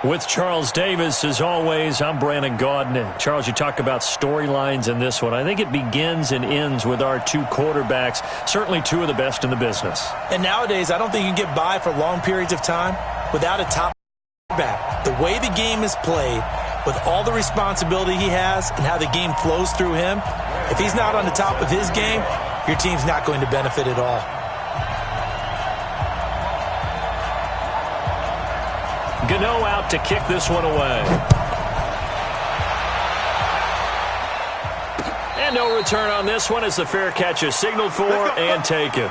With Charles Davis, as always, I'm Brandon Gaudin. Charles, you talk about storylines in this one. I think it begins and ends with our two quarterbacks, certainly two of the best in the business. And nowadays, I don't think you can get by for long periods of time without a top quarterback. The way the game is played, with all the responsibility he has and how the game flows through him, if he's not on the top of his game, your team's not going to benefit at all. Gano out to kick this one away. And no return on this one as the fair catch is signaled for and taken.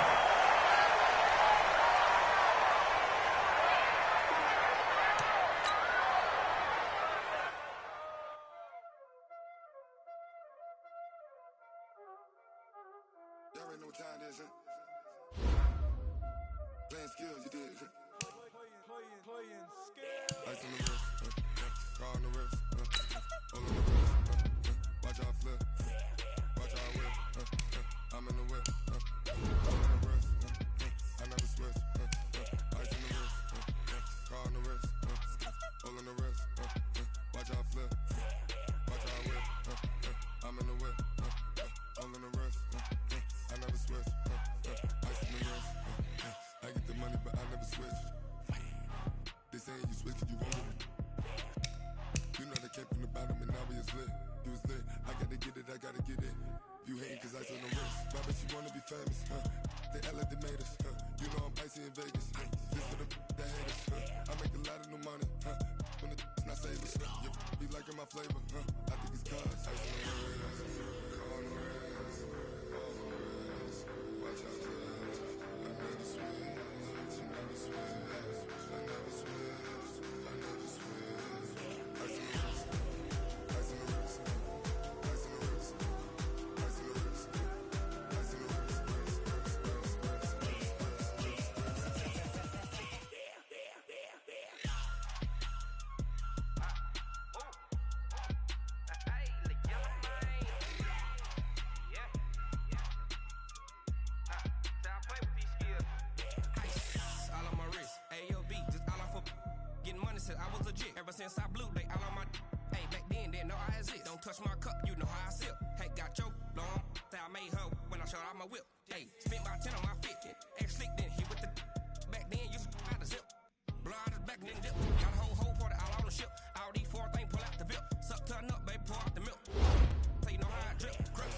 Ever since I blew, they all on my hey, back then, didn't know I exist. Don't touch my cup, you know how I sip. Hey, got your long, say I made her when I showed out my whip. Hey, spent about 10 on my 50. Ex-slick, then hit with the back then, used to out the zip. Blow out his back, then dip. Got a whole party all on the ship. All these four things, pull out the bip. Suck, turn up, baby, pour out the milk. So you know how I drip. Crap.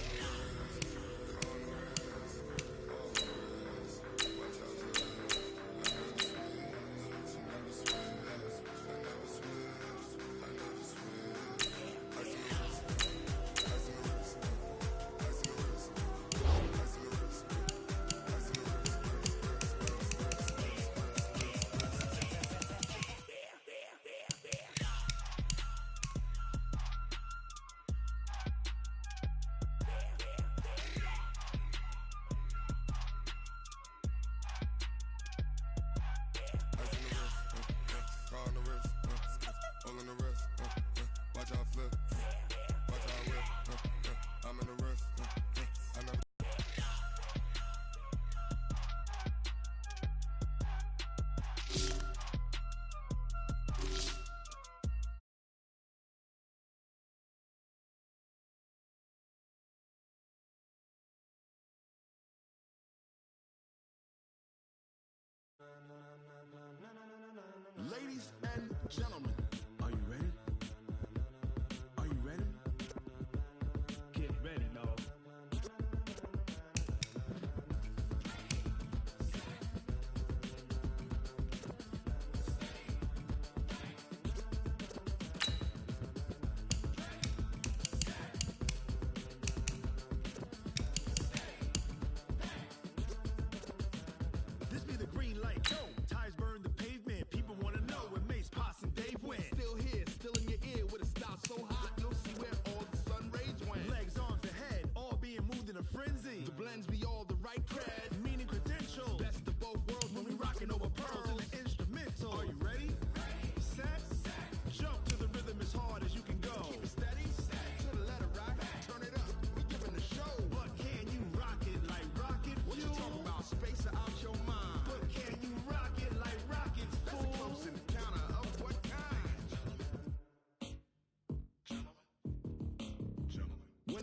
Ladies and gentlemen, are you ready? Are you ready? Get ready, dog. This be the green light. Go. Tires burn the pavement. People want to know what makes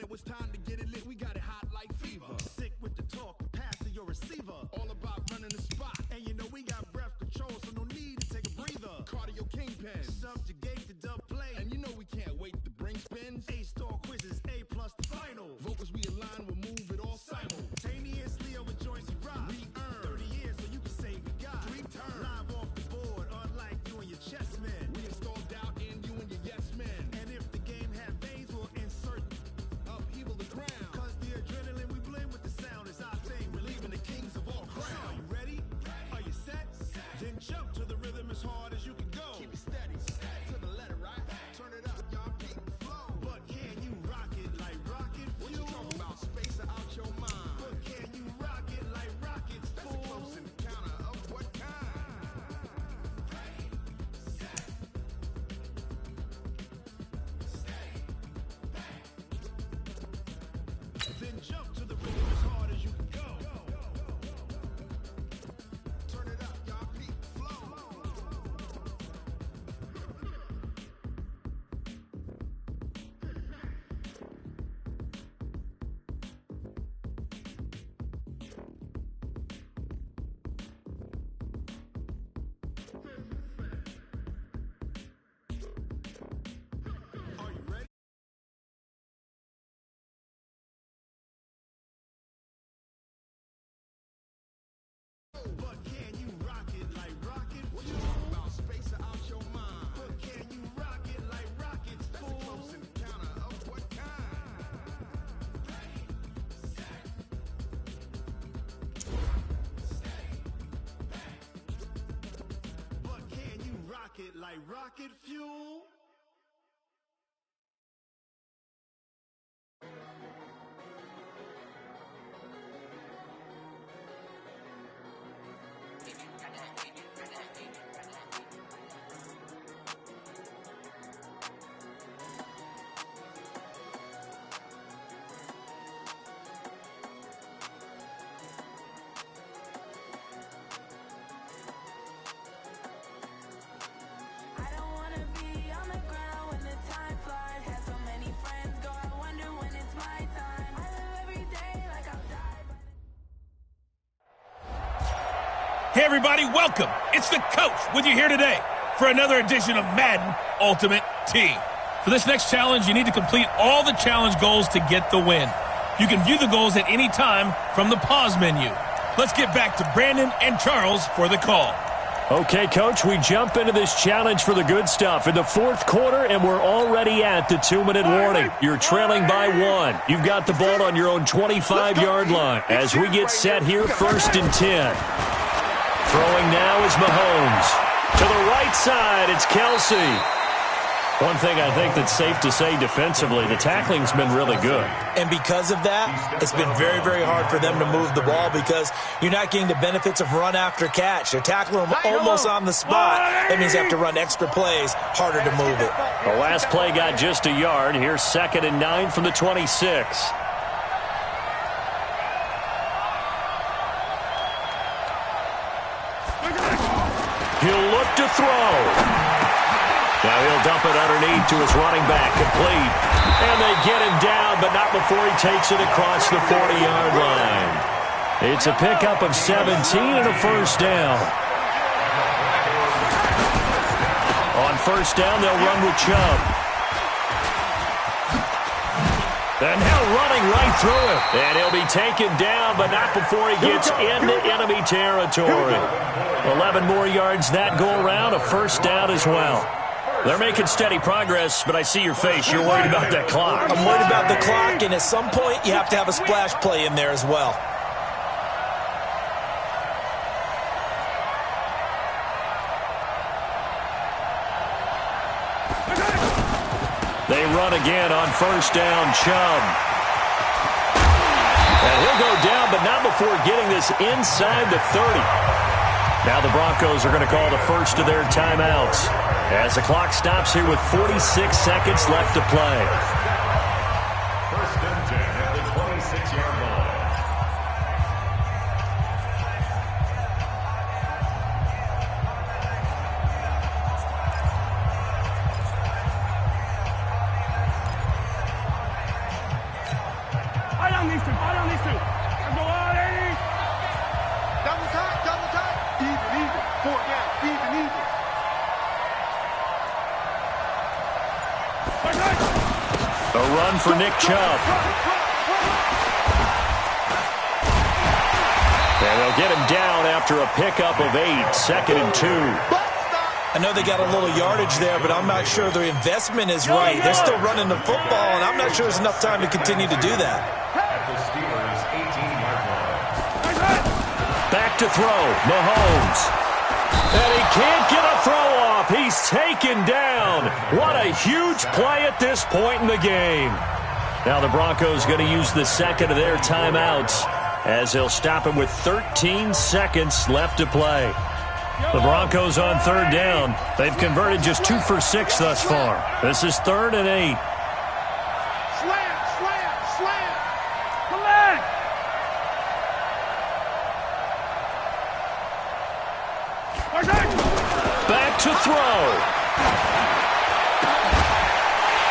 Now it's time to get it lit, we got it hot like fever. Sick with the talk, passing your receiver. All about running the spot. And you know we got breath control, so no need to take a breather. Cardio kingpin, subjugate the dub play. And you know we can't wait to bring spins. A-star quizzes, A+ the final. Vocals we align, we'll move it all simultaneously over joints and rock. We earn 30 years, so you can say we got 3 turns. Live off the board, unlike you and your chess men. We install doubt in you and your yes men. And if the game had veins, we'll insert upheaval the ground. Cause the adrenaline we blend with the sound is our thing. We're leaving the kings of all crowns. Are you ready? Are you set? Then jump to the rhythm as hard as you can go. Keep it steady, to the letter, right? Turn it up, y'all keep the flow. But can you rock it like rocket fuel? What you talking about? Space out your mind. But can you rock it like rockets, fool? That's a close encounter of what kind? Then jump to the rhythm as hard as you can go. Turn it up, y'all keep the flow. Are you ready? But can you rock it like rocket fuel? What you talking about? Space out your mind. But can you rock it like rockets, fool? That's a close encounter of what kind? But can you rock it like rocket fuel? I don't wanna be on the ground when the time flies. Have so many friends go, I wonder when it's my time. I live every day like I'll die. Hey everybody, welcome. It's the coach with you here today for another edition of Madden Ultimate Team. For this next challenge, you need to complete all the challenge goals to get the win. You can view the goals at any time from the pause menu. Let's get back to Brandon and Charles for the call. Okay, Coach, we jump into this challenge for the good stuff in the fourth quarter, and we're already at the 2-minute warning. You're trailing by 1. You've got the ball on your own 25-yard line. As we get set here, 1st and 10. Throwing now is Mahomes. To the right side, it's Kelsey. One thing I think that's safe to say defensively, the tackling's been really good. And because of that, it's been very, very hard for them to move the ball because you're not getting the benefits of run after catch. They're tackling them almost on the spot. That means you have to run extra plays, harder to move it. The last play got just a yard. Here's 2nd and 9 from the 26. He'll look to throw. Now he'll dump it underneath to his running back, complete. And they get him down, but not before he takes it across the 40-yard line. It's a pickup of 17 and a first down. On first down, they'll run with Chubb. And now running right through him. And he'll be taken down, but not before he gets into enemy territory. 11 more yards that go around, a first down as well. They're making steady progress, but I see your face. You're worried about that clock. I'm worried about the clock, and at some point, you have to have a splash play in there as well. They run again on first down, Chubb. And he'll go down, but not before getting this inside the 30. Now the Broncos are going to call the first of their timeouts as the clock stops here with 46 seconds left to play. First and 10 at the 26-yard line. down these two. Ball down these two. Let's go, all ladies. Double time, double time. Even. 4 down, even. A run for Nick Chubb. And they'll get him down after a pickup of 8, 2nd and 2. I know they got a little yardage there, but I'm not sure their investment is right. They're still running the football, and I'm not sure there's enough time to continue to do that. At the Steelers' 18-yard line. Back to throw, Mahomes. And he can't get a throw off. He's taken down. What a huge play at this point in the game. Now the Broncos going to use the second of their timeouts as they'll stop him with 13 seconds left to play. The Broncos on 3rd down. They've converted just 2 for 6 thus far. This is 3rd and 8. Slam. Collect. Back to throw.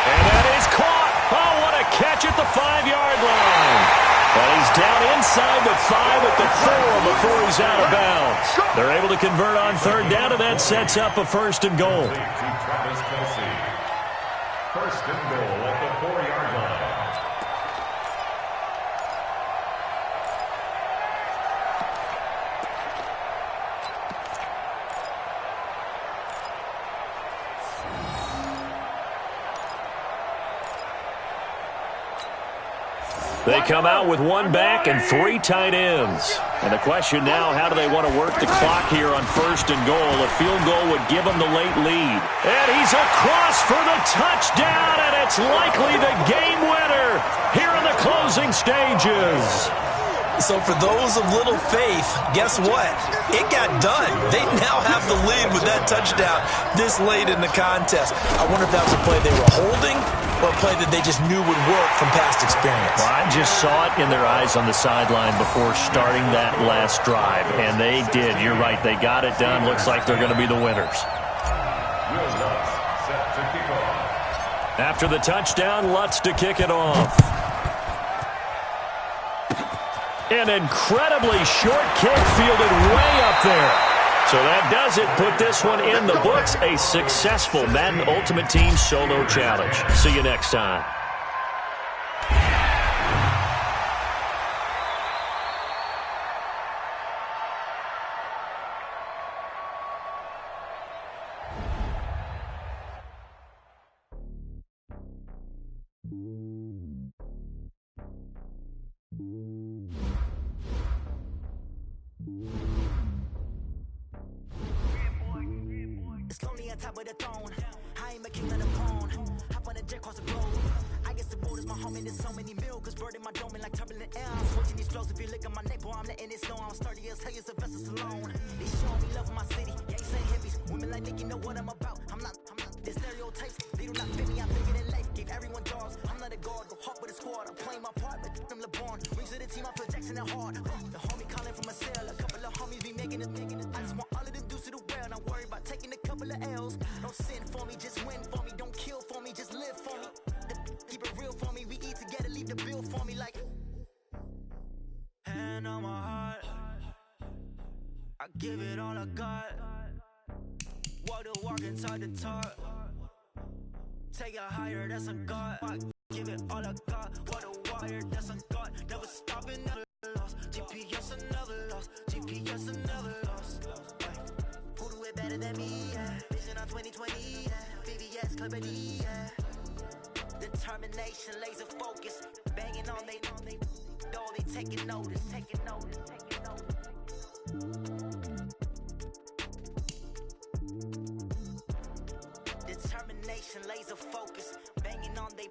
And that is caught. Oh, what a catch at the 5-yard line. But he's down inside the 5 at the 4 before he's out of bounds. They're able to convert on 3rd down, and that sets up a 1st and goal. To Travis Kelce. 1st and goal at the 4-yard line. They come out with 1 back and 3 tight ends. And the question now, how do they want to work the clock here on 1st and goal? A field goal would give them the late lead. And he's across for the touchdown, and it's likely the game winner here in the closing stages. So for those of little faith, guess what? It got done. They now have the lead with that touchdown this late in the contest. I wonder if that was a play they were holding or a play that they just knew would work from past experience. Well, I just saw it in their eyes on the sideline before starting that last drive, and they did. You're right. They got it done. Looks like they're going to be the winners. Will Lutz set to kick off. After the touchdown, Lutz to kick it off. An incredibly short kick fielded way up there. So that does it. Put this one in the books. A successful Madden Ultimate Team Solo Challenge. See you next time. It's lonely on top of the throne. I ain't a king of the pawn. Hop on a jet across the globe. I guess the world is my home and there's so many milkers burning my dome like turbulent air. I'm switching these flows. If you look at my neck, boy, I'm letting it slow. I'm sturdy as hell, as a vessel alone. They showing me love in my city. Gangs and hippies. Women like Nick, you know what I'm about. I'm not. Their stereotypes, they do not fit me. I'm bigger than life. Gave everyone dogs. I'm not a guard. Go hard with a squad. I'm playing my part, but I'm LeBron. Rings to the team, I feel Jackson and hard. The homie calling from a cell. A couple of homies be making it. I just want all of them dudes to the well. Not worry about taking a couple of L's. Don't sin for me, just win for me. Don't kill for me, just live for me. Keep it real for me. We eat together, leave the bill for me like. Hand on my heart, I give it all I got. Walk the walk and talk the talk. Take it higher, that's a God. I give it all I got. Walk the wire, that's a God. Never stopping, never lost. GPS another loss. GPS another loss. Who do it better than me? Yeah. Vision on 2020. Yeah. VVS Clipper D. Yeah. Determination, laser focus. Banging on they though they taking notice. Taking notice. Taking notice. Determination, laser focus. Banging on they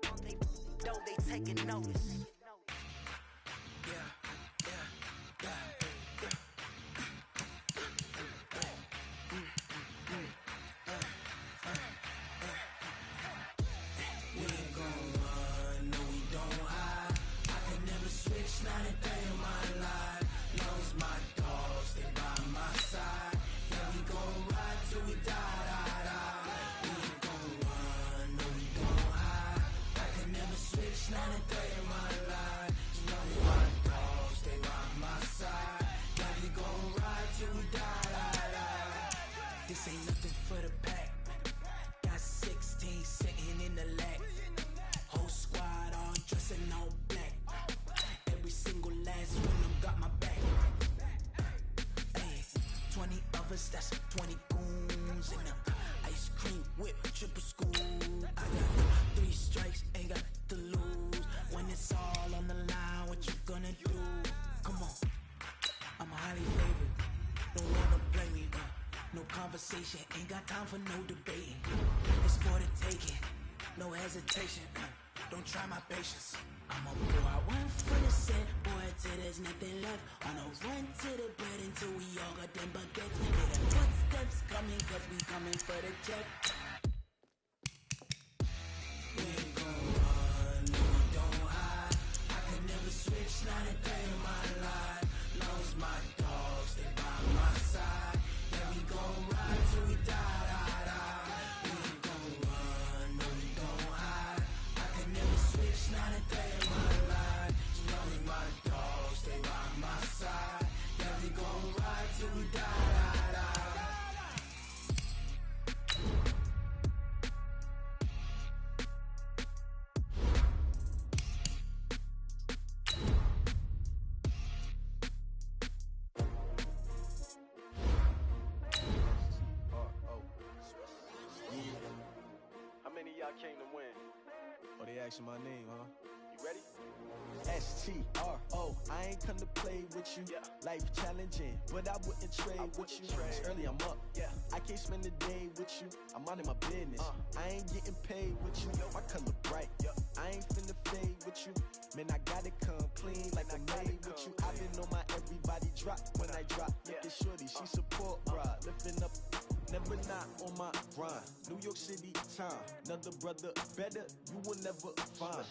though they taking notice. choppers, that's 20 goons in them. Ice cream whip, triple school. I got 3 strikes, ain't got to lose. When it's all on the line, what you gonna do? Come on, I'm highly favored. Don't ever blame me, no conversation, ain't got time for no debating. It's for the taking, no hesitation. Don't try my patience. I'ma pour out one for the set, boy, till there's nothing left. On a run to the bread until we all got them baguettes. Hear the footsteps coming, cause we coming for the check. We ain't gon' run, no, we don't hide. I could never switch, not a day in my life. Long as my dogs, they by my side. Yeah, we gon' ride till we die, die, die. We ain't gon' run, no, we don't hide. I could never switch, not a day in my life. As long as my dogs, they by my side. Yeah, we gon' ride till we die, die, die. How many of y'all came to win? Oh, they asking my name, huh? You ready? S-T-R-O, I ain't come to play with you. Yeah. Life challenging, but I wouldn't trade with you. It's early, I'm up. Yeah. I can't spend the day with you. I'm minding my business. I ain't getting paid with you. My color bright. I ain't finna fade with you. Man, I gotta come clean like I'm made with you. I've been on my everybody drop when I drop. Look at shorty, she support, bruh. Lifting up. Never not on my grind. New York City time. Another brother better, you will never find.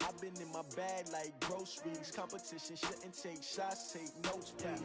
I've been in my bag like groceries. Competition shouldn't take shots, take notes, please.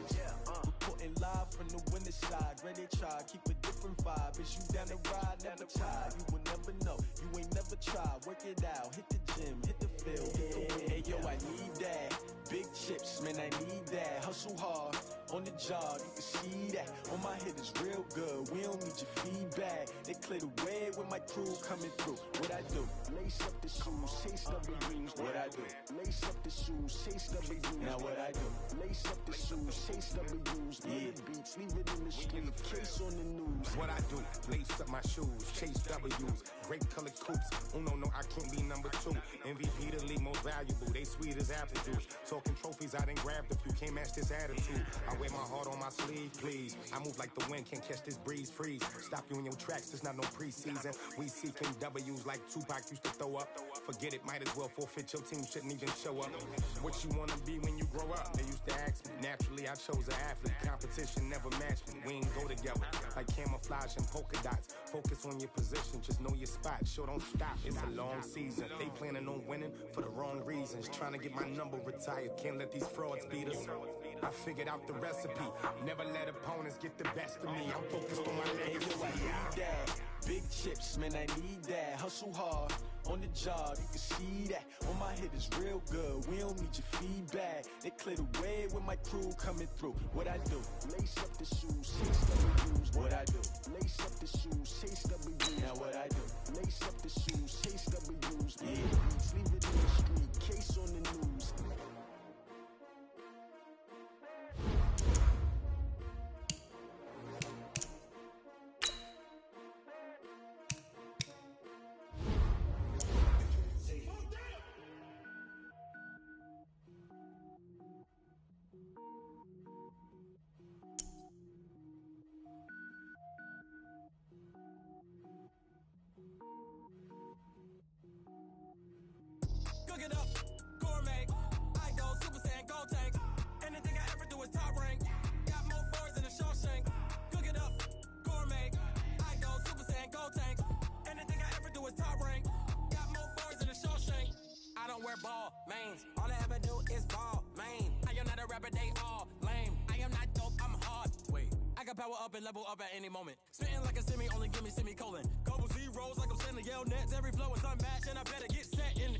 Reporting live from the winter side. Ready to try, keep a different vibe. Is you down the ride, never tired. You will never know, you ain't never tried. Work it out, hit the gym, hit the field, hit the wind. Hey yo, I need that. Big chips, man, I need that. Hustle hard, on the job, you can see that. On my hit is real good, we don't need your feedback. They clear the way with my crew coming through. What I do? Lace up the shoes, chase W's. What I do? Lace up the shoes, chase W's. Now what I do? Lace up the shoes, chase W's. Yeah, beats, leave it in the street, case on the news. What I do? Lace up my shoes, chase W's. Great colored coops. Oh no, I can't be number 2. MVP the league most valuable. They sweet as apple juice. Talking trophies, I done grabbed a few. Can't match this attitude. I wear my heart on my sleeve, please. I move like the wind, can't catch this breeze. Freeze. Stop you in your tracks. There's not no preseason. We seeking W's like Tupac used to throw up. Forget it, might as well forfeit. Your team shouldn't even show up. What you wanna be when you grow up? They used to ask me. Naturally, I chose an athlete. Competition never matched me. We ain't go together like camouflage and polka dots. Focus on your position, just know your spot. Sure, don't stop. It's a long season. They planning on winning for the wrong reasons. Trying to get my number retired. Can't let these frauds beat us. I figured out the recipe. Never let opponents get the best of me. I'm focused on my legacy. I need that. Big chips, man, I need that. Hustle hard, on the job, you can see that. On my hit is real good, we don't need your feedback. They clear the way with my crew coming through. What I do? Lace up the shoes, chase W's. What I do? Lace up the shoes, chase W's. Now what I do? Lace up the shoes, chase W's. Yeah, beats, leave it in the street, case on the news. Cook it up, gourmet. I go Super Saiyan, gold tank. Anything I ever do is top rank. Got more boys than a Shawshank. Cook it up, gourmet. I go Super Saiyan, gold tank. Anything I ever do is top rank. Got more boys than a Shawshank. I don't wear ball mains. All I ever do is ball main. I am not a rapper, they all lame. I am not dope, I'm hard. Wait, I can power up and level up at any moment. Spitting like a semi, only give me semicolon. Couple zeros like I'm sending yell nets. Every flow is unmatched and I better get set in.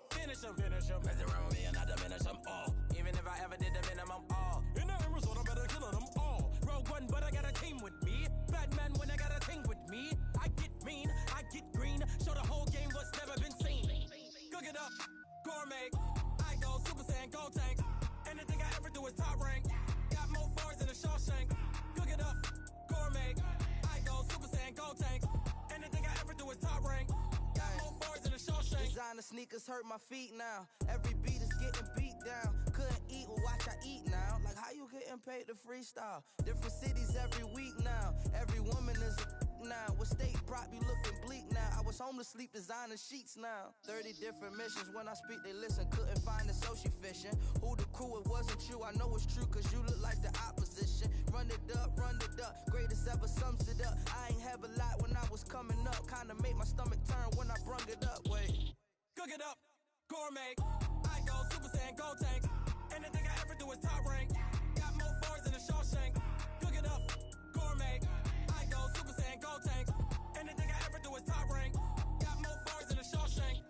Finish them. Mess around with me and I diminish them all. Even if I ever did the minimum all. In the end result, I better kill them all. Rogue One, but I got a team with me. Batman when I got a thing with me. I get mean, I get green. Show the whole game what's never been seen. Cook it up, gourmet. I go Super Saiyan, gold tank. Anything I ever do is top rank. Got more bars than a Shawshank. Cook it up. sneakers hurt my feet now. Every beat is getting beat down. Couldn't eat, well watch I eat now. Like how you getting paid to freestyle? Different cities every week now. Every woman is a now. With state prop you looking bleak now. I was home to sleep designing sheets now. 30 different missions. When I speak they listen. Couldn't find it so she fishing. Who the crew, it wasn't you. I know it's true cause you look like the opposition. Run it up, greatest ever sums it up. I ain't have a lot when I was coming up. Kinda made my stomach turn when I brung it up. Wait. Cook it up, gourmet. I go Super Saiyan, gold tanks. Anything I ever do is top rank. Got more bars than a Shawshank. Cook it up, gourmet. I go Super Saiyan, gold tanks. Anything I ever do is top rank. Got more bars than a Shawshank.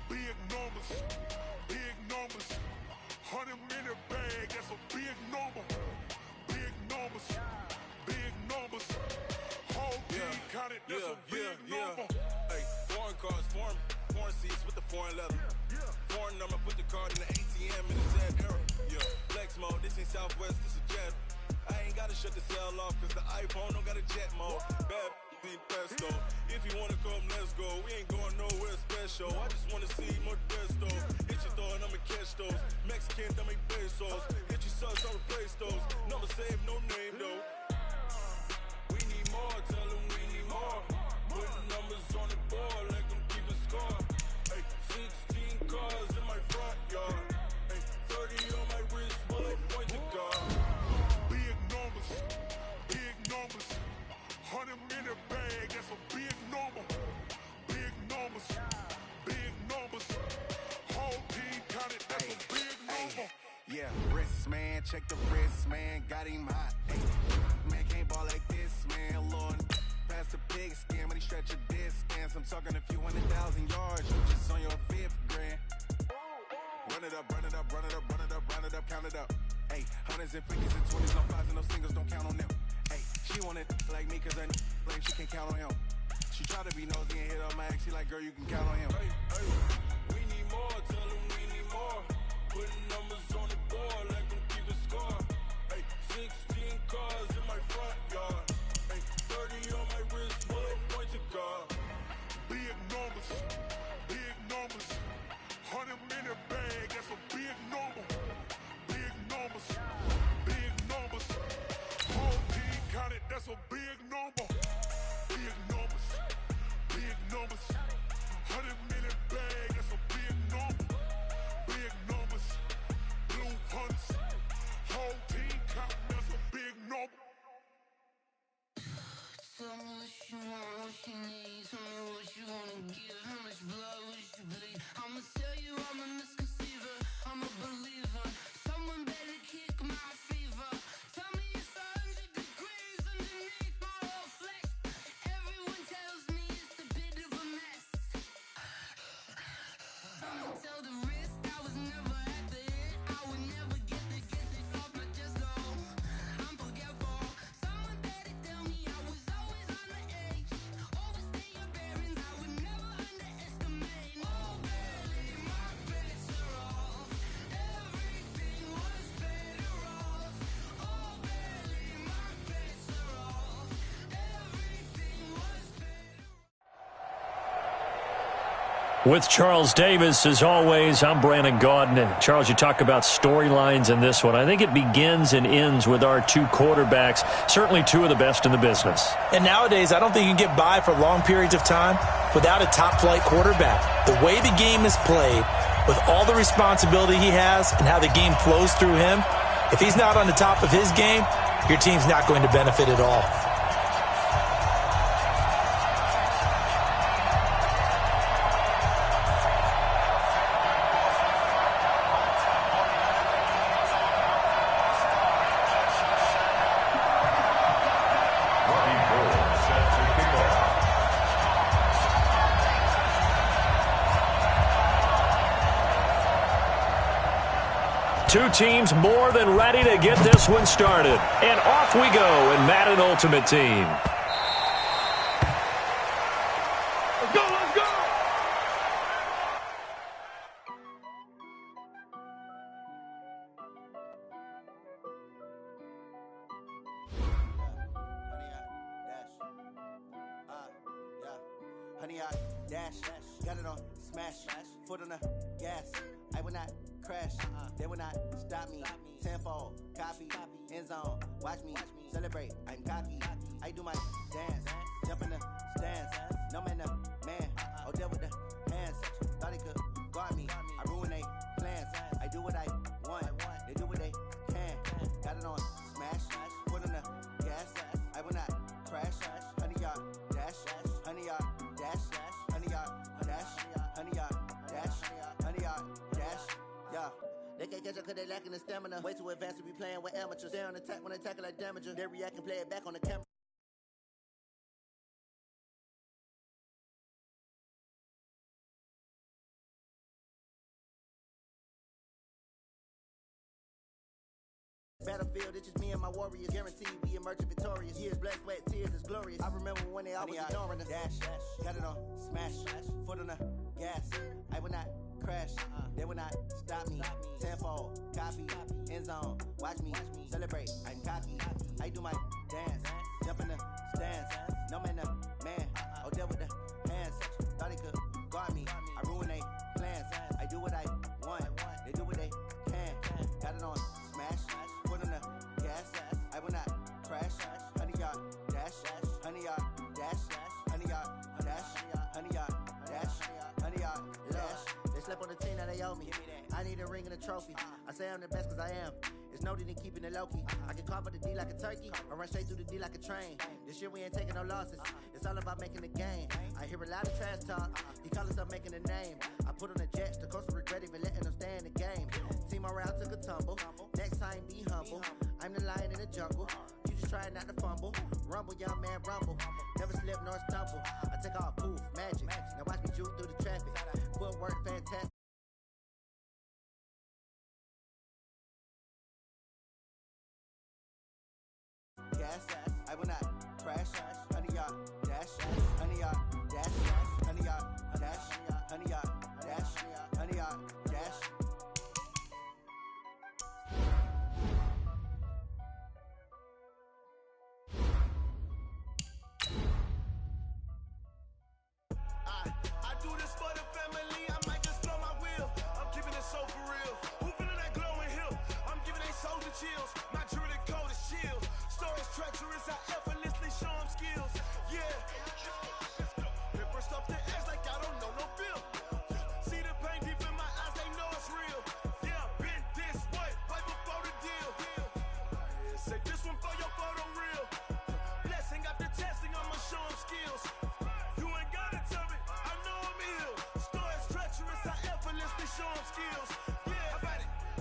Big numbers, 100-minute bag, that's a big number. Big numbers, whole team counted, that's a big number. Hey, foreign cars, foreign seats with the foreign leather. Foreign number, put the card in the ATM in the sad era. Yeah, flex mode, this ain't Southwest, this is jet. I ain't gotta shut the cell off, cause the iPhone don't got a jet mode. Bad pesto. If you wanna come, let's go. We ain't going nowhere special. I just wanna see Modesto. Hit your thought, I'ma catch those. Mexican, I make pesos. Hit your sus, I'll replace those. Number saved, no name though. We need more, tell them we need more. Putting numbers on the board, let them keep the score. Hey, 16 cars in my front yard. Hey, 30 on my wrist, while I point to God. Big numbers, 100-minute bag, that's a big number. Big numbers, whole team counted, that's a big number. Yeah, wrist man, check the wrist man, got him hot. Ay, man can't ball like this, man. Lord, past the pig skin, when he stretch a distance. I'm talking a few 100,000 yards, you just on your 5th grand. Run it up, count it up. Ay, hundreds and 50s and 20s, no 5s and no singles, don't count on them. Ay, she want it like me, cause her like she can't count on him. She try to be nosy and hit up my ex, she like, girl, you can count on him. Hey, we need more, tell them we need more. Putting numbers on the board, let them keep the score. Hey, 16 cars in my front yard. Hey, 30 on my wrist, while I point to God. Big numbers, 100-minute bag, that's a big number. Big numbers, whole team counted, that's a big number. Big numbers, 100-minute bag, that's a big number. Big numbers, blue hunts, whole team counting, that's a big number. Tell me what you want, what you need. Tell me what you wanna give. How much blood would you bleed? I'ma tell you I'm a misconceiver. I'm a believer. Someone better kick my fever. Tell me it's 100 degrees underneath my whole flesh. Everyone tells me it's a bit of a mess. I'ma tell the risk I was never at the end. I would never get this off my chest though. I'm forgetful. Someone better tell me I was always on the edge. Overstay your bearings, I would never underestimate. Oh barely, my bets are off. Everything was better off. Oh barely, my bets are off. Everything was better. With Charles Davis, as always, I'm Brandon Gaudin. Charles, you talk about storylines in this one. I think it begins and ends with our two quarterbacks, certainly two of the best in the business. And nowadays, I don't think you can get by for long periods of time without a top-flight quarterback. The way the game is played, with all the responsibility he has and how the game flows through him, if he's not on the top of his game, your team's not going to benefit at all. Two teams more than ready to get this one started. And off we go in Madden Ultimate Team. 100-yard dash. Got it on smash. Foot on the gas. I will not crash. They will not stop me. Tenfold, copy, end zone. Watch me celebrate. I'm cocky. I do my dance. Jump in the stands. No man, man. Oh, deal with the hands. Thought he could guard me. I ruin they plans. I do what I want. They do what they can. Got it on smash. Foot on the gas. I will not crash. 100-yard dash. 100-yard dash. 100-yard dash. 100-yard dash. 100-yard dash. Yeah. They can't catch up cause they lacking the stamina. Way too advanced to be playing with amateurs. Stay on attack when they tackle like damager. They react and play it back on the camera. Battlefield, it's just me and my warriors. Guaranteed we emerge victorious. Years, blood, sweat, tears, it's glorious. I remember when they always ignoring us. Dash, got it on smash. Foot on the gas. I will not crash. They will not stop me. Tenfold, copy, end zone. Watch me celebrate. I'm cocky. I do my dance. Jump in the stands. No man, man. Oh, deal with the hands. Thought he could guard me. I ruin they plans. I do what I want. They do what they can. Got it on smash. Foot on the gas. I will not crash. 100-yard dash. 100-yard dash. 100-yard dash. 100-yard dash. 100-yard dash. They slept on the team that they owe me. I need a ring and a trophy. I say I'm the best cause I am. It's noted in keeping it low-key. I can carve up the D like a turkey or run straight through the D like a train. This year we ain't taking no losses. It's all about making the game. I hear a lot of trash talk. He call himself making a name. I put on the Jets. The coach will regret even letting them stay in the game. Team morale took a tumble. Next time be humble. I'm the lion in the jungle. You just try not to fumble. Rumble, young man, rumble. Never slip nor stumble. I take off, poof, magic. Now watch me juke through the traffic. Footwork fantastic. Gas, I will not crash. 100-yard dash. 100-yard dash. 100-yard dash. 100-yard dash. 100-yard dash. I do this for the family. I might just blow my wheel. I'm keeping it so for real. Who feeling that glowing hill? I'm giving they soldier chills. My jewelry cold as shield. Stories treacherous, I effortlessly show them skills. Yeah. Paper stuff the edge like I don't know no bill. See the pain deep in my eyes, they know it's real. Yeah, been this way, right before the deal. Say this one for your photo reel. Blessing after testing, I'ma show them skills. You ain't gotta tell me, I know I'm ill. Stories treacherous, I effortlessly show them skills. Yeah,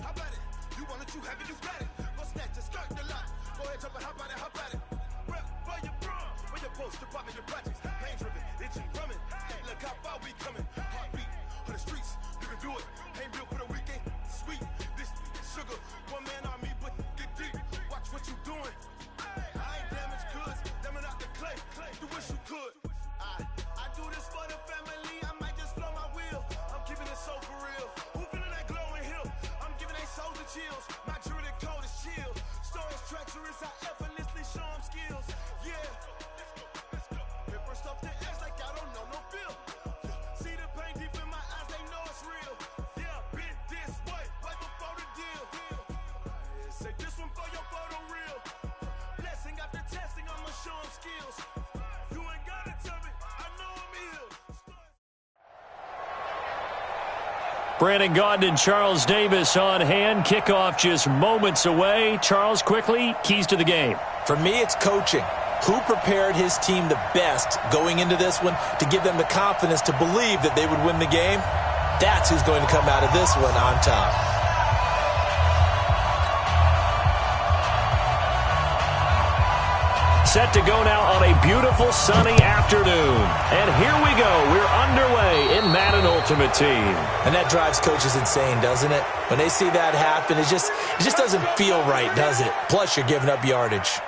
how about it? You want it, you have it, you got it. Go snatch it, skirt the lot. Go ahead, jump it, how about it? Rep for your bro, for your poster, popping your projects. Pain driven, itching, drumming. Look how far we coming. Heartbeat on the streets, you can do it. Ain't built for the weekend, sweet. This sugar, one man army, but get deep. Watch what you doing. I ain't damaged goods, them out the clay. You wish you could. I do this for the family. I might just blow my wheel. I'm keeping it so for real. Who feeling that glowing hill? I'm giving they soldier chills. My jewelry cold as chill. Stories treacherous, I effortlessly show them skills. Yeah. Paper stuff the edge like I don't know no bill. See the pain deep in my eyes, they know it's real. Yeah, been this way, right before the deal. Say this one for your photo reel. Blessing after testing, I'ma show them skills. You ain't gotta tell me, I know I'm ill. Brandon Gaudin and Charles Davis on hand. Kickoff just moments away. Charles, quickly, keys to the game. For me, it's coaching. Who prepared his team the best going into this one to give them the confidence to believe that they would win the game? That's who's going to come out of this one on top. Set to go now on a beautiful sunny afternoon. And here we go. We're underway in Madden Ultimate Team. And that drives coaches insane, doesn't it? When they see that happen, it just doesn't feel right, does it? Plus, you're giving up yardage.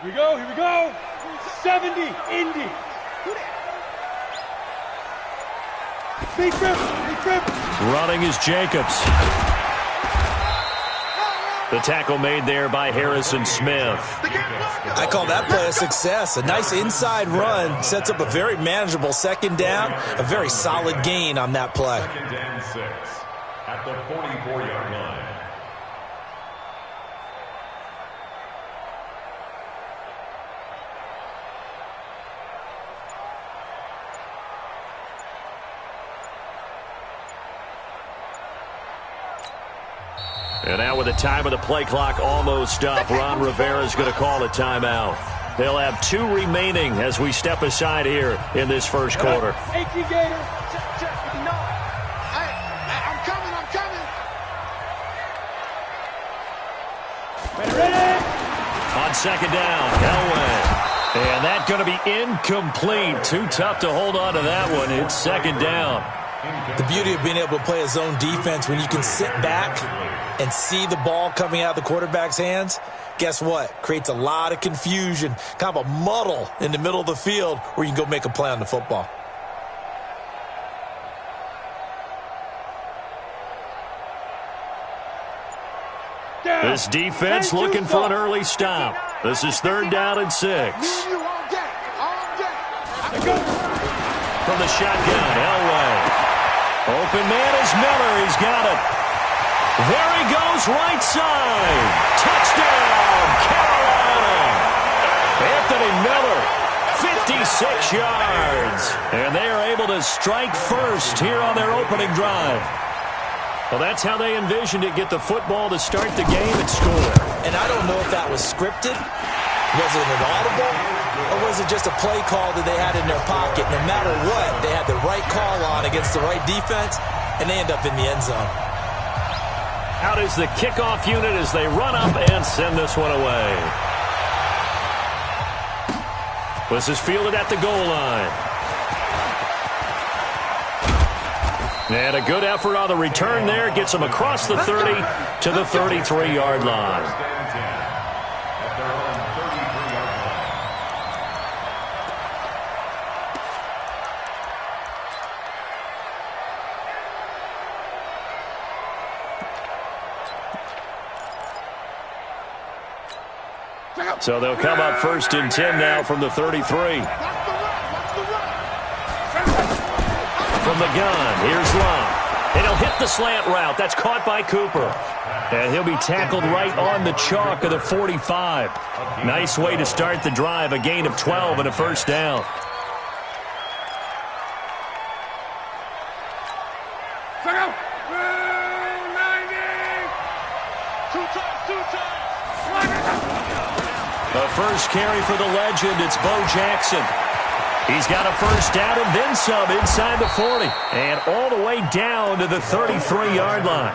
Here we go. 70, Indy. Running is Jacobs. The tackle made there by Harrison Smith. I call that play a success. A nice inside run sets up a very manageable second down, a very solid gain on that play. Second and 6 at the 44-yard line. And now with the time of the play clock almost up, Ron Rivera's going to call a timeout. They'll have 2 remaining as we step aside here in this first quarter. Hey, Gator. Check. No. I'm coming. Ready? On second down, Elway. And that's going to be incomplete. Too tough to hold on to that one. It's second down. The beauty of being able to play a zone defense when you can sit back and see the ball coming out of the quarterback's hands, guess what? Creates a lot of confusion, kind of a muddle in the middle of the field where you can go make a play on the football. This defense looking for an early stop. This is 3rd down and 6. From the shotgun, Elway. Open man is Miller. He's got it. There he goes, right side. Touchdown, Carolina. Anthony Miller, 56 yards. And they are able to strike first here on their opening drive. Well, that's how they envisioned it, get the football to start the game and score. And I don't know if that was scripted. Was it an audible? Or was it just a play call that they had in their pocket? No matter what, they had the right call on against the right defense, and they end up in the end zone. Out is the kickoff unit as they run up and send this one away. This is fielded at the goal line. And a good effort on the return there. Gets them across the 30 to the 33-yard line. So they'll come up 1st and 10 now from the 33. From the gun, here's Love. And he'll hit the slant route. That's caught by Cooper. And he'll be tackled right on the chalk of the 45. Nice way to start the drive. A gain of 12 and a first down. The first carry for the legend, it's Bo Jackson. He's got a first down and then some inside the 40. And all the way down to the 33-yard line.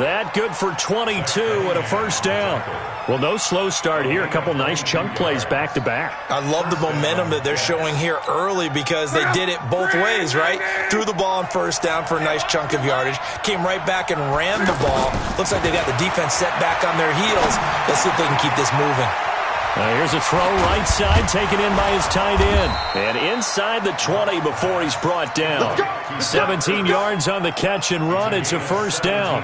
That good for 22 and a first down. Well, no slow start here. A couple nice chunk plays back-to-back. I love the momentum that they're showing here early because they did it both ways, right? Threw the ball on first down for a nice chunk of yardage. Came right back and ran the ball. Looks like they got the defense set back on their heels. Let's see if they can keep this moving. Here's a throw right side taken in by his tight end. And inside the 20 before he's brought down. 17 yards on the catch and run. It's a first down.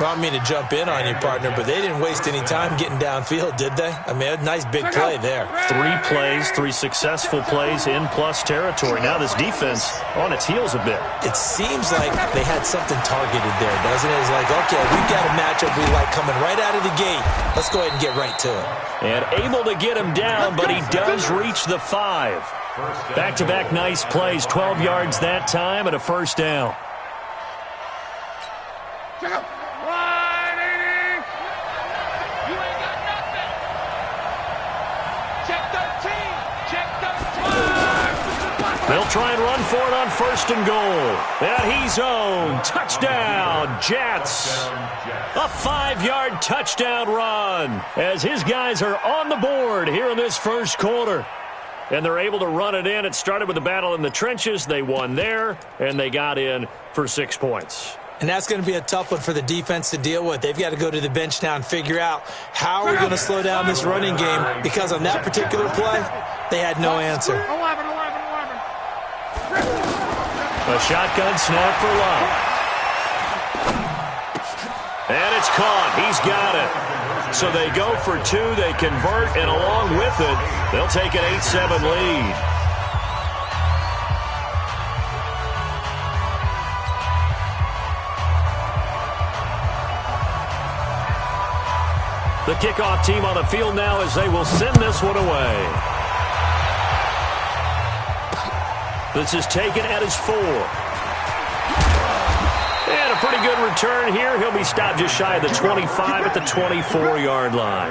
Well, I mean to jump in on you, partner, but they didn't waste any time getting downfield, did they? I mean, a nice big play there. 3 plays, 3 successful plays in plus territory. Now this defense on its heels a bit. It seems like they had something targeted there, doesn't it? It's like, okay, we've got a matchup we like coming right out of the gate. Let's go ahead and get right to it. And able to get him down, but he does reach the 5. Back-to-back nice plays, 12 yards that time and a first down. They'll try and run for it on 1st and goal. And he's owned. Touchdown, Jets. A 5-yard touchdown run as his guys are on the board here in this first quarter. And they're able to run it in. It started with a battle in the trenches. They won there, and they got in for 6 points. And that's going to be a tough one for the defense to deal with. They've got to go to the bench now and figure out how are we going to slow down this running game, because on that particular play, they had no answer. A shotgun snap for Love. And it's caught. He's got it. So they go for two. They convert, and along with it, they'll take an 8-7 lead. The kickoff team on the field now as they will send this one away. This is taken at his 4. And a pretty good return here. He'll be stopped just shy of the 25 at the 24-yard line.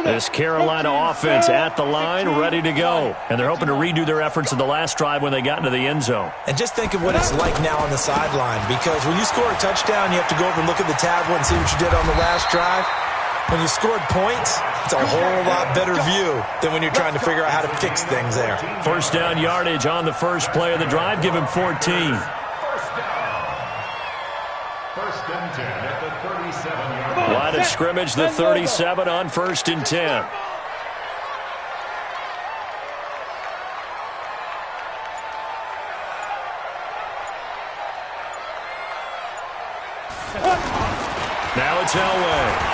This Carolina offense at the line, ready to go. And they're hoping to redo their efforts in the last drive when they got into the end zone. And just think of what it's like now on the sideline, because when you score a touchdown, you have to go over and look at the tablet and see what you did on the last drive. When you scored points, it's a whole lot better view than when you're trying to figure out how to fix things there. First down yardage on the first play of the drive. Give him 14. First and 10 at the 37-yard line. Line of scrimmage, the 37 on 1st and 10. Now it's Elway.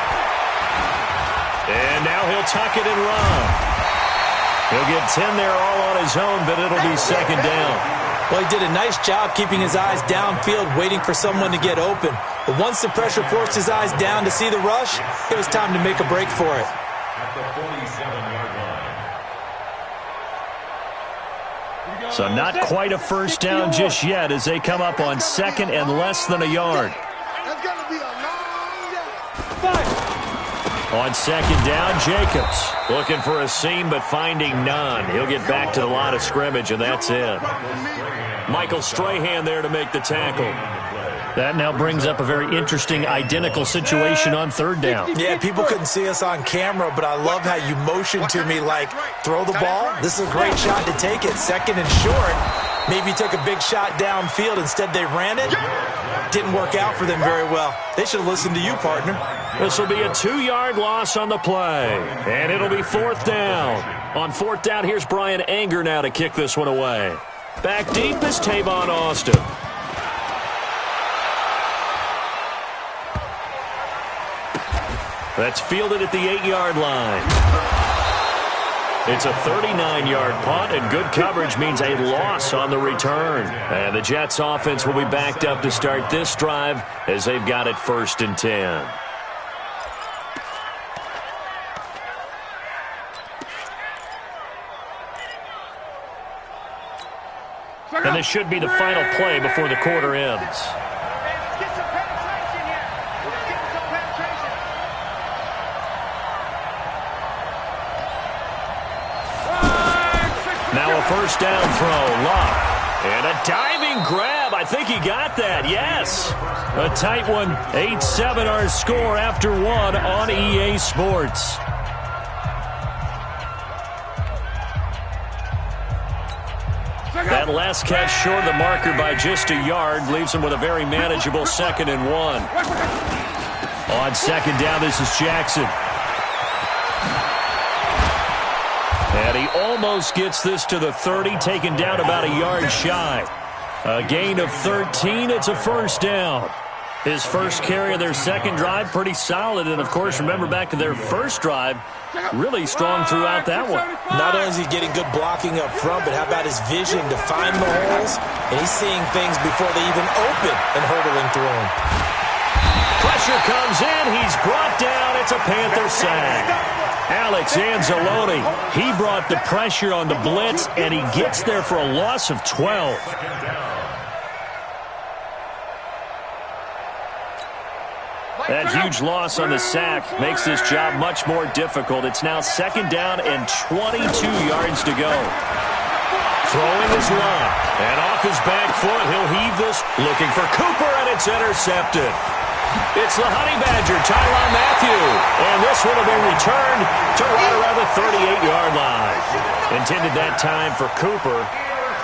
And now he'll tuck it and run. He'll get 10 there all on his own, but it'll be second down. Well, he did a nice job keeping his eyes downfield, waiting for someone to get open. But once the pressure forced his eyes down to see the rush, it was time to make a break for it. At the 47-yard line. So not quite a first down just yet as they come up on second and less than a yard. That's going to be a long day. On second down, Jacobs looking for a seam but finding none. He'll get back to the line of scrimmage, and that's it. Michael Strahan there to make the tackle. That now brings up a very interesting identical situation on third down. Yeah, people couldn't see us on camera, but I love how you motioned to me like, throw the ball. This is a great shot to take it. Second and short. Maybe took a big shot downfield. Instead, they ran it. Didn't work out for them very well. They should have listened to you, partner. This will be a 2-yard loss on the play. And it'll be fourth down. On fourth down, here's Brian Anger now to kick this one away. Back deep is Tavon Austin. That's fielded at the 8-yard line. It's a 39-yard punt, and good coverage means a loss on the return. And the Jets offense will be backed up to start this drive as they've got it 1st and 10. And this should be the final play before the quarter ends. Now a first down throw, Locke. And a diving grab. I think he got that, yes. A tight one, 8-7 our score after one on EA Sports. That last catch short of the marker by just a yard leaves him with a very manageable 2nd and 1. On second down, this is Jackson. And he almost gets this to the 30, taken down about a yard shy. A gain of 13, it's a first down. His first carry of their second drive, pretty solid. And, of course, remember back to their first drive, really strong throughout that one. Not only is he getting good blocking up front, but how about his vision to find the holes? And he's seeing things before they even open and hurdling through them. Pressure comes in. He's brought down. It's a Panther sack. Alex Anzalone, he brought the pressure on the blitz, and he gets there for a loss of 12. That huge loss on the sack makes this job much more difficult. It's now second down and 22 yards to go. Throwing his line, and off his back foot, he'll heave this, looking for Cooper, and it's intercepted. It's the Honey Badger, Tyrann Mathieu, and this one will be returned to right around the 38-yard line. Intended that time for Cooper.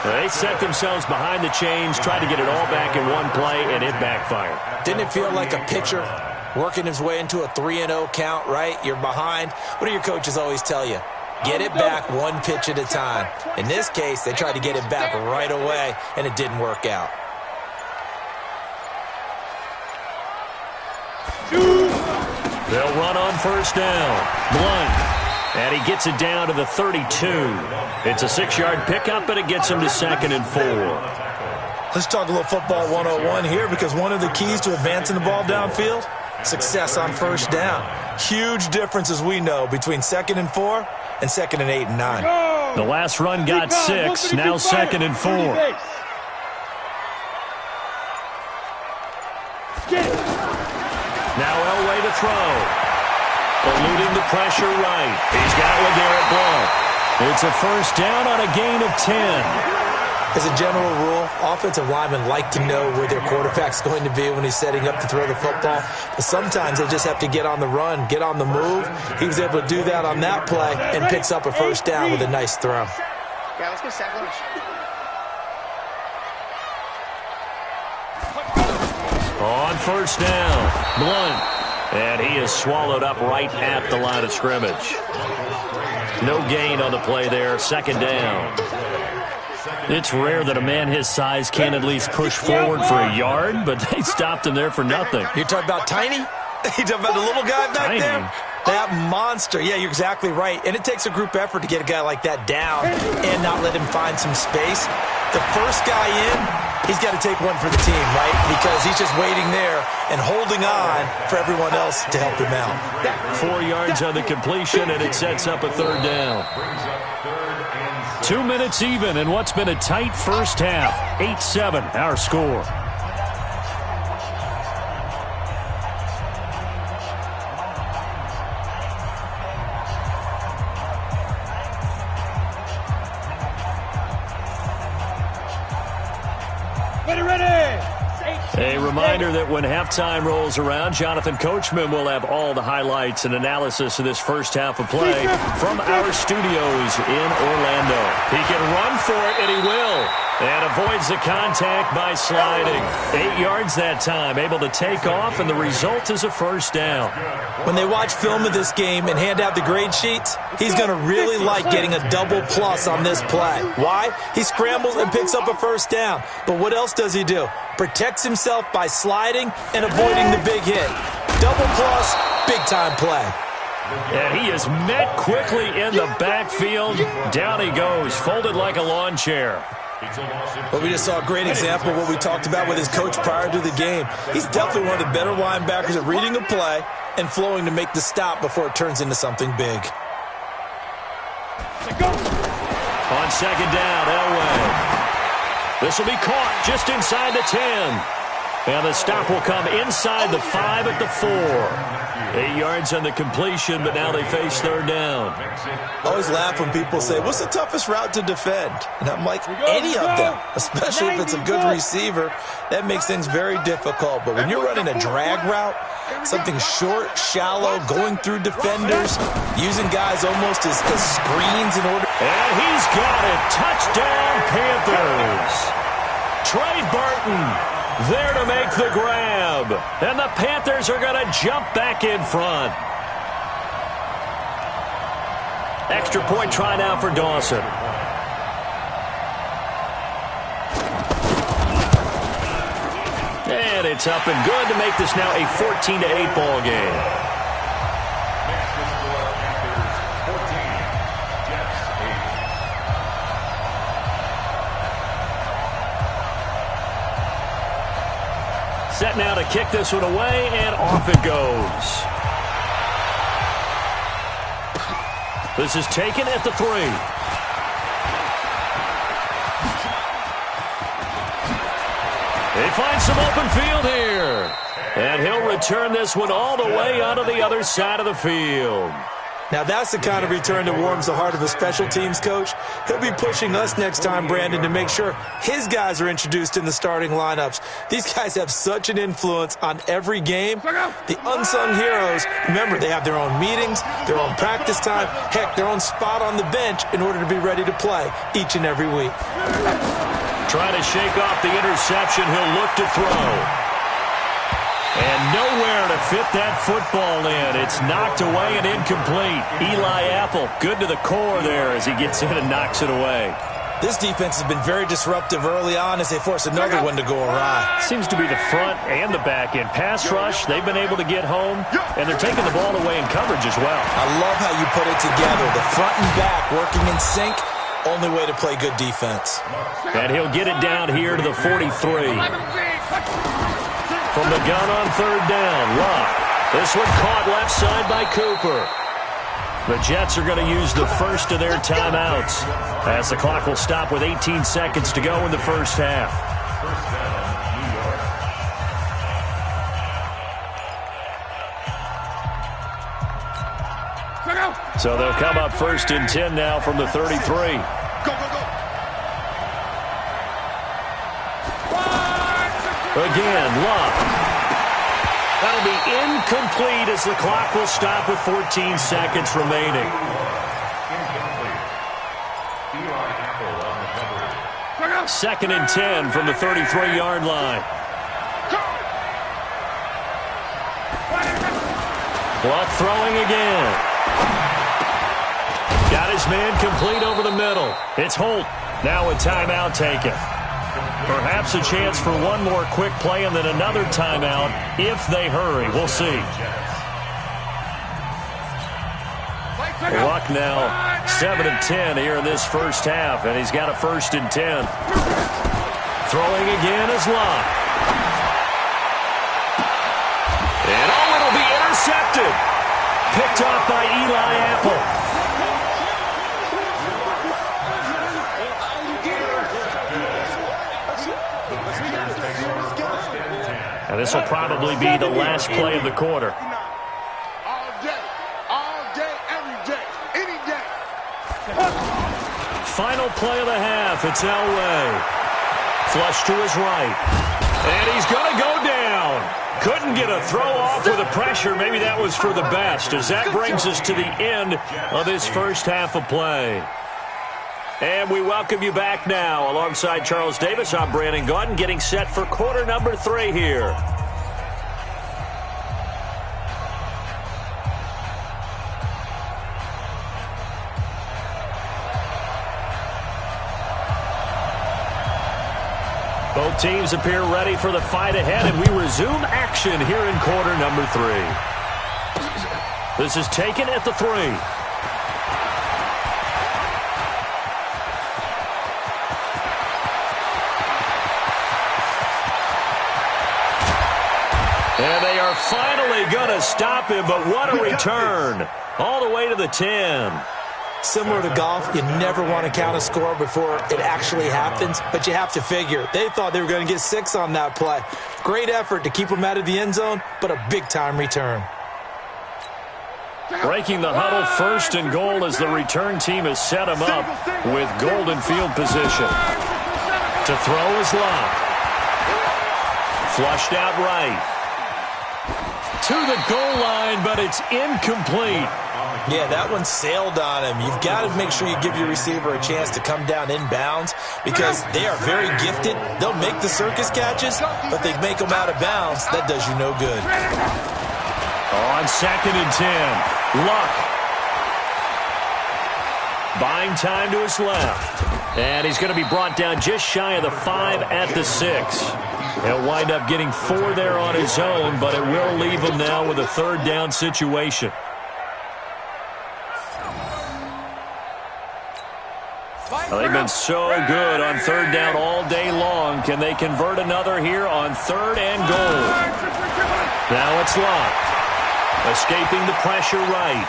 They set themselves behind the chains, tried to get it all back in one play, and it backfired. Didn't it feel like a pitcher working his way into a 3-0 count, right? You're behind. What do your coaches always tell you? Get it back one pitch at a time. In this case, they tried to get it back right away, and it didn't work out. They'll run on first down. Blunt. And he gets it down to the 32. It's a 6-yard pickup, and it gets him to 2nd and 4. Let's talk a little football 101 here, because one of the keys to advancing the ball downfield, success on first down. Huge difference, as we know, between 2nd and 4 and 2nd and 8 and 9. The last run got 6, now 2nd and 4. Now Elway to throw. Eluding the pressure right. He's got one there at Blunt. It's a first down on a gain of 10. As a general rule, offensive linemen like to know where their quarterback's going to be when he's setting up to throw the football. But sometimes they just have to get on the run, get on the move. He was able to do that on that play and picks up a first down with a nice throw. Yeah, let's go sack lunch. On first down, Blunt. And he is swallowed up right at the line of scrimmage. No gain on the play there, 2nd down. It's rare that a man his size can't at least push forward for a yard, but they stopped him there for nothing. You're talking about Tiny? You're talking about the little guy back there? That monster. Yeah, you're exactly right. And it takes a group effort to get a guy like that down and not let him find some space. The first guy in, he's got to take one for the team, right? Because he's just waiting there and holding on for everyone else to help him out. 4 yards on the completion, and it sets up a 3rd down. 2 minutes even in what's been a tight first half. 8-7, our score. A reminder that when halftime rolls around, Jonathan Coachman will have all the highlights and analysis of this first half of play from our studios in Orlando. He can run for it, and he will. And avoids the contact by sliding. 8 yards that time, able to take off, and the result is a first down. When they watch film of this game and hand out the grade sheets, he's going to really like getting a double plus on this play. Why? He scrambles and picks up a first down. But what else does he do? Protects himself by sliding and avoiding the big hit. Double plus, big-time play. And he is met quickly in the backfield. Down he goes, folded like a lawn chair. Well, we just saw a great example of what we talked about with his coach prior to the game. He's definitely one of the better linebackers at reading a play and flowing to make the stop before it turns into something big. On 2nd down, Elway. This will be caught just inside the 10. And the stop will come inside the 5 at the 4. 8 yards on the completion, but now they face 3rd down. I always laugh when people say, what's the toughest route to defend? And I'm like, any of them, especially if it's a good receiver. That makes things very difficult. But when you're running a drag route, something short, shallow, going through defenders, using guys almost as screens in order. And he's got it. Touchdown, Panthers. Trey Burton there to make the grab. And the Panthers are going to jump back in front. Extra point try now for Dawson. And it's up and good to make this now a 14-8 ball game. Set now to kick this one away, and off it goes. This is taken at the 3. They find some open field here. And he'll return this one all the way onto the other side of the field. Now, that's the kind of return that warms the heart of a special teams coach. He'll be pushing us next time, Brandon, to make sure his guys are introduced in the starting lineups. These guys have such an influence on every game. The unsung heroes, remember, they have their own meetings, their own practice time, heck, their own spot on the bench in order to be ready to play each and every week. Trying to shake off the interception. He'll look to throw. And nowhere to fit that football in. It's knocked away and incomplete. Eli Apple, good to the core there as he gets in and knocks it away. This defense has been very disruptive early on as they force another one to go awry. Seems to be the front and the back end. Pass rush, they've been able to get home, and they're taking the ball away in coverage as well. I love how you put it together. The front and back working in sync, only way to play good defense. And he'll get it down here to the 43. From the gun on third down, Luck. This one caught left side by Cooper. The Jets are going to use the first of their timeouts as the clock will stop with 18 seconds to go in the first half. So they'll come up first and 10 now from the 33. Again, Luck. That'll be incomplete as the clock will stop with 14 seconds remaining. Second and 10 from the 33-yard line. Luck throwing again. Got his man complete over the middle. It's Holt. Now a timeout taken. Perhaps a chance for one more quick play and then another timeout if they hurry. We'll see. Luck now 7 of 10 here in this first half, and he's got a first and 10. Throwing again is Luck. And it'll be intercepted. Picked off by Eli Apple. And this will probably be the last play of the quarter. All day, every day, any day. Final play of the half. It's Elway. Flush to his right. And he's going to go down. Couldn't get a throw off with the pressure. Maybe that was for the best, as that brings us to the end of this first half of play. And we welcome you back now. Alongside Charles Davis, I'm Brandon Gaudin, getting set for quarter number 3 here. Both teams appear ready for the fight ahead, and we resume action here in quarter number 3. This is taken at the 3. And they are finally going to stop him, but what a return. All the way to the 10. Similar to golf, you never want to count a score before it actually happens, but you have to figure. They thought they were going to get 6 on that play. Great effort to keep them out of the end zone, but a big-time return. Breaking the huddle, first and goal as the return team has set him up with golden field position. To throw is Luck. Flushed out right. To the goal line, but it's incomplete. Yeah, that one sailed on him. You've got to make sure you give your receiver a chance to come down inbounds because they are very gifted. They'll make the circus catches, but they make them out of bounds. That does you no good. On second and 10, Luck. Buying time to his left. And he's going to be brought down just shy of the 5 at the 6. He'll wind up getting 4 there on his own, but it will leave him now with a third down situation. Well, they've been so good on third down all day long. Can they convert another here on third and goal? Now it's Luck. Escaping the pressure right.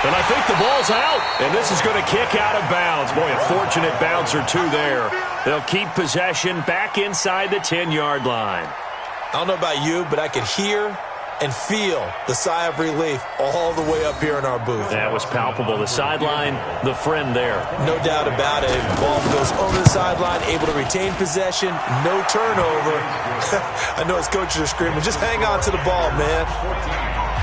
And I think the ball's out. And this is going to kick out of bounds. Boy, a fortunate bounce or 2 there. They'll keep possession back inside the 10-yard line. I don't know about you, but I could hear and feel the sigh of relief all the way up here in our booth. That was palpable. The sideline, the friend there. No doubt about it. The ball goes over the sideline, able to retain possession, no turnover. I know his coaches are screaming, just hang on to the ball, man.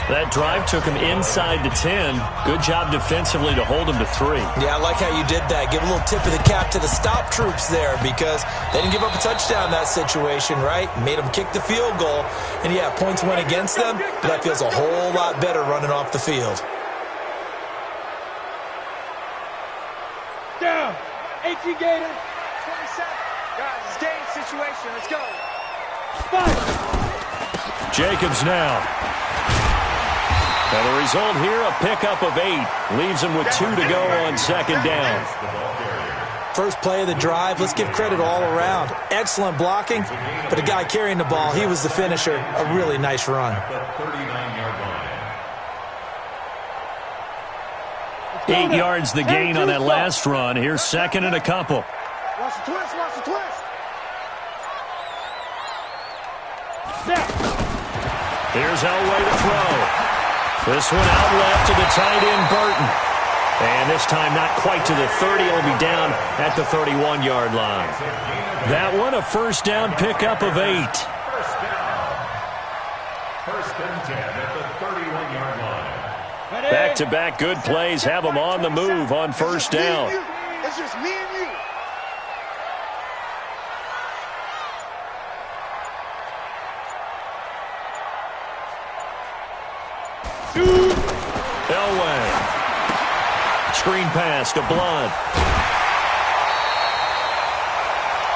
That drive took him inside the 10. Good job defensively to hold him to 3. Yeah, I like how you did that. Give a little tip of the cap to the stop troops there because they didn't give up a touchdown in that situation, right? Made them kick the field goal. And, yeah, points went against them, but that feels a whole lot better running off the field. Down. 18 Gator. 27. Guys, it's game situation. Let's go. Fight. Jacobs now. And the result here, a pickup of 8. Leaves him with 2 to go on second down. First play of the drive, let's give credit all around. Excellent blocking, but the guy carrying the ball, he was the finisher. A really nice run. 8 yards the gain on that last run. Here's second and a couple. Watch the twist, watch the twist. Here's Elway to throw. This one out left to the tight end, Burton. And this time not quite to the 30. It'll be down at the 31-yard line. That one, a first down pickup of 8. First down. First and 10 at the 31-yard line. Back-to-back good plays have them on the move on first down. It's just me and you. Elway. Screen pass to Blunt.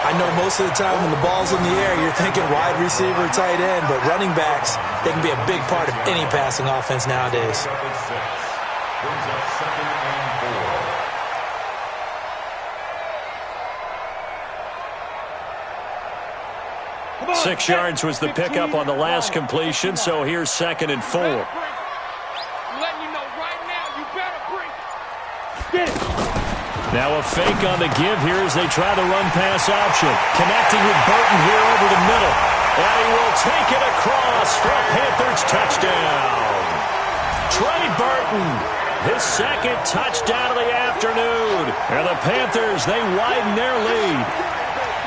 I know most of the time when the ball's in the air, you're thinking wide receiver, tight end, but running backs, they can be a big part of any passing offense nowadays. Brings up second and 4. 6 yards was the pickup on the last completion, so here's second and 4. I'm letting you know right now, you better bring it. Get it. Now a fake on the give here as they try the run-pass option. Connecting with Burton here over the middle. And he will take it across for a Panthers touchdown. Trey Burton, his second touchdown of the afternoon. And the Panthers, they widen their lead.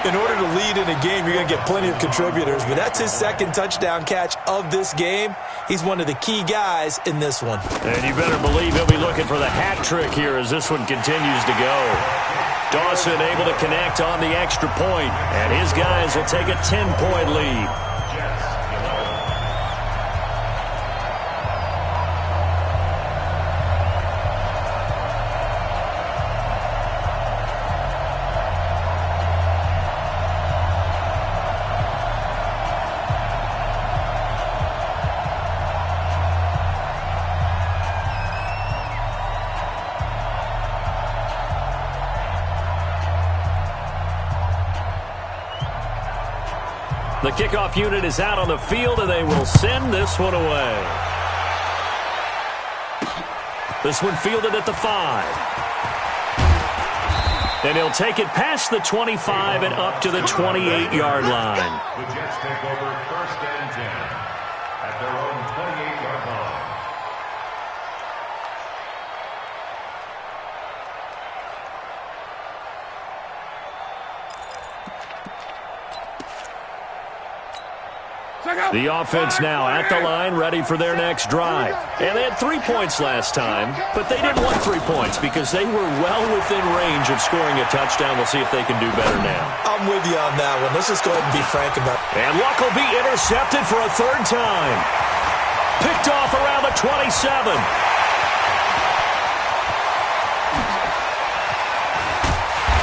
In order to lead in a game, you're going to get plenty of contributors, but that's his second touchdown catch of this game. He's one of the key guys in this one. And you better believe he'll be looking for the hat trick here as this one continues to go. Dawson able to connect on the extra point, and his guys will take a 10-point lead. The kickoff unit is out on the field, and they will send this one away. This one fielded at the 5. And he'll take it past the 25 and up to the 28-yard line. The Jets take over first and 10 at their own 28-yard line. The offense now at the line, ready for their next drive. And they had 3 points last time, but they didn't want 3 points because they were well within range of scoring a touchdown. We'll see if they can do better now. I'm with you on that one. Let's just go ahead and be frank about it. And Luck will be intercepted for a third time. Picked off around the 27.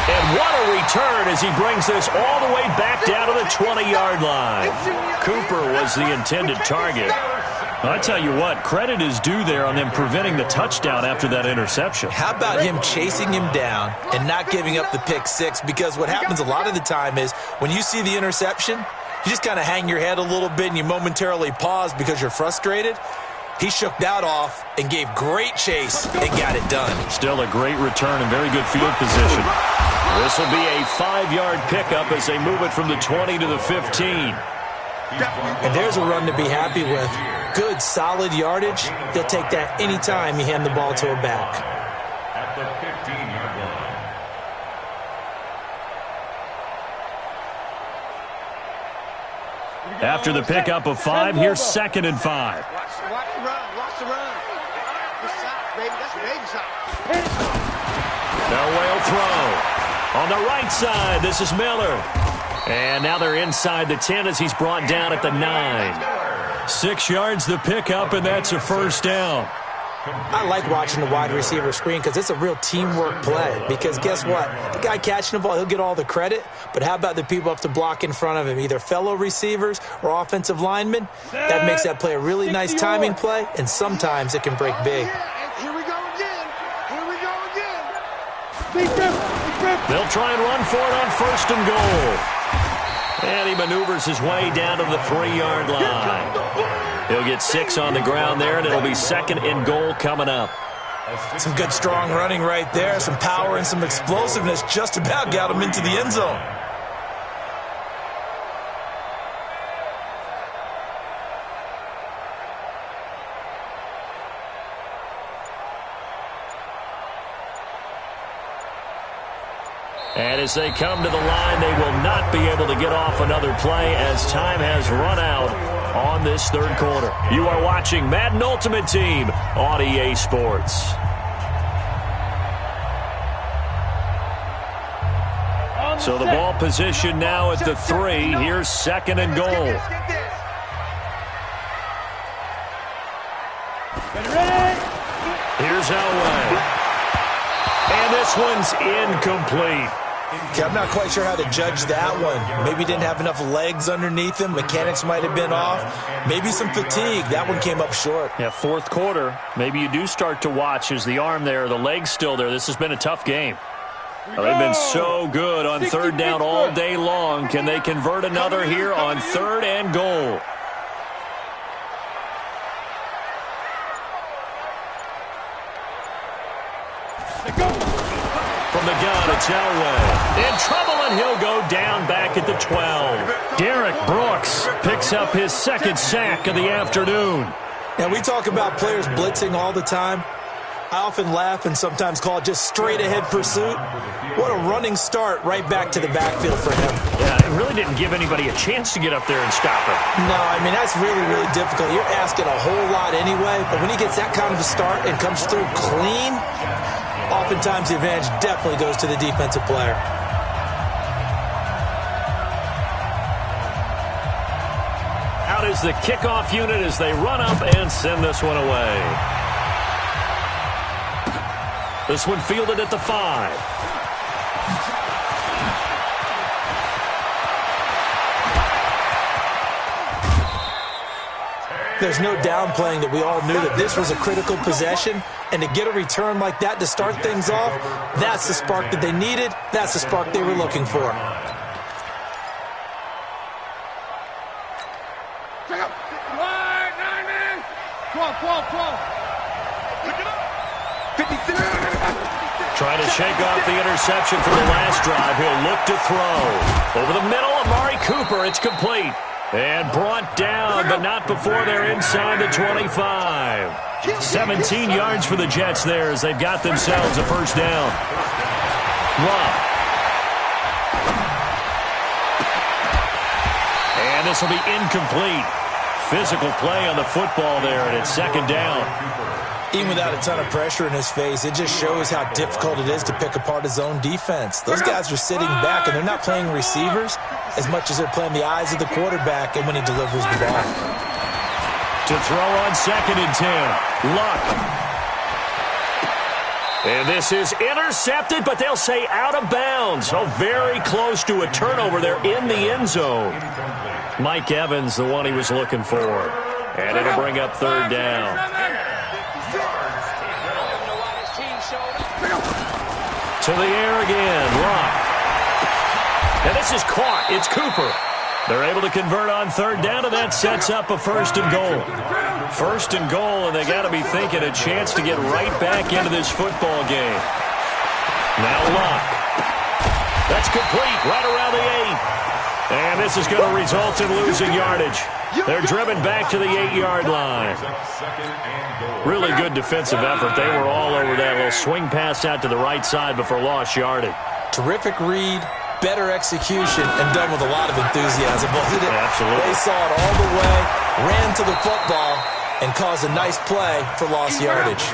And what a return as he brings this all the way back down to the 20-yard line. Cooper was the intended target. I tell you what, credit is due there on them preventing the touchdown after that interception. How about him chasing him down and not giving up the pick six? Because what happens a lot of the time is when you see the interception, you just kind of hang your head a little bit and you momentarily pause because you're frustrated. He shook that off and gave great chase and got it done. Still a great return and very good field position. This will be a 5-yard pickup as they move it from the 20 to the 15. And there's a run to be happy with. Good, solid yardage. He'll take that anytime you hand the ball to a back. At the 15-yard line. After the pickup of 5, here's 2nd and 5. Watch the run. Watch the run. Good shot, baby. That's a baby shot. No whale throw. On the right side, this is Miller. And now they're inside the 10 as he's brought down at the 9. 6 yards the pickup, and that's a first down. I like watching the wide receiver screen because it's a real teamwork play. Because guess what? The guy catching the ball, he'll get all the credit. But how about the people up to block in front of him, either fellow receivers or offensive linemen? That makes that play a really nice timing play, and sometimes it can break big. Here we go again. Here we go again. They'll try and run for it on 1st and goal. And he maneuvers his way down to the 3-yard line. He'll get 6 on the ground there, and it'll be 2nd and goal coming up. Some good, strong running right there. Some power and some explosiveness just about got him into the end zone. And as they come to the line, they will not be able to get off another play as time has run out on this 3rd quarter. You are watching Madden Ultimate Team on EA Sports. So the ball position now at the 3. Here's 2nd and goal. Here's Elway. And this one's incomplete. Okay, I'm not quite sure how to judge that one. Maybe he didn't have enough legs underneath him. Mechanics might have been off. Maybe some fatigue. That one came up short. Yeah, 4th quarter. Maybe you do start to watch as the arm there, the leg's still there. This has been a tough game. They've been so good on 3rd down all day long. Can they convert another here on 3rd and goal? From the gun, it's Elway. In trouble, and he'll go down back at the 12. Derek Brooks picks up his 2nd sack of the afternoon. And we talk about players blitzing all the time. I often laugh and sometimes call it just straight-ahead pursuit. What a running start right back to the backfield for him. Yeah, it really didn't give anybody a chance to get up there and stop him. No, I mean, that's really, really difficult. You're asking a whole lot anyway, but when he gets that kind of a start and comes through clean, oftentimes the advantage definitely goes to the defensive player. Out is the kickoff unit as they run up and send this one away. This one fielded at the 5. There's no downplaying that we all knew that this was a critical possession, and to get a return like that to start things off, that's the spark that they needed. That's the spark they were looking for. Trying to shake off the interception from the last drive. He'll look to throw. Over the middle, Amari Cooper. It's complete. And brought down, but not before they're inside the 25. 17 yards for the Jets there as they've got themselves a first down. Love. And this will be incomplete. Physical play on the football there, and it's 2nd down. Even without a ton of pressure in his face, it just shows how difficult it is to pick apart his own defense. Those guys are sitting back, and they're not playing receivers as much as they're playing the eyes of the quarterback and when he delivers the ball. To throw on 2nd and 10. Luck. And this is intercepted, but they'll say out of bounds. So very close to a turnover there in the end zone. Mike Evans, the one he was looking for. And it'll bring up 3rd down. To the air again, Luck. And this is caught. It's Cooper. They're able to convert on 3rd down, and that sets up a 1st and goal. 1st and goal, and they got to be thinking a chance to get right back into this football game. Now Luck. That's complete right around the 8. And this is going to result in losing yardage. They're driven back to the 8-yard line. Really good defensive effort. They were all over that little swing pass out to the right side before lost yardage. Terrific read, better execution and done with a lot of enthusiasm, wasn't it? Absolutely. They saw it all the way, ran to the football, and caused a nice play for lost yardage.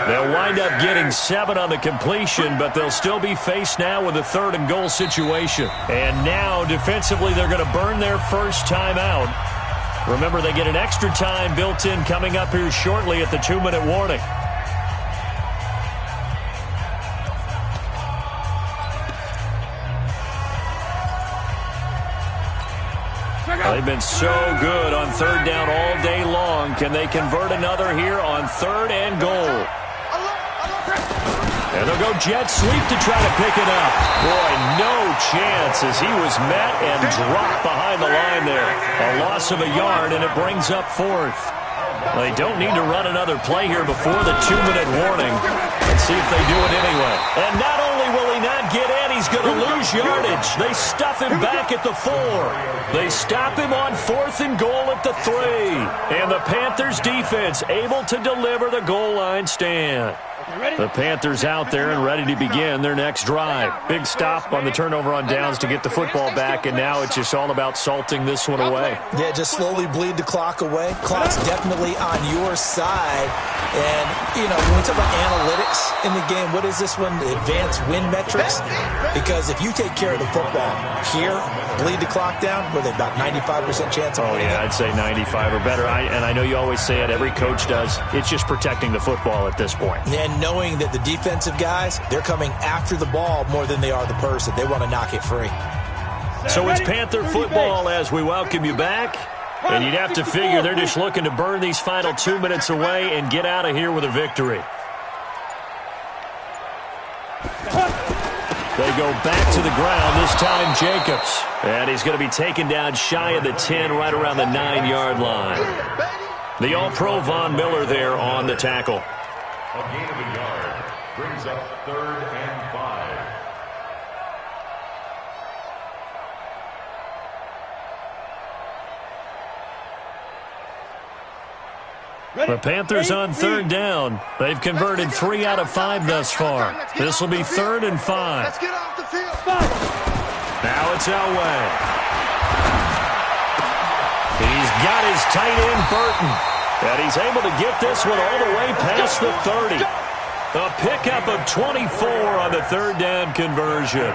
They'll wind up getting 7 on the completion, but they'll still be faced now with a 3rd and goal situation. And now, defensively, they're going to burn their first time out. Remember, they get an extra time built in coming up here shortly at the 2-minute warning. They've been so good on 3rd down all day long. Can they convert another here on 3rd and goal? And they'll go jet sweep to try to pick it up. Boy, no chance as he was met and dropped behind the line there. A loss of a yard, and it brings up 4th. They don't need to run another play here before the 2-minute warning. Let's see if they do it anyway. And not only will he not get in, he's going to lose yardage. They stuff him back at the 4. They stop him on 4th and goal at the 3. And the Panthers defense able to deliver the goal line stand. The Panthers out there and ready to begin their next drive. Big stop on the turnover on downs to get the football back, and now it's just all about salting this one away. Yeah, just slowly bleed the clock away. Clock's definitely on your side. And, you know, when we talk about analytics in the game, what is this one? Advanced win metrics? Because if you take care of the football here, bleed the clock down, with about 95% chance of winning. Oh, yeah, I'd say 95 or better. And I know you always say it, every coach does. It's just protecting the football at this point. And knowing that the defensive guys, they're coming after the ball more than they are the person. They want to knock it free. So it's Panther football as we welcome you back. And you'd have to figure they're just looking to burn these final 2 minutes away and get out of here with a victory. They go back to the ground, this time Jacobs. And he's going to be taken down shy of the 10, right around the 9-yard line. The All-Pro Von Miller there on the tackle. A gain of a yard brings up 3rd and 5. The Panthers on 3rd down. They've converted 3 out of 5 thus far. This will be 3rd and 5. Let's get off the field. Now it's Elway. He's got his tight end, Burton. And he's able to get this one all the way past the 30. A pickup of 24 on the 3rd down conversion.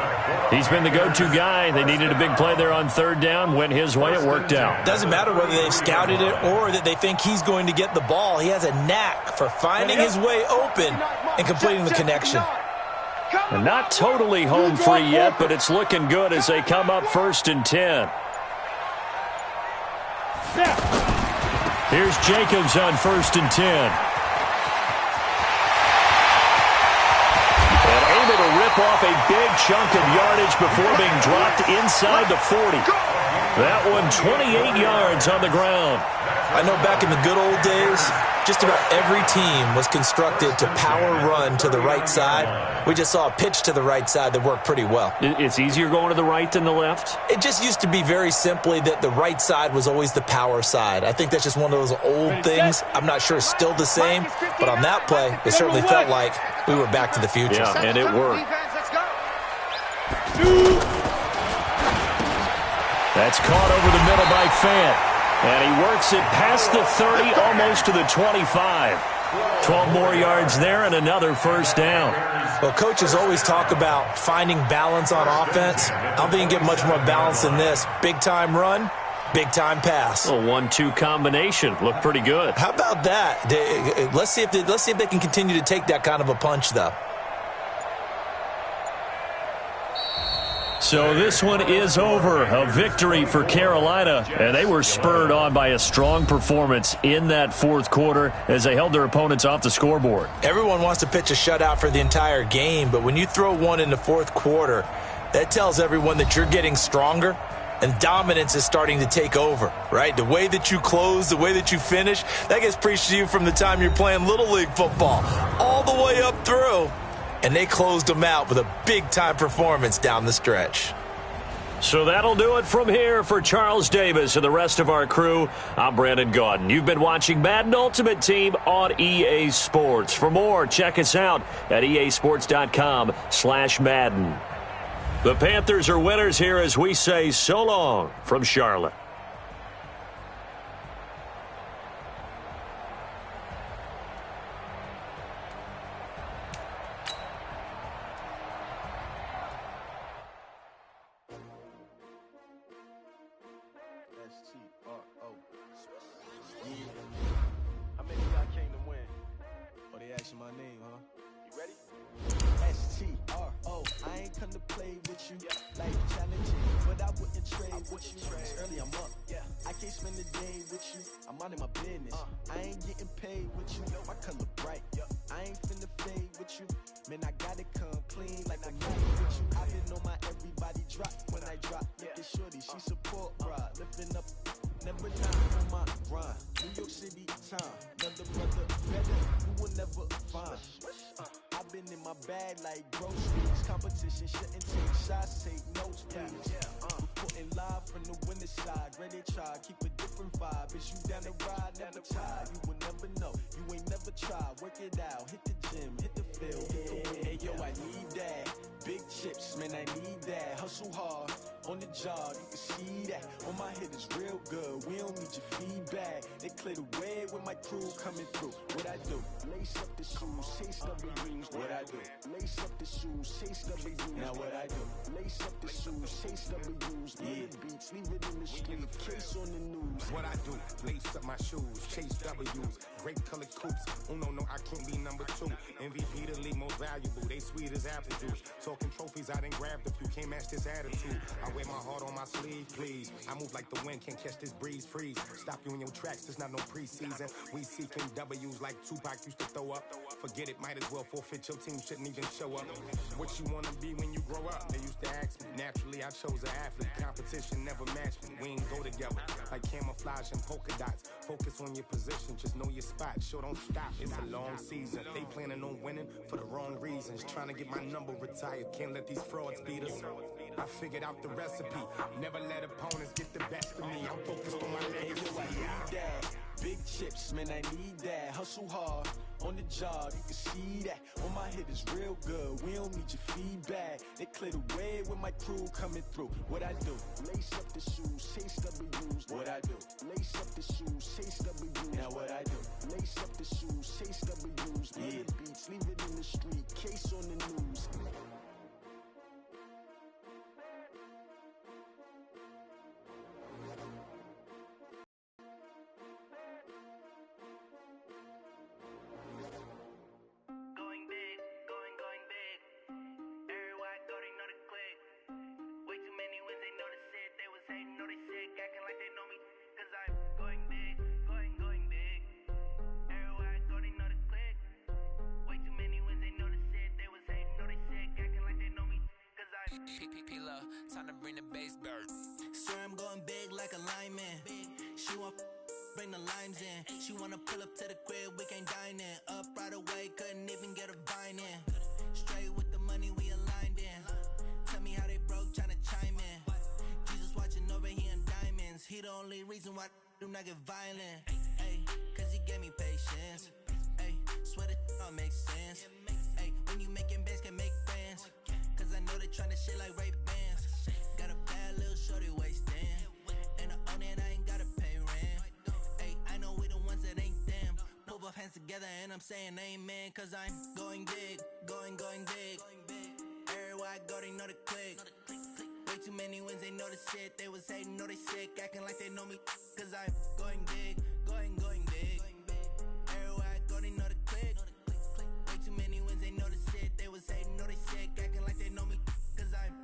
He's been the go-to guy. They needed a big play there on 3rd down. Went his way. It worked out. Doesn't matter whether they've scouted it or that they think he's going to get the ball. He has a knack for finding his way open and completing the connection. And not totally home free yet, but it's looking good as they come up 1st and 10. Here's Jacobs on 1st and 10. And able to rip off a big chunk of yardage before being dropped inside the 40. That one 28 yards on the ground. I know back in the good old days, just about every team was constructed to power run to the right side. We just saw a pitch to the right side that worked pretty well. It's easier going to the right than the left? It just used to be very simply that the right side was always the power side. I think that's just one of those old things. I'm not sure it's still the same, but on that play, it certainly felt like we were back to the future. Yeah, and it worked. That's caught over the middle by Fant. And he works it past the 30, almost to the 25. 12 more yards there and another 1st down. Well, coaches always talk about finding balance on offense. I don't think you can get much more balance than this. Big-time run, big-time pass. A 1-2 combination. Looked pretty good. How about that? Let's see if they can continue to take that kind of a punch, though. So this one is over. A victory for Carolina. And they were spurred on by a strong performance in that 4th quarter as they held their opponents off the scoreboard. Everyone wants to pitch a shutout for the entire game, but when you throw one in the 4th quarter, that tells everyone that you're getting stronger and dominance is starting to take over, right? The way that you close, the way that you finish, that gets preached to you from the time you're playing Little League football all the way up through. And they closed them out with a big-time performance down the stretch. So that'll do it from here for Charles Davis and the rest of our crew. I'm Brandon Gaudin. You've been watching Madden Ultimate Team on EA Sports. For more, check us out at easports.com/Madden. The Panthers are winners here as we say so long from Charlotte. S-T-R-O. How many of y'all came to win? Oh, they asking my name, huh? You ready? S-T-R-O. I ain't come to play with you. Life challenging, but I wouldn't trade with you. It's early, I'm up. I can't spend the day with you. I'm out in my business. I ain't getting paid with you. My color bright. I ain't finna fade with you. Man, I gotta come clean like I'm not with you. I been on my everybody drop when I drop. Look at shorty, she support broad. Lifting up, never not on my grind. New York City time. Another brother better, who will never find. I've been in my bag like groceries. Competition shouldn't take shots, take notes, please. Reporting live from the winning side. Ready to try, keep a different vibe. Is you down the ride, never tired. You will never know, you ain't never tried. Work it out, hit the gym, hit the field, hit the win. Hey yo, I need that. Big chips, man, I need that. Hustle hard, on the job, you can see that. On my hit is real good, we don't need your feedback. They clear the way with my crew coming through. What I do? Lace up the shoes, chase W's. What I do? Lace up the shoes, chase W's. Now what I do? Lace up the shoes, chase W's. Murder beats, leave it in the street, case on the news. What I do? Lace up my shoes, chase W's. Great colored coops. No, I can't be number 2. MVP the league most valuable. They sweet as apple juice. Talking trophies, I done grabbed a few. Can't match this attitude. I wear my heart on my sleeve, please. I move like the wind, can't catch this breeze, freeze. Stop you in your tracks, there's not no preseason. We seeking W's like Tupac used to throw up. Forget it, might as well forfeit. Your team shouldn't even show up. What you wanna be when you grow up? They used to ask me. Naturally, I chose an athlete. Competition never matched me. We ain't go together like camouflage and polka dots. Focus on your position, just know your spot. Sure, don't stop. It's a long season. They planning on winning for the wrong reasons. Trying to get my number retired. Can't let these frauds beat us. I figured out the recipe. Never let opponents get the best of me. I'm focused on my legacy. I need that. Big chips, man, I need that. Hustle hard, on the job, you can see that. On my hit is real good, we don't need your feedback. They clear the way with my crew coming through. What I do? Lace up the shoes, chase W's. What I do? Lace up the shoes, chase W's. Now what I do? Lace up the shoes, chase W's. Murder beats, leave it in the street, case on the news. Time to bring the bass bird. Sir, I'm going big like a lineman. She want bring the limes in. She wanna pull up to the crib, we can't dine in. Up right away, couldn't even get a vine in. Straight with the money we aligned in. Tell me how they broke, tryna chime in. Jesus watching over here in diamonds. He the only reason why I do not get violent. Ay, cause he gave me patience. Ay, swear that all makes sense. Ay, when you making bands can make friends. Cause I know they tryna shit like Ray Bans. Got a bad little shorty wasting. And I own it, I ain't gotta pay rent. Ay, I know we the ones that ain't them. Pull both hands together and I'm saying amen. Cause I'm going big, going big. Everywhere I go, they know the click. Way too many wins, they know the shit. They was hating, know they sick, acting like they know me. Cause I'm going big, going big. Everywhere I go, they know the click. Way too many wins, they know the shit. They was hating, know they sick, acting like they know me. Cause I'm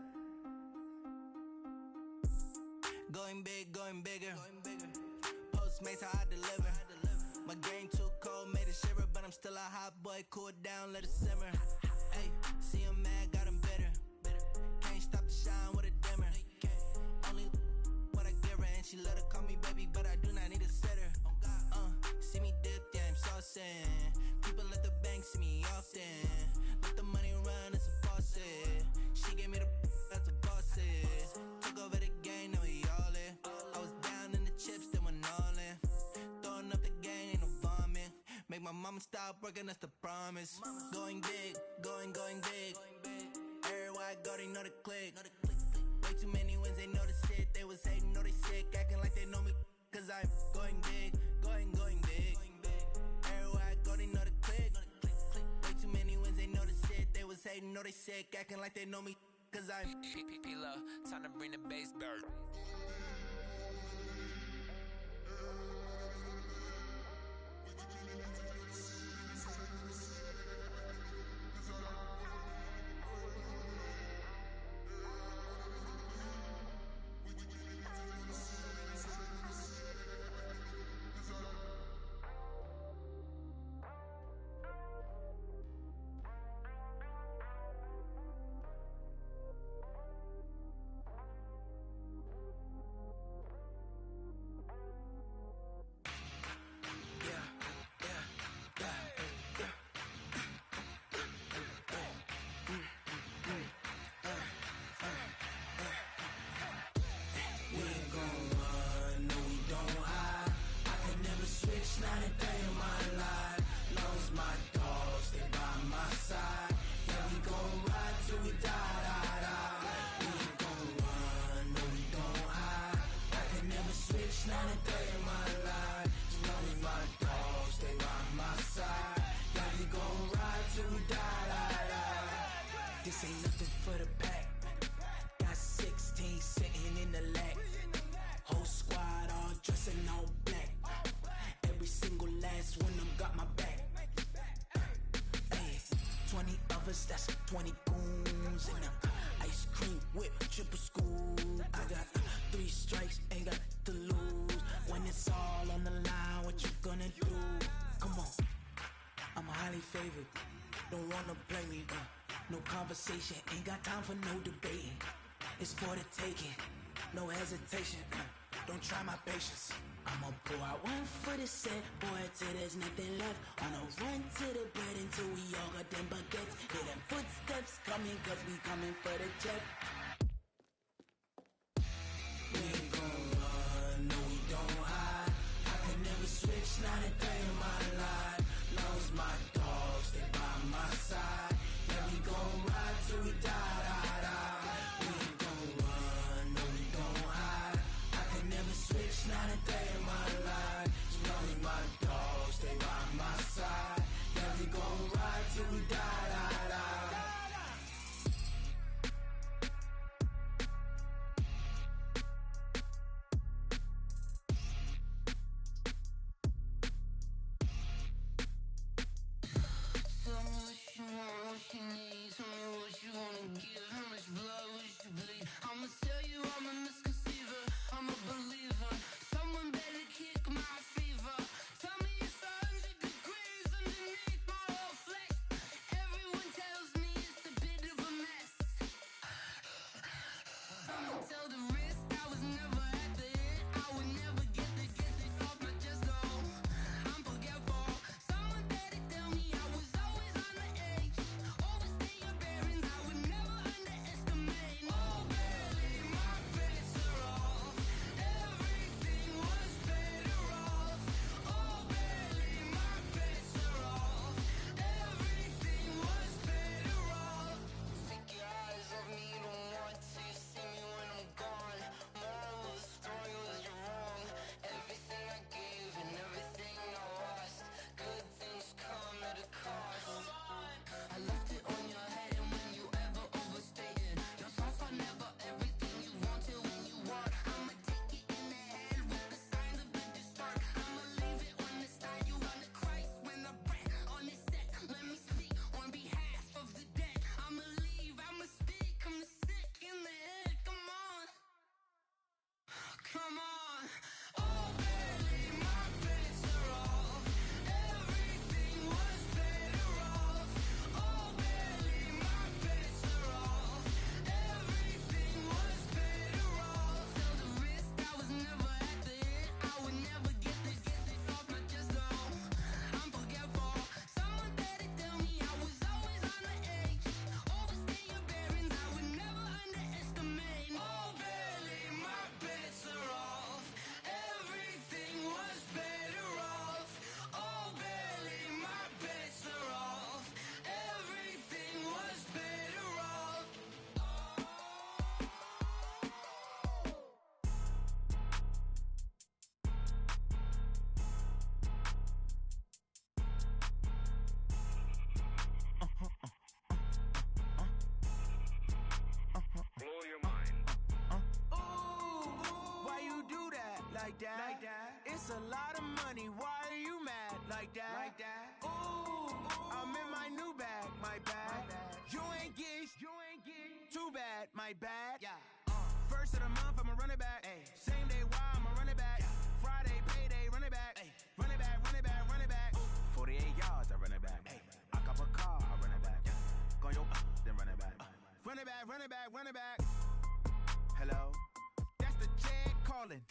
going big, going bigger. Postmates, how I deliver. My game too cold, made it shiver. But I'm still a hot boy, cool it down, let it simmer. Hey, see him mad, got him bitter. Can't stop the shine with a dimmer. Only what I give her, and she let her call me baby, but I do not need a sitter. See me dip, yeah, I'm saucing. People at the bank see me often. Let the money run, it's a faucet. She gave me the that's a bosses. Took over the game, now we all in. I was down in the chips, then went all in. Throwing up the game, ain't no vomit. Make my mama stop working, that's the promise. Going big, going big. Everywhere Everywhere I go, they know the click. Way too many wins, they know the shit. They was hating, know they sick, acting like they know me. Cause I'm going big, going big. Everywhere I go, they know the click. Way too many wins, they know the shit. They was hating, know they sick, acting like they know me. Cause I'm P-P-P-Love, time to bring the bass bird. This ain't nothing for the pack. Got 16 sitting in the lap. Whole squad all dressing all black. Every single last one of them got my back. Hey, 20 of us, that's 20 goons in them. Ice cream whip, triple scoop. I got 3 strikes, ain't got to lose. When it's all on the line, what you gonna do? Come on, I'm highly favored. Don't wanna play me, no conversation, ain't got time for no debating. It's for the taking, no hesitation. Don't try my patience. I'ma pour out one for the set, boy, till there's nothing left. On a run to the bread until we all got them baguettes. Hear them footsteps coming, cause we coming for the check. We ain't gon' run, no we don't hide. I can never switch, not a day in my life. Long as my dogs, they by my side. Yeah, we gon' ride till we die, die, die. We ain't gon' run, no we don't hide. I can never switch, not a day in my life. As long as my dogs, they by my side. Yeah, we gon' ride till we die, die, die. Tell me what you want, what you need. Tell me what you wanna give. How much blood would you bleed? I'ma tell you I'm a misconceiver. I'm a believer. Someone better kick my fever. Tell me it's 100 degrees underneath my whole flesh. Everyone tells me it's a bit of a mess. I'ma tell the risk I was never at the end. I would never get this off my chest, though. I'm forgetful. Someone better tell me I was always on the edge. Overstay your bearings, I would never underestimate. Oh, barely, my best, sir. like that? It's a lot of money, why are you mad like that? Ooh, I'm in my new bag, my bad. You ain't get too bad, my bad. First of the month, I'ma run it back. Same day, why I'ma run it back. Friday, payday, run it back. Run it back, run it back, run it back. 48 yards, I run it back. I cop a car, I run it back. Go your then run it back. Run it back, run it back, run it back. Hello? That's the jag calling.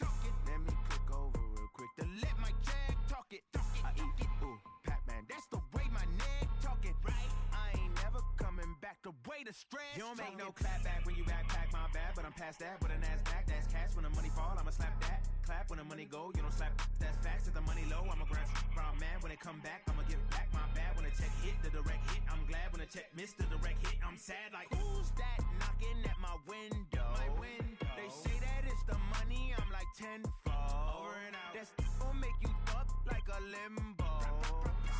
Let me click over real quick. To let my jag talk it. I eat it. Ooh, Pac-Man. That's the way my neck talking. Right? I ain't never coming back the way the stress. You don't make no clap back when you backpack, my bad. But I'm past that with a NASDAQ. That's cash when the money fall, I'ma slap that. Clap when the money go, you don't slap. That's facts. If the money low, I'ma grab. Brown man, when it come back, I'ma give back. My bad when the check hit, the direct hit. I'm glad when the check missed the direct hit. I'm sad like, who's that knocking at my window? My window. They say that it's the money, I'm like tenfold. Over and out. That's gon' make you up like a limbo.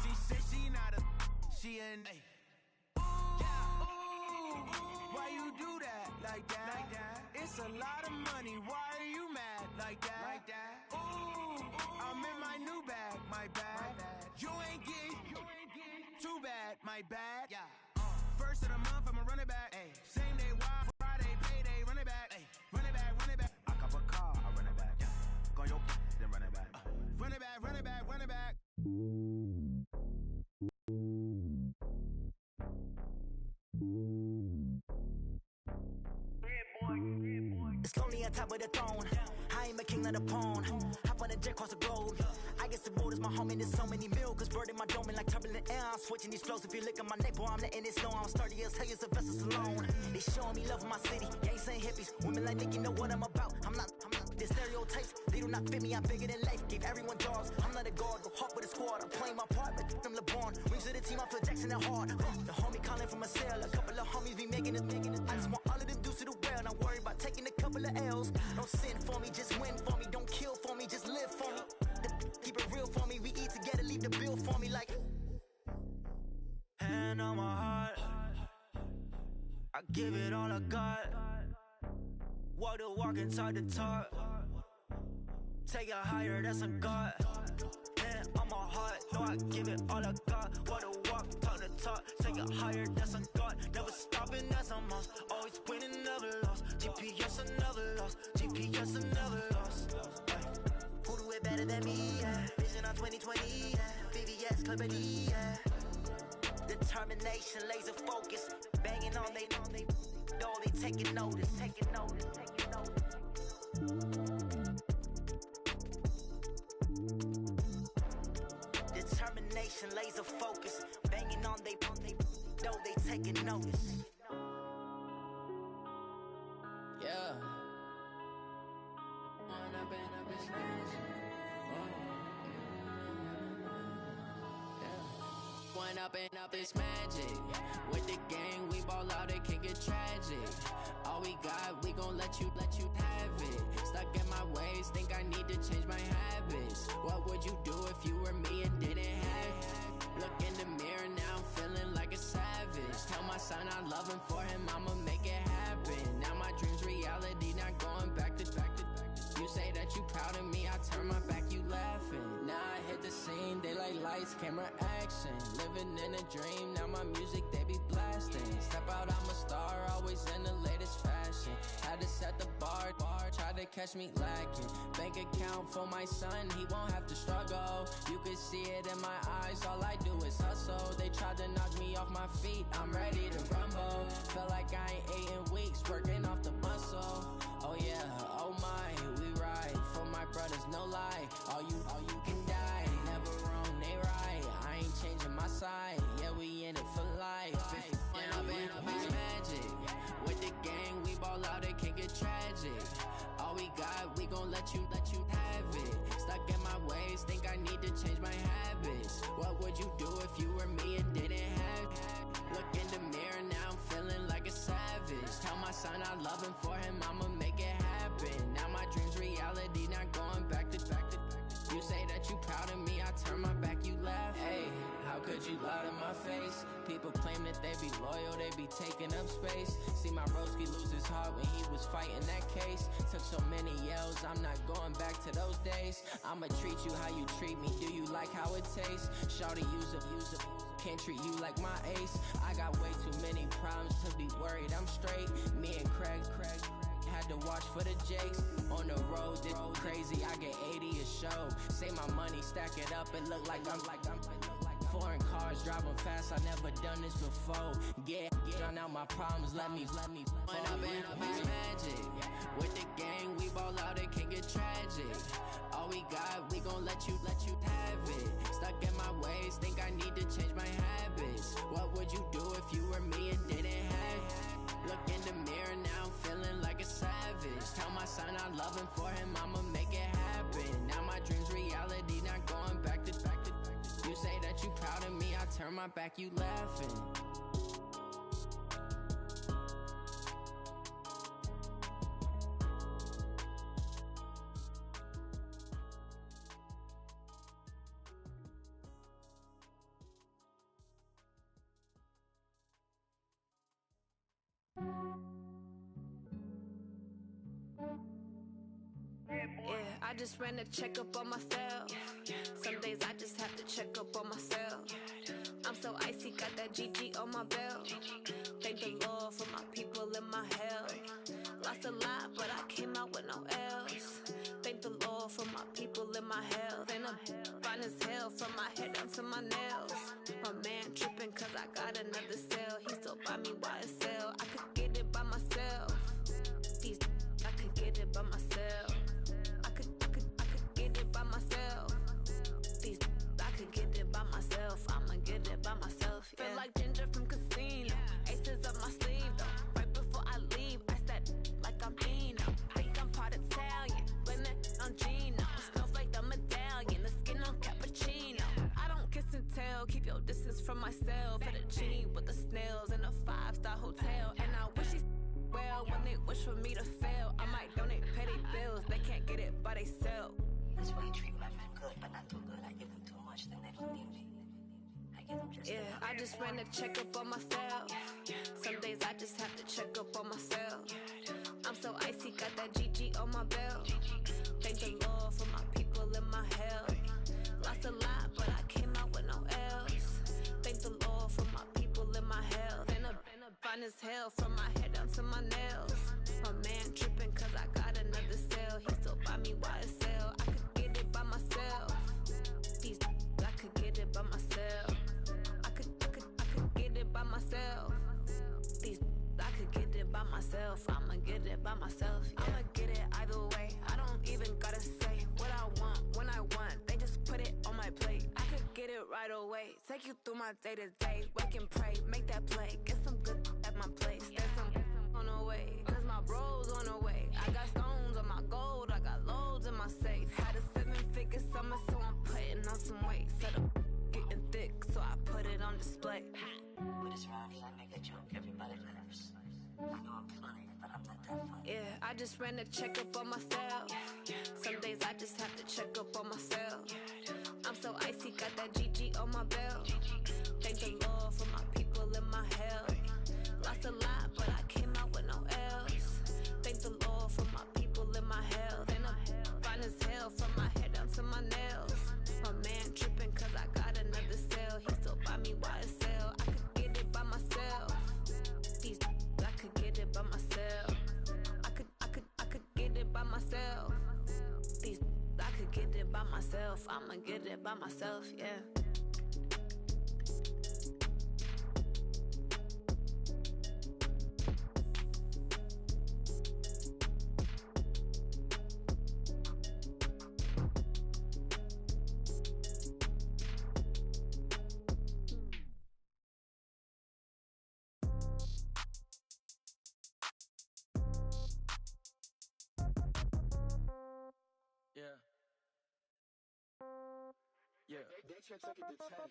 She said she not a, she an. Why you do that like that? It's a lot of money, why are you mad like that? Ooh, I'm in my new bag, my bad. You ain't get too bad, my bad. First of the month, I'ma run it back. Same day, why Friday, payday, run it back. Run it back, run it back. I cop a car, I run it back. Go your then run it back. Run it back, run it back, run it back. It's lonely on top of the throne. I ain't a king of the pawn. Hop on a jet across the globe. I guess the road is my home and there's so many milkers burning my dome like turbulent air. I'm switching these flows. If you look at my neck, boy, I'm letting it snow. I'm sturdy as hell, as a vessel alone. They showing me love in my city. Gangs ain't hippies. Women like Nick, you know what I'm about. I'm not the stereotypes. They do not fit me. I'm bigger than life. Gave everyone dogs. I'm not a guard. Go hawk with a squad. I'm playing my part, but them LeBron. Rings to the team. I feel Jackson and hard. The homie calling from a cell. A couple of homies be making it. I just want all of them dudes to the well. Not worried about taking a couple of L's. Don't sin for me, just win for me. Don't kill for me, just live for me. Keep it real for me. We eat together, leave the bill for me like. Hand on my heart, I give it all I got. Walk the walk and talk the talk. Take it higher, that's a God. Hand on my heart, no, I give it all I got. Walk the walk, talk the talk. Take it higher, that's a God. Never stopping, that's a must. Always winning, never lost. GPS, another loss. GPS, another loss. Who do it better than me? Yeah. Vision on 2020. Yeah. VVS, Clippity. Yeah. Determination, laser focus. Banging on they know they taking notice. Taking notice. Taking notice. Determination, laser focus. Banging on they know they taking notice. Yeah. One up and up is magic. With the gang, we ball out, it can get tragic. All we got, we gon' let you have it. Stuck in my ways, think I need to change my habits. What would you do if you were me and didn't have it? Look in the mirror, now I'm feeling like a savage. Tell my son I love him, for him I'ma make it happen. Now my dream's reality, not going back to. You say that you proud of me, I turn my back, you laughing. Now I hit the scene, daylight lights, camera action. Living in a dream, now my music, they be blasting. Step out, I'm a star, always in the latest fashion. Had to set the bar, try to catch me lacking. Bank account for my son, he won't have to struggle. You could see it in my eyes, all I do is hustle. They tried to knock me off my feet, I'm ready to rumble. Felt like I ain't ate in weeks, working off the muscle. Oh yeah, oh my, we ride for my brothers, no lie. All you can die, never wrong, they right. I ain't changing my side, yeah, we in it for life. And up is magic. With the gang, we ball out, it can get tragic. All we got, we gon' let you have it. Stuck in my ways, think I need to change my habits. What would you do if you were me and didn't have it? Look in the mirror, now I'm feeling like a savage. Tell my son I love him, for him I'ma make it happen. Now my dream's reality, not going back to. You say that you proud of me, I turn my back, you laugh. Hey, how could you lie to my face? People claim that they be loyal, they be taking up space. See my broski lose his heart when he was fighting that case. Took so many yells, I'm not going back to those days. I'ma treat you how you treat me, do you like how it tastes? Shawty, use up, can't treat you like my ace. I got way too many problems to be worried, I'm straight. Me and Craig had to watch for the Jakes. On the road, this crazy, I get 80 a show. Say my money, stack it up, it look like I'm foreign cars, driving fast, I never done this before. Yeah, drown out my problems, let me When I've been up is magic. With the gang, we ball out, it can get tragic. All we got, we gon' let you have it. Stuck in my ways, think I need to change my habits. What would you do if you were me and didn't have it? Look in the mirror, now I'm feeling like a savage. Tell my son I love him, for him I'ma make it happen. Now my dream's reality, not going back to. You say that you proud of me, I turn my back, you laughing. I just ran a checkup on myself. Some days I just have to check up on myself. I'm so icy, got that GG on my belt. Thank the Lord for my people in my hell. Lost a lot, but I came out with no else. Thank the Lord for my people in my hell. Then I'm fine as hell from my head down to my nails. My man tripping cause I got another cell. He still buy me YSL. I could get it by myself. These I could get it by myself. I could get it by myself. These I could get it by myself. I'ma get it by myself. Yeah. Feel like Ginger from Casino. Aces up my sleeve though. Right before I leave, I said like I'm Dino. Think I'm part Italian. Blame it on Gino. Smells like the medallion. The skin on cappuccino. I don't kiss and tell. Keep your distance from myself. At a genie with the snails in a 5-star hotel. And I wish he's well when they wish for me to fail. I might donate petty bills. They can't get it by they self. That's why you treat my friend good, but not too good. I give them too much, then they don't need me. I give them just enough. I just ran a checkup on myself. Some days I just have to check up on myself. I'm so icy, got that GG on my belt. Thank the Lord for my people in my hell. Lost a lot, but I came out with no else. Thank the Lord for my people in my hell. Then I'm fine as hell from my head down to my nails. My man tripping cause I got another cell. He still buy me YSL. I could get it by myself. These I could get it by myself. I could get it by myself. These I could get it by myself. I'ma get it by myself. Yeah. I'ma get it either way. I don't even gotta say what I want when I want. They just put it on my plate. I could get it right away. Take you through my day to day. Wake and pray, make that play. Get some good at my place. There's some on the way. Cause my bro's on the way. I got stones on my gold. I got loads in my safe. Had a 7-figure summer, so I'm putting on some weight. Set up getting thick, so I put it on display. With his rhymes, I make a joke, everybody laughs. I know I'm funny, but I'm not that funny. Yeah, I just ran a checkup on myself. Some days I just have to check up on myself. I'm so icy, got that GG on my belt. Thank the Lord for my people in my hell. Lost a lot, but I came out with no else. Thank the Lord for my people in my hell. Then I'm fine as hell from my head down to my nails. My man tripping cause I got another cell. He still buy me YSL. I could get it by myself. These I could get it by myself. I could get it by myself. These I could get it by myself. I'ma get it by myself, yeah.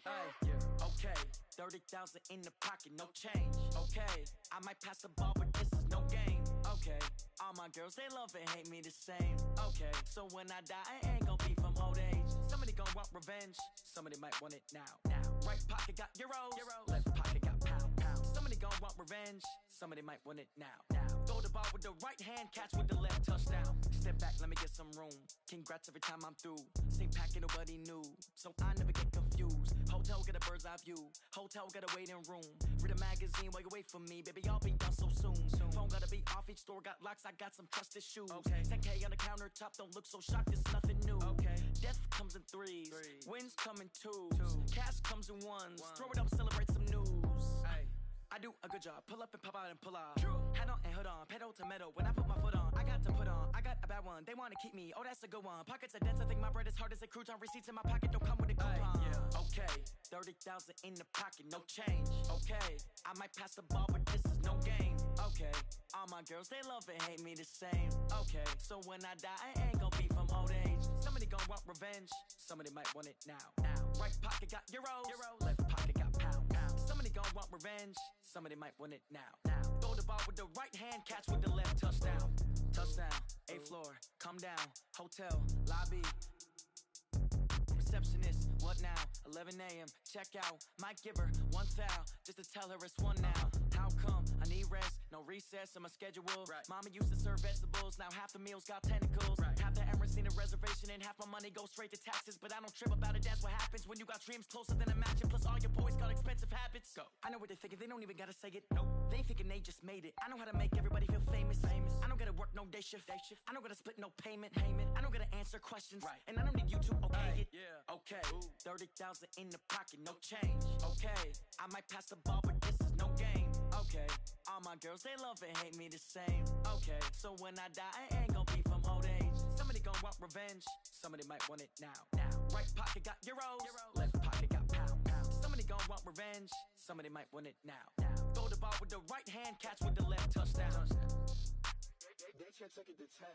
Hey, okay, 30,000 in the pocket, no change. Okay, I might pass the ball, but this is no game. Okay, all my girls, they love and hate me the same. Okay, so when I die, I ain't gon' be from old age. Somebody gon' want revenge, somebody might want it now. Right pocket got euros, left pocket got gon' want revenge. Somebody might want it now. Throw the ball with the right hand, catch with the left, touchdown. Step back, let me get some room. Congrats every time I'm through. Same packet, nobody knew, so I never get confused. Hotel, get a bird's eye view. Hotel, get a waiting room. Read a magazine while you wait for me. Baby, I'll be done so soon. Phone gotta be off, each store got locks, I got some trusted shoes. 10K on the countertop, don't look so shocked, it's nothing new. Death comes in threes, wins come in twos. Cash comes in ones, throw it up, celebrate some news. I do a good job, pull up and pop out and pull out. Hat on and hood on, pedal to metal. When I put my foot on, I got to put on. I got a bad one, they wanna keep me, oh that's a good one. Pockets are dense, I think my bread is hard as a crouton. Receipts in my pocket don't come with a coupon. Okay, 30,000 in the pocket, no change. Okay, I might pass the ball, but this is no game. Okay, all my girls, they love and hate me the same. Okay, so when I die, I ain't gon' be from old age. Somebody gon' want revenge, somebody might want it now. Right pocket got euros, left pocket got pounds. Somebody gon' want revenge, somebody might want it now. Throw the ball with the right hand, catch with the left, touchdown. Touchdown, 8th floor, come down, hotel, lobby. Receptionist, what now? 11 a.m., check out. Might give her one foul, just to tell her it's one now. How come? I need rest, no recess in my schedule. Mama used to serve vegetables, now half the meals got tentacles. Half the Emirates need a reservation and half my money goes straight to taxes. But I don't trip about it, that's what happens when you got dreams closer than a mansion. Plus all your boys got expensive habits. Go. I know what they're thinking, they don't even gotta say it. Nope. They ain't thinking they just made it. I know how to make everybody feel famous. I don't gotta work no day shift. I don't gotta split no payment. I don't gotta answer questions. And I don't need you to okay it. Okay, 30,000 in the pocket, no change. Okay, I might pass the ball, but this is no game. Okay, all my girls, they love and hate me the same. Okay, so when I die, I ain't gon' be from old age. Somebody gon' want revenge, somebody might want it now. Right pocket got euros, left pocket got pounds. Somebody gon' want revenge, somebody might want it now. Throw the ball with the right hand, catch with the left, touchdown. They can't take it to 10.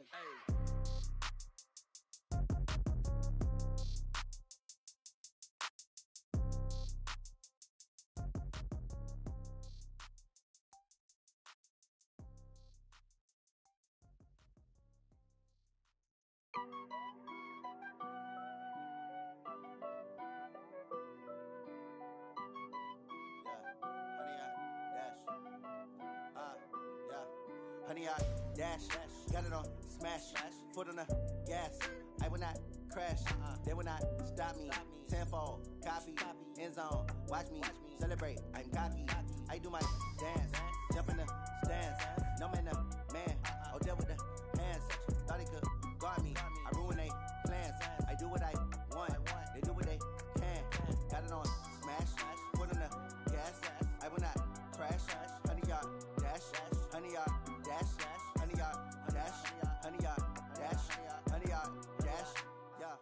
Honey, I dash, got it on smash, foot on the gas. I will not crash, they will not stop me. Tenfold, copy, end zone, watch me celebrate. I'm cocky, I do my dance, jump in the stands. No man, man, oh deal with the hands. Thought he could guard me, I ruin they plans. I do what I want, they do what they can. Got it on smash, foot on the gas. I will not crash, honey, y'all dash, honey, y'all. Dash, honey, y'all, dash, honey, y'all, dash, honey, y'all, dash, yeah.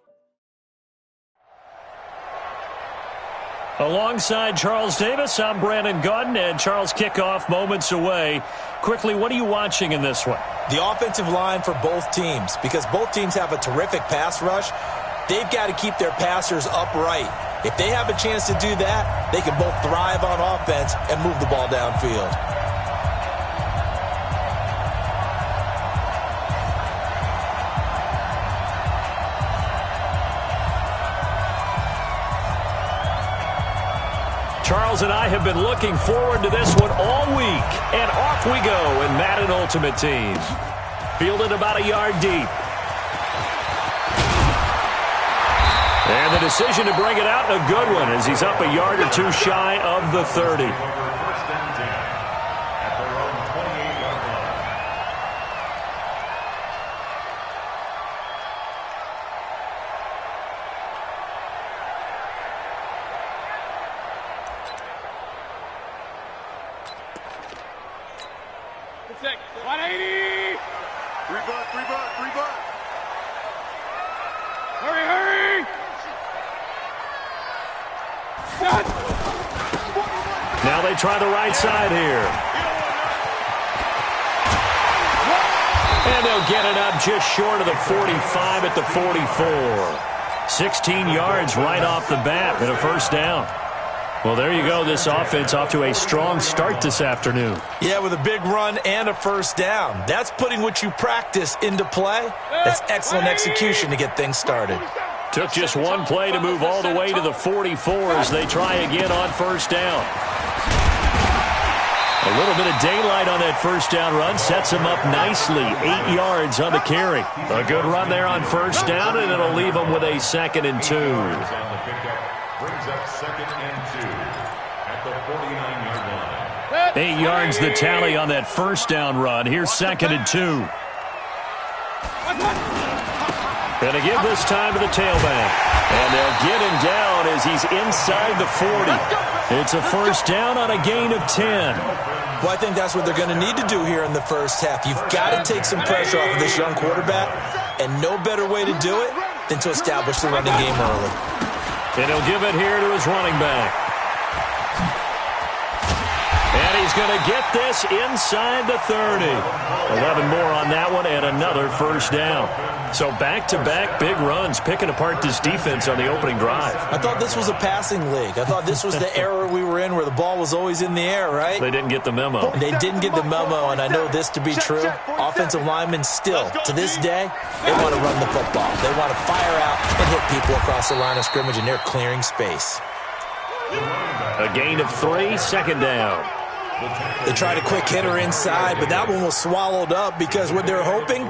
Alongside Charles Davis, I'm Brandon Gaudin, and Charles kickoff moments away. Quickly, what are you watching in this one? The offensive line for both teams, because both teams have a terrific pass rush. They've got to keep their passers upright. If they have a chance to do that, they can both thrive on offense and move the ball downfield. Charles and I have been looking forward to this one all week. And off we go in Madden Ultimate Team. Fielded about a yard deep. And the decision to bring it out, a good one, as he's up a yard or two shy of the 30. Now they try the right side here. And they'll get it up just short of the 45 at the 44. 16 yards right off the bat and a first down. Well, there you go. This offense off to a strong start this afternoon. Yeah, with a big run and a first down. That's putting what you practice into play. That's excellent execution to get things started. Took just one play to move all the way to the 44 as they try again on first down. A little bit of daylight on that first down run sets him up nicely. 8 yards on the carry. A good run there on first down, and it'll leave him with a 2nd and 2. Brings up 2nd and 2 at the 49-yard line. 8 yards the tally on that first down run. Here's 2nd and 2. Gonna give this time to the tailback. And they'll get him down as he's inside the 40. It's a first down on a gain of 10. Well, I think that's what they're going to need to do here in the first half. You've got to take some pressure off of this young quarterback, and no better way to do it than to establish the running game early. And he'll give it here to his running back. And he's going to get this inside the 30. 11 more on that one and another first down. So back-to-back big runs, picking apart this defense on the opening drive. I thought this was a passing league. I thought this was the era we were in where the ball was always in the air, right? They didn't get the memo. They didn't get the memo, and I know this to be true. Offensive linemen still, to this day, they want to run the football. They want to fire out and hit people across the line of scrimmage, and they're clearing space. A gain of 3, 2nd down. They tried a quick hitter inside, but that one was swallowed up because what they're hoping,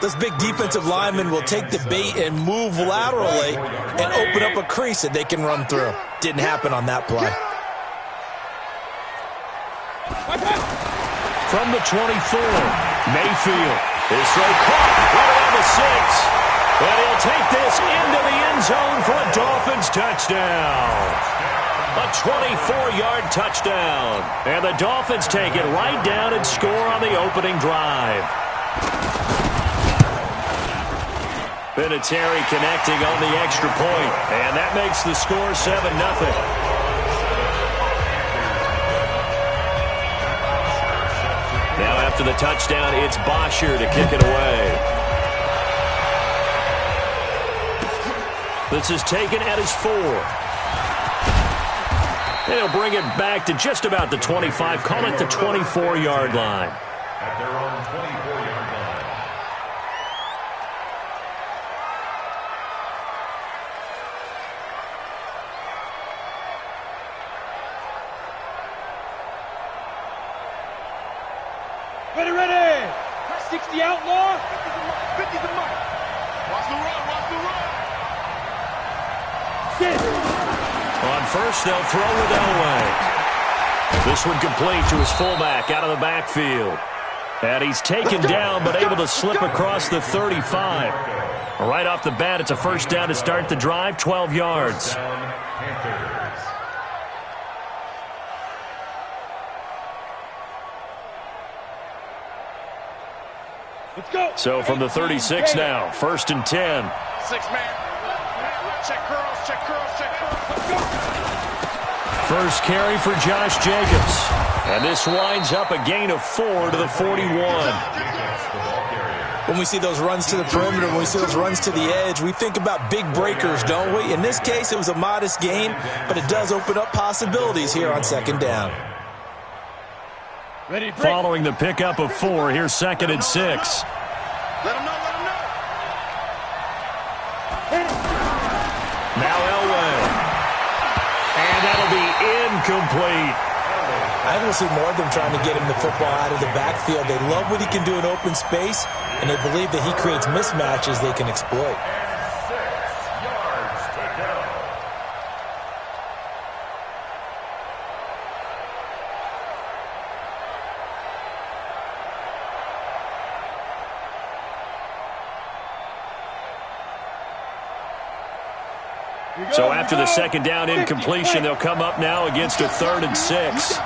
this big defensive lineman will take the bait and move laterally and open up a crease that they can run through. Didn't happen on that play. From the 24, Mayfield is throw caught right around the 6. And he'll take this into the end zone for a Dolphins touchdown. A 24-yard touchdown. And the Dolphins take it right down and score on the opening drive. Vinatieri connecting on the extra point. And that makes the score 7-0. Now after the touchdown, it's Bosher to kick it away. This is taken at his 4. They'll bring it back to just about the 25. Call it the 24-yard line. At their own 24-yard line. Ready. 60 outlaw. 50's a mark. Watch the run. On first, they'll throw with Elway. This one complete to his fullback out of the backfield. And he's taken down but able to slip across the 35. Right off the bat, it's a first down to start the drive, 12 yards. Let's go. So from the 36 now, 1st and 10. 6-man. Check curls. Let's go. First carry for Josh Jacobs. And this winds up a gain of 4 to the 41. When we see those runs to the perimeter, when we see those runs to the edge, we think about big breakers, don't we? In this case, it was a modest gain, but it does open up possibilities here on 2nd down. Ready, break. Following the pickup of 4, here's 2nd and 6. Let him know. Now Elway. And that'll be incomplete. I don't see more of them trying to get him the football out of the backfield. They love what he can do in open space, and they believe that he creates mismatches they can exploit. 6 yards to go. So after the 2nd down incompletion, they'll come up now against a 3rd and 6.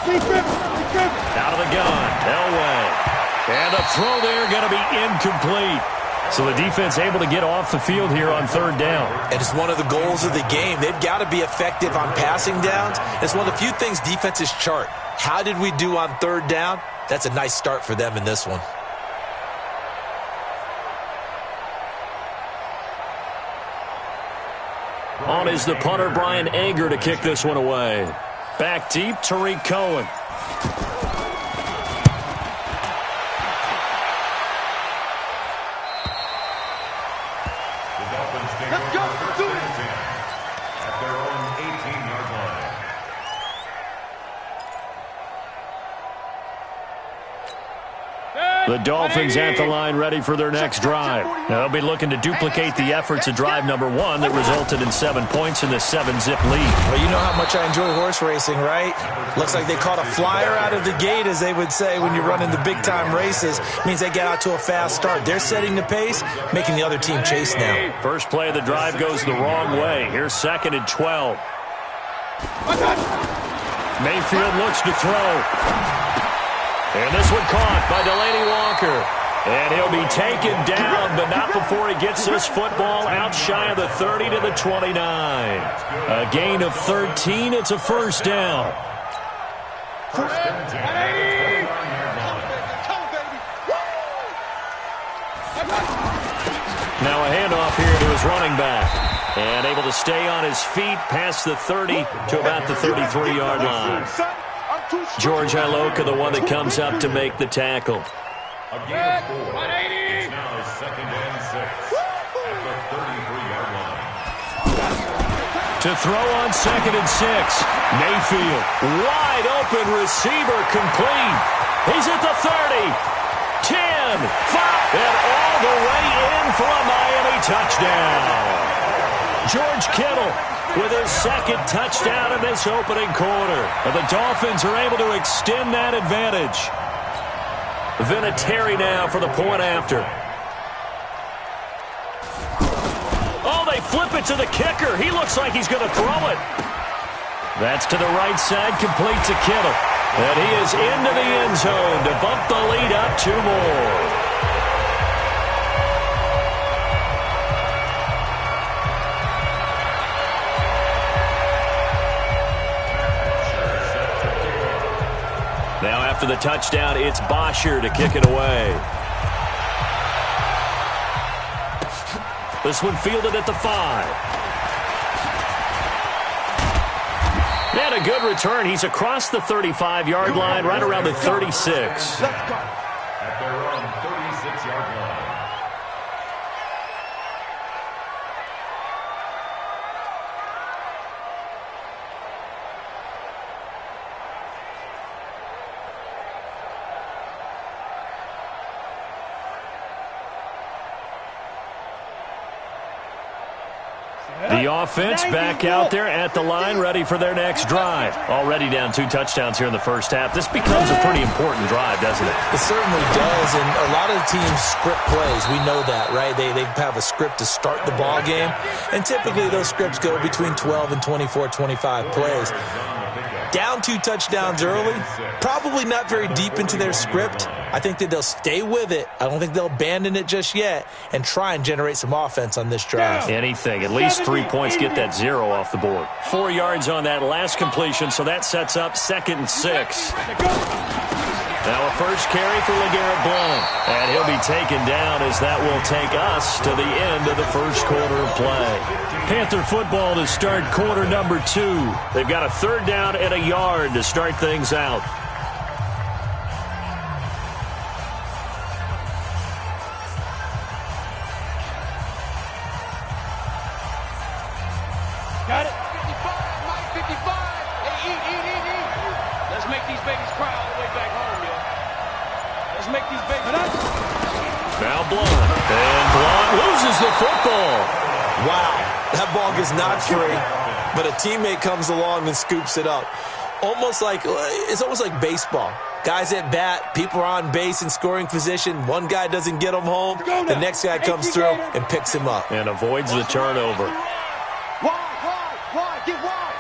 Out of the gun, Elway. And the throw there going to be incomplete. So the defense able to get off the field here on 3rd down. And it's one of the goals of the game. They've got to be effective on passing downs. It's one of the few things defenses chart. How did we do on 3rd down? That's a nice start for them in this one. On is the punter, Brian Anger, to kick this one away. Back deep, Tariq Cohen. The Dolphins take over first and 10 at their own 18-yard line. The Dolphins at the line ready for their next drive. They'll be looking to duplicate the efforts of drive number 1 that resulted in 7 points in the 7-zip lead. Well, you know how much I enjoy horse racing, right? Looks like they caught a flyer out of the gate, as they would say when you're running the big-time races. Means they get out to a fast start. They're setting the pace, making the other team chase now. First play of the drive goes the wrong way. Here's 2nd and 12. Mayfield looks to throw. And this one caught by Delaney Walker. And he'll be taken down, but not before he gets this football out shy of the 30 to the 29. A gain of 13. It's a first down. Now a handoff here to his running back. And able to stay on his feet past the 30 to about the 33-yard line. George Iloka, the one that comes up to make the tackle. A gain of 4. It's now 2nd and 6 at the 33-yard line. To throw on 2nd and 6. Mayfield, wide open receiver, complete. He's at the 30, 10, 5, and all the way in for a Miami touchdown. George Kittle with his 2nd touchdown in this opening quarter. And the Dolphins are able to extend that advantage. Vinatieri now for the point after. Oh, they flip it to the kicker. He looks like he's going to throw it. That's to the right side, complete to Kittle. And he is into the end zone to bump the lead up 2 more. Now after the touchdown, it's Bosher to kick it away. This one fielded at the 5. And a good return. He's across the 35-yard line, right around the 36. At their own 36-yard line. The offense back out there at the line, ready for their next drive. Already down 2 touchdowns here in the first half. This becomes a pretty important drive, doesn't it? It certainly does, and a lot of the teams script plays. We know that, right? They have a script to start the ball game, and typically those scripts go between 12 and 24, 25 plays. Down 2 touchdowns early, probably not very deep into their script. I think that they'll stay with it. I don't think they'll abandon it just yet and try and generate some offense on this drive. Anything. At least 3 points, get that 0 off the board. 4 yards on that last completion, so that sets up 2nd and 6. Now a first carry for LeGarrette Blount. And he'll be taken down as that will take us to the end of the first quarter of play. Panther football to start quarter number 2. They've got a 3rd down and a yard to start things out. Got it. 55, Mike, 55. Hey, eat. Let's make these babies cry all the way back home, yo. Let's make these babies. Now Blount. And Blount loses the football. Wow. That ball gets knocked free, but a teammate comes along and scoops it up. It's almost like baseball. Guys at bat, people are on base in scoring position. One guy doesn't get him home. The next guy comes through and picks him up. And avoids the turnover. Wide, get wide.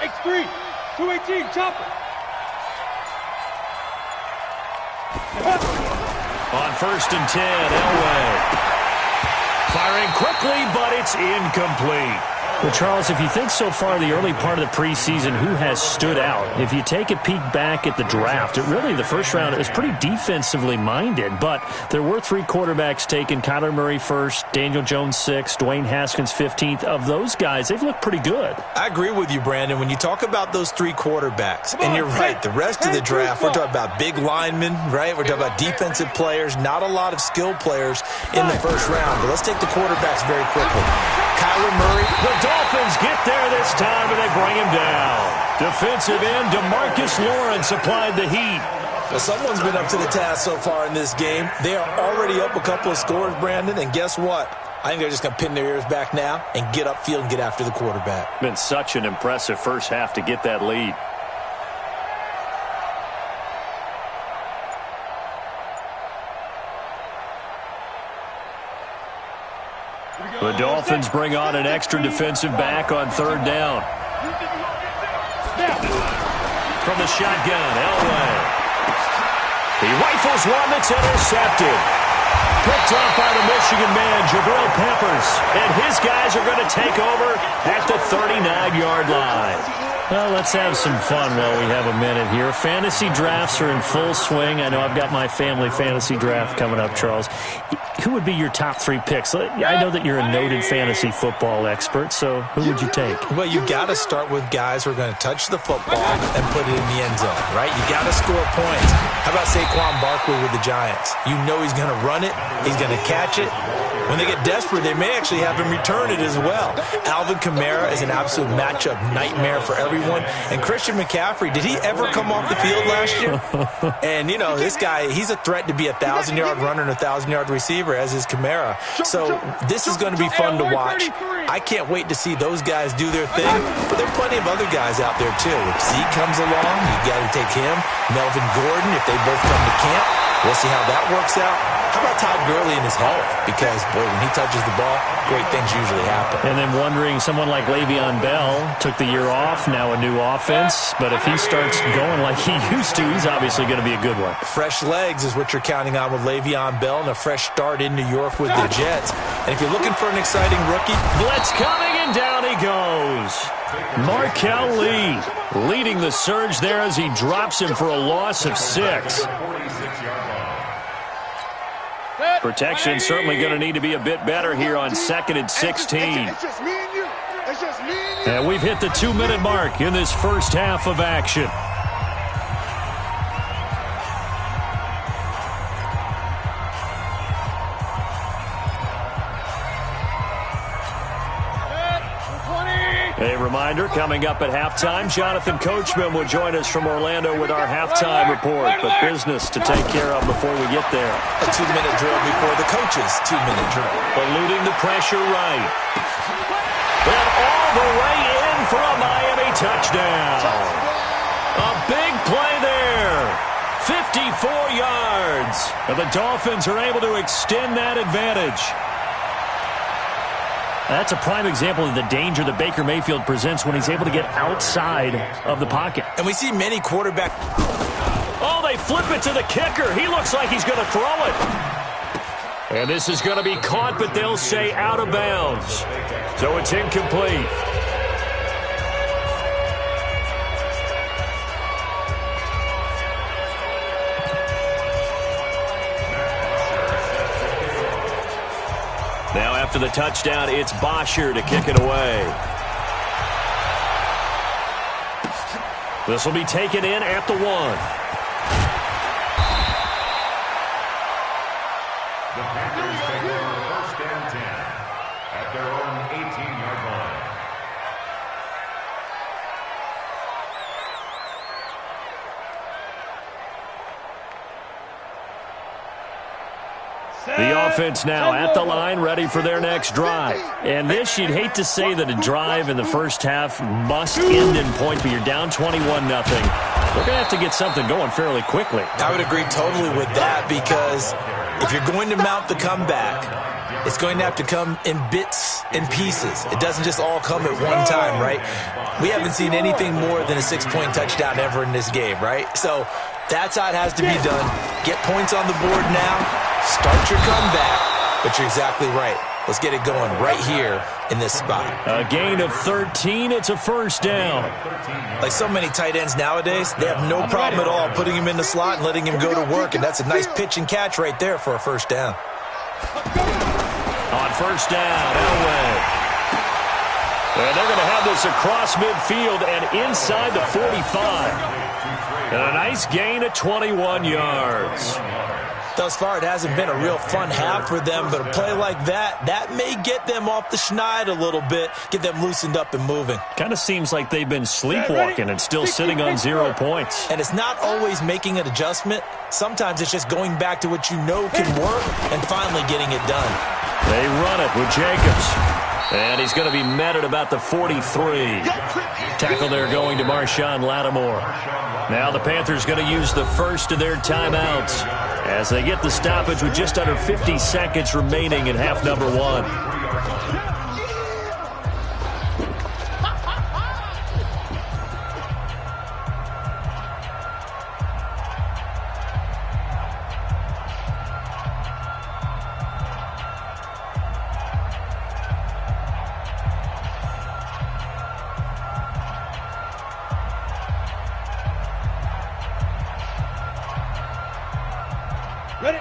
X3, 218, chopper. On 1st and 10, Elway. Firing quickly, but it's incomplete. Well, Charles, if you think so far the early part of the preseason, who has stood out? If you take a peek back at the draft, the first round is pretty defensively minded, but there were 3 quarterbacks taken. Kyler Murray first, Daniel Jones 6th, Dwayne Haskins 15th. Of those guys, they've looked pretty good. I agree with you, Brandon. When you talk about those 3 quarterbacks, and you're right, the rest of the draft, we're talking about big linemen, right? We're talking about defensive players, not a lot of skilled players in the first round. But let's take the quarterbacks very quickly. Kyler Murray. The Dolphins get there this time, and they bring him down. Defensive end DeMarcus Lawrence applied the heat. Well, someone's been up to the task so far in this game. They are already up a couple of scores, Brandon, and guess what? I think they're just going to pin their ears back now and get upfield and get after the quarterback. Been such an impressive first half to get that lead. The Dolphins bring on an extra defensive back on third down. From the shotgun, Elway. He rifles one that's intercepted. Picked off by the Michigan man, Jabril Peppers. And his guys are going to take over at the 39-yard line. Well, let's have some fun while we have a minute here. Fantasy drafts are in full swing. I know I've got my family fantasy draft coming up, Charles. Who would be your top 3 picks? I know that you're a noted fantasy football expert, so who would you take? Well, you got to start with guys who are going to touch the football and put it in the end zone, right? You got to score points. How about Saquon Barkley with the Giants? You know he's going to run it. He's going to catch it. When they get desperate, they may actually have him return it as well. Alvin Kamara is an absolute matchup nightmare for everyone. And Christian McCaffrey, did he ever come off the field last year? And, you know, this guy, he's a threat to be a 1,000-yard runner and a 1,000-yard receiver, as is Kamara. So this is going to be fun to watch. I can't wait to see those guys do their thing. But there are plenty of other guys out there, too. If Zeke comes along, you got to take him. Melvin Gordon, if they both come to camp, we'll see how that works out. How about Todd Gurley and his health? Because, boy, when he touches the ball, great things usually happen. And then wondering, someone like Le'Veon Bell took the year off, now a new offense. But if he starts going like he used to, he's obviously going to be a good one. Fresh legs is what you're counting on with Le'Veon Bell and a fresh start in New York with the Jets. And if you're looking for an exciting rookie, blitz coming, and down he goes. Markel Lee leading the surge there as he drops him for a loss of 6. Protection certainly going to need to be a bit better here on 2nd and 16. And we've hit the 2-minute mark in this first half of action. A reminder, coming up at halftime, Jonathan Coachman will join us from Orlando with our halftime report. But business to take care of before we get there. A 2-minute drill before the coach's 2-minute drill. Eluding the pressure right. And all the way in for a Miami touchdown. A big play there. 54 yards. And the Dolphins are able to extend that advantage. That's a prime example of the danger that Baker Mayfield presents when he's able to get outside of the pocket. And we see many quarterbacks. Oh, they flip it to the kicker. He looks like he's going to throw it. And this is going to be caught, but they'll say out of bounds. So it's incomplete. Now after the touchdown, it's Bosher to kick it away. This will be taken in at the 1. The Panthers take over 1st and 10 at their own 18-yard line. The offense now at the line, ready for their next drive. And this, you'd hate to say that a drive in the first half must end in point, but you're down 21-0. They're going to have to get something going fairly quickly. I would agree totally with that, because if you're going to mount the comeback, it's going to have to come in bits and pieces. It doesn't just all come at one time, right? We haven't seen anything more than a 6-point touchdown ever in this game, right? So that's how it has to be done. Get points on the board now. Start your comeback. But you're exactly right. Let's get it going right here in this spot. A gain of 13. It's a first down. Like so many tight ends nowadays, they have no problem at all putting him in the slot and letting him go to work. And that's a nice pitch and catch right there for a first down. On first down, Elway. And they're going to have this across midfield and inside the 45. And a nice gain of 21 yards. Thus far, it hasn't been a real fun half for them, but a play like that may get them off the schneid a little bit, get them loosened up and moving. Kind of seems like they've been sleepwalking and still sitting on 0 points. And it's not always making an adjustment. Sometimes it's just going back to what you know can work and finally getting it done. They run it with Jacobs. And he's going to be met at about the 43. Tackle there going to Marshawn Lattimore. Now the Panthers going to use the first of their timeouts as they get the stoppage with just under 50 seconds remaining in half number 1.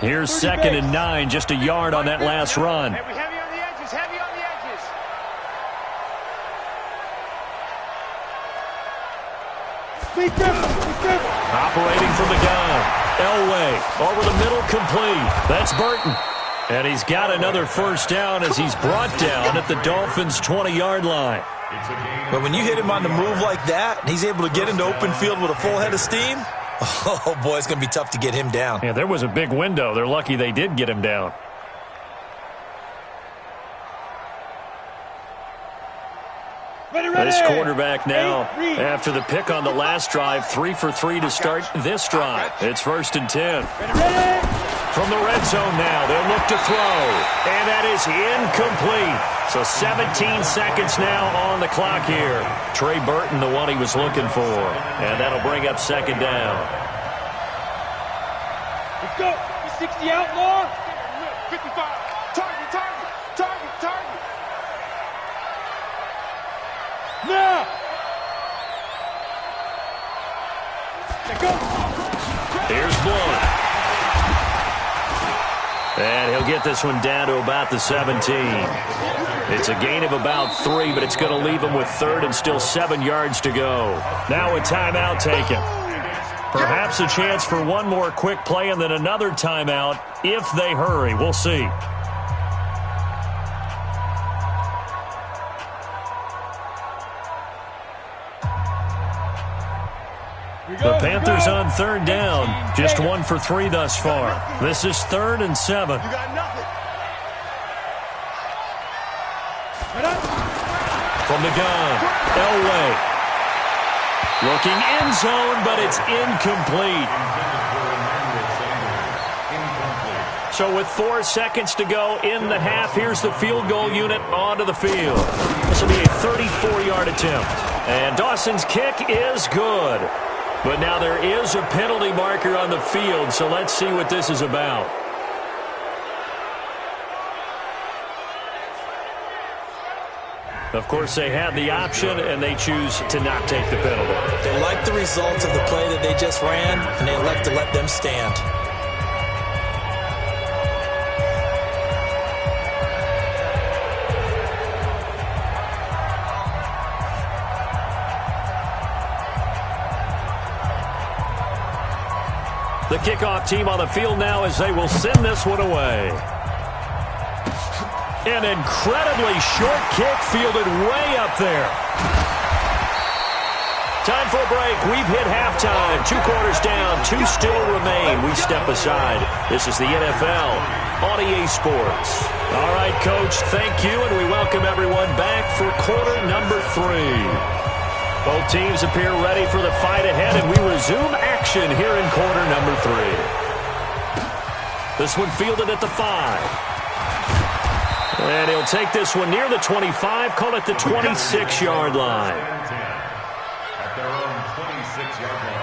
Here's 2nd and 9, just a yard on that last run. Heavy on the edges, heavy on the edges. Operating from the gun. Elway over the middle, complete. That's Burton. And he's got another first down as he's brought down at the Dolphins' 20-yard line. But when you hit him on the move like that, and he's able to get into open field with a full head of steam, oh, boy, it's going to be tough to get him down. Yeah, there was a big window. They're lucky they did get him down. This quarterback now, after the pick on the last drive, 3 for 3 to start this drive. It's 1st and 10. From the red zone now, they'll look to throw. And that is incomplete. So 17 seconds now on the clock here. Trey Burton, the one he was looking for. And that'll bring up 2nd down. Let's go. 60 outlaw. 55. Target, target, target, target. Now. Let's go. Here's Blunt. And he'll get this one down to about the 17. It's a gain of about 3, but it's going to leave him with 3rd and still 7 yards to go. Now a timeout taken. Perhaps a chance for one more quick play and then another timeout if they hurry. We'll see. The Panthers on 3rd down. Just 1 for 3 thus far. This is 3rd and 7. You got nothing. From the gun, Elway. Looking end zone, but it's incomplete. So with 4 seconds to go in the half, here's the field goal unit onto the field. This will be a 34-yard attempt. And Dawson's kick is good. But now there is a penalty marker on the field, so let's see what this is about. Of course, they had the option, and they choose to not take the penalty. They like the results of the play that they just ran, and they elect to let them stand. The kickoff team on the field now as they will send this one away. An incredibly short kick fielded way up there. Time for a break. We've hit halftime. 2 quarters down. 2 still remain. We step aside. This is the NFL on EA Sports. All right, Coach, thank you, and we welcome everyone back for quarter number 3. Both teams appear ready for the fight ahead, and we resume action here in quarter number 3. This one fielded at the 5. And he'll take this one near the 25, call it the 26-yard line. At their own 26-yard line.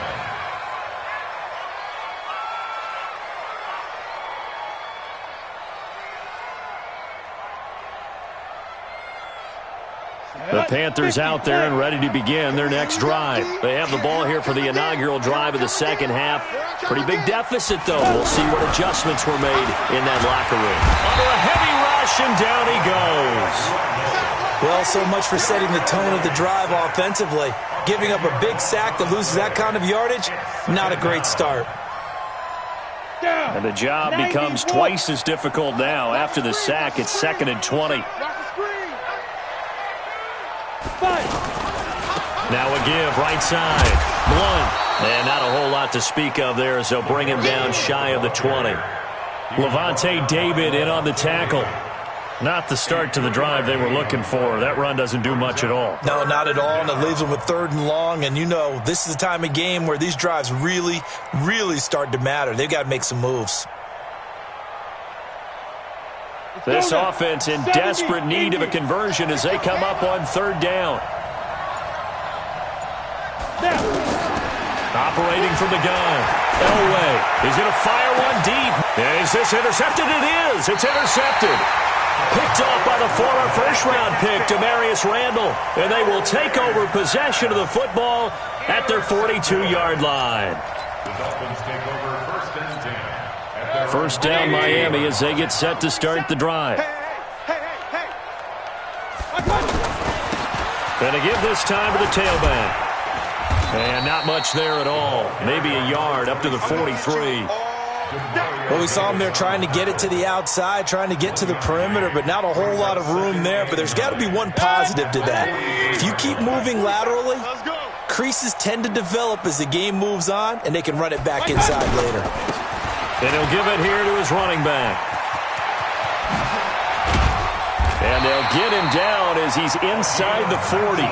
The Panthers out there and ready to begin their next drive. They have the ball here for the inaugural drive of the second half. Pretty big deficit, though. We'll see what adjustments were made in that locker room. Under a heavy rush, and down he goes. Well, so much for setting the tone of the drive offensively. Giving up a big sack that loses that kind of yardage, not a great start. Down. And the job becomes twice as difficult now. After the sack, it's 2nd and 20. Now a give, right side. Blunt. And not a whole lot to speak of there as they'll bring him down shy of the 20. Levante David in on the tackle. Not the start to the drive they were looking for. That run doesn't do much at all. No, not at all, and it leaves them with 3rd and long. And, you know, this is the time of game where these drives really, really start to matter. They've got to make some moves. This offense in desperate need of a conversion as they come up on 3rd down. Operating from the gun. Elway. He's going to fire one deep. Is this intercepted? It is. It's intercepted. Picked off by the former first-round pick, Demarius Randall. And they will take over possession of the football at their 42-yard line. The Dolphins take over 1st and 10. First down Miami as they get set to start the drive. And to give this time to the tailback. And not much there at all. Maybe a yard up to the 43. Well, we saw him there trying to get it to the outside, trying to get to the perimeter, but not a whole lot of room there. But there's got to be one positive to that. If you keep moving laterally, creases tend to develop as the game moves on, and they can run it back inside later. And he'll give it here to his running back. And they'll get him down as he's inside the 40.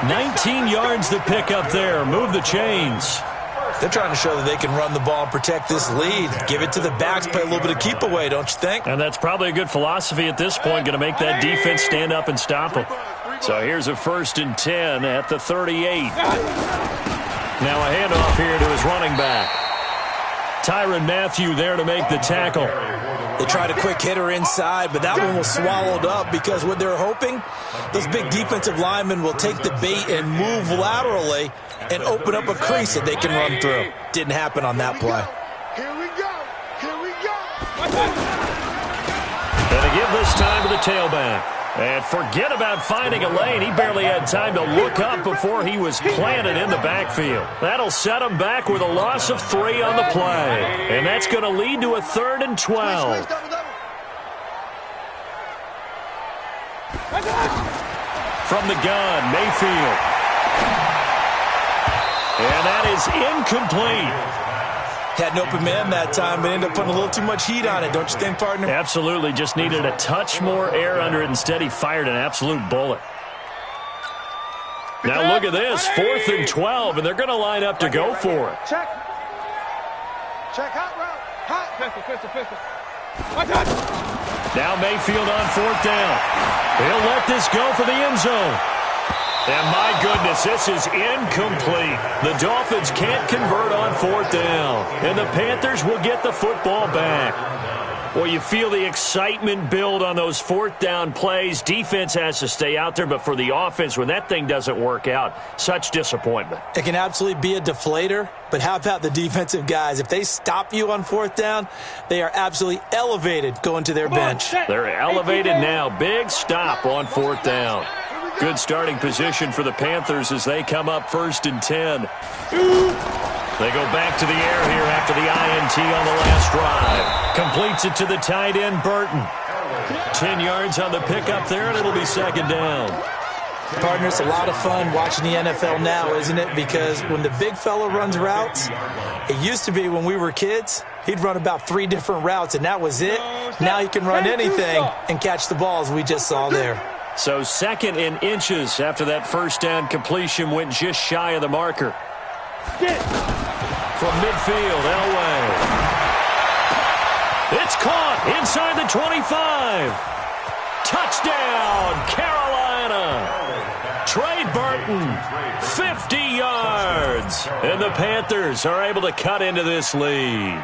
19 yards to pick up there. Move the chains. They're trying to show that they can run the ball and protect this lead. Give it to the backs, play a little bit of keep away, don't you think? And that's probably a good philosophy at this point, going to make that defense stand up and stop them. So here's a 1st and 10 at the 38. Now a handoff here to his running back. Tyrann Mathieu there to make the tackle. They tried a quick hitter inside, but that one was swallowed up because what they're hoping, those big defensive linemen will take the bait and move laterally and open up a crease that they can run through. Didn't happen on that play. Here we go. Here we go. And to give this time to the tailback. And forget about finding a lane. He barely had time to look up before he was planted in the backfield. That'll set him back with a loss of 3 on the play. And that's going to lead to a 3rd and 12. From the gun, Mayfield. And that is incomplete. Had an open man that time, but ended up putting a little too much heat on it, don't you think, partner? Absolutely. Just needed a touch more air under it. Instead, he fired an absolute bullet. Now look at this. 4th and 12, and they're going to line up to go for it. Check. Check hot route. Hot. Pistol. Now Mayfield on 4th down. He'll let this go for the end zone. And my goodness, this is incomplete. The Dolphins can't convert on 4th down. And the Panthers will get the football back. Well, you feel the excitement build on those 4th down plays. Defense has to stay out there, but for the offense, when that thing doesn't work out, such disappointment. It can absolutely be a deflator, but how about the defensive guys? If they stop you on 4th down, they are absolutely elevated going to their bench. They're elevated now. Big stop on 4th down. Good starting position for the Panthers as they come up 1st and 10. They go back to the air here after the INT on the last drive. Completes it to the tight end, Burton. 10 yards on the pickup there, and it'll be 2nd down. Partner, it's a lot of fun watching the NFL now, isn't it? Because when the big fella runs routes, it used to be when we were kids, he'd run about 3 different routes, and that was it. Now he can run anything and catch the balls we just saw there. So 2nd in inches after that 1st down completion went just shy of the marker. From midfield, Elway. It's caught inside the 25. Touchdown, Carolina. Trey Burton, 50 yards. And the Panthers are able to cut into this lead.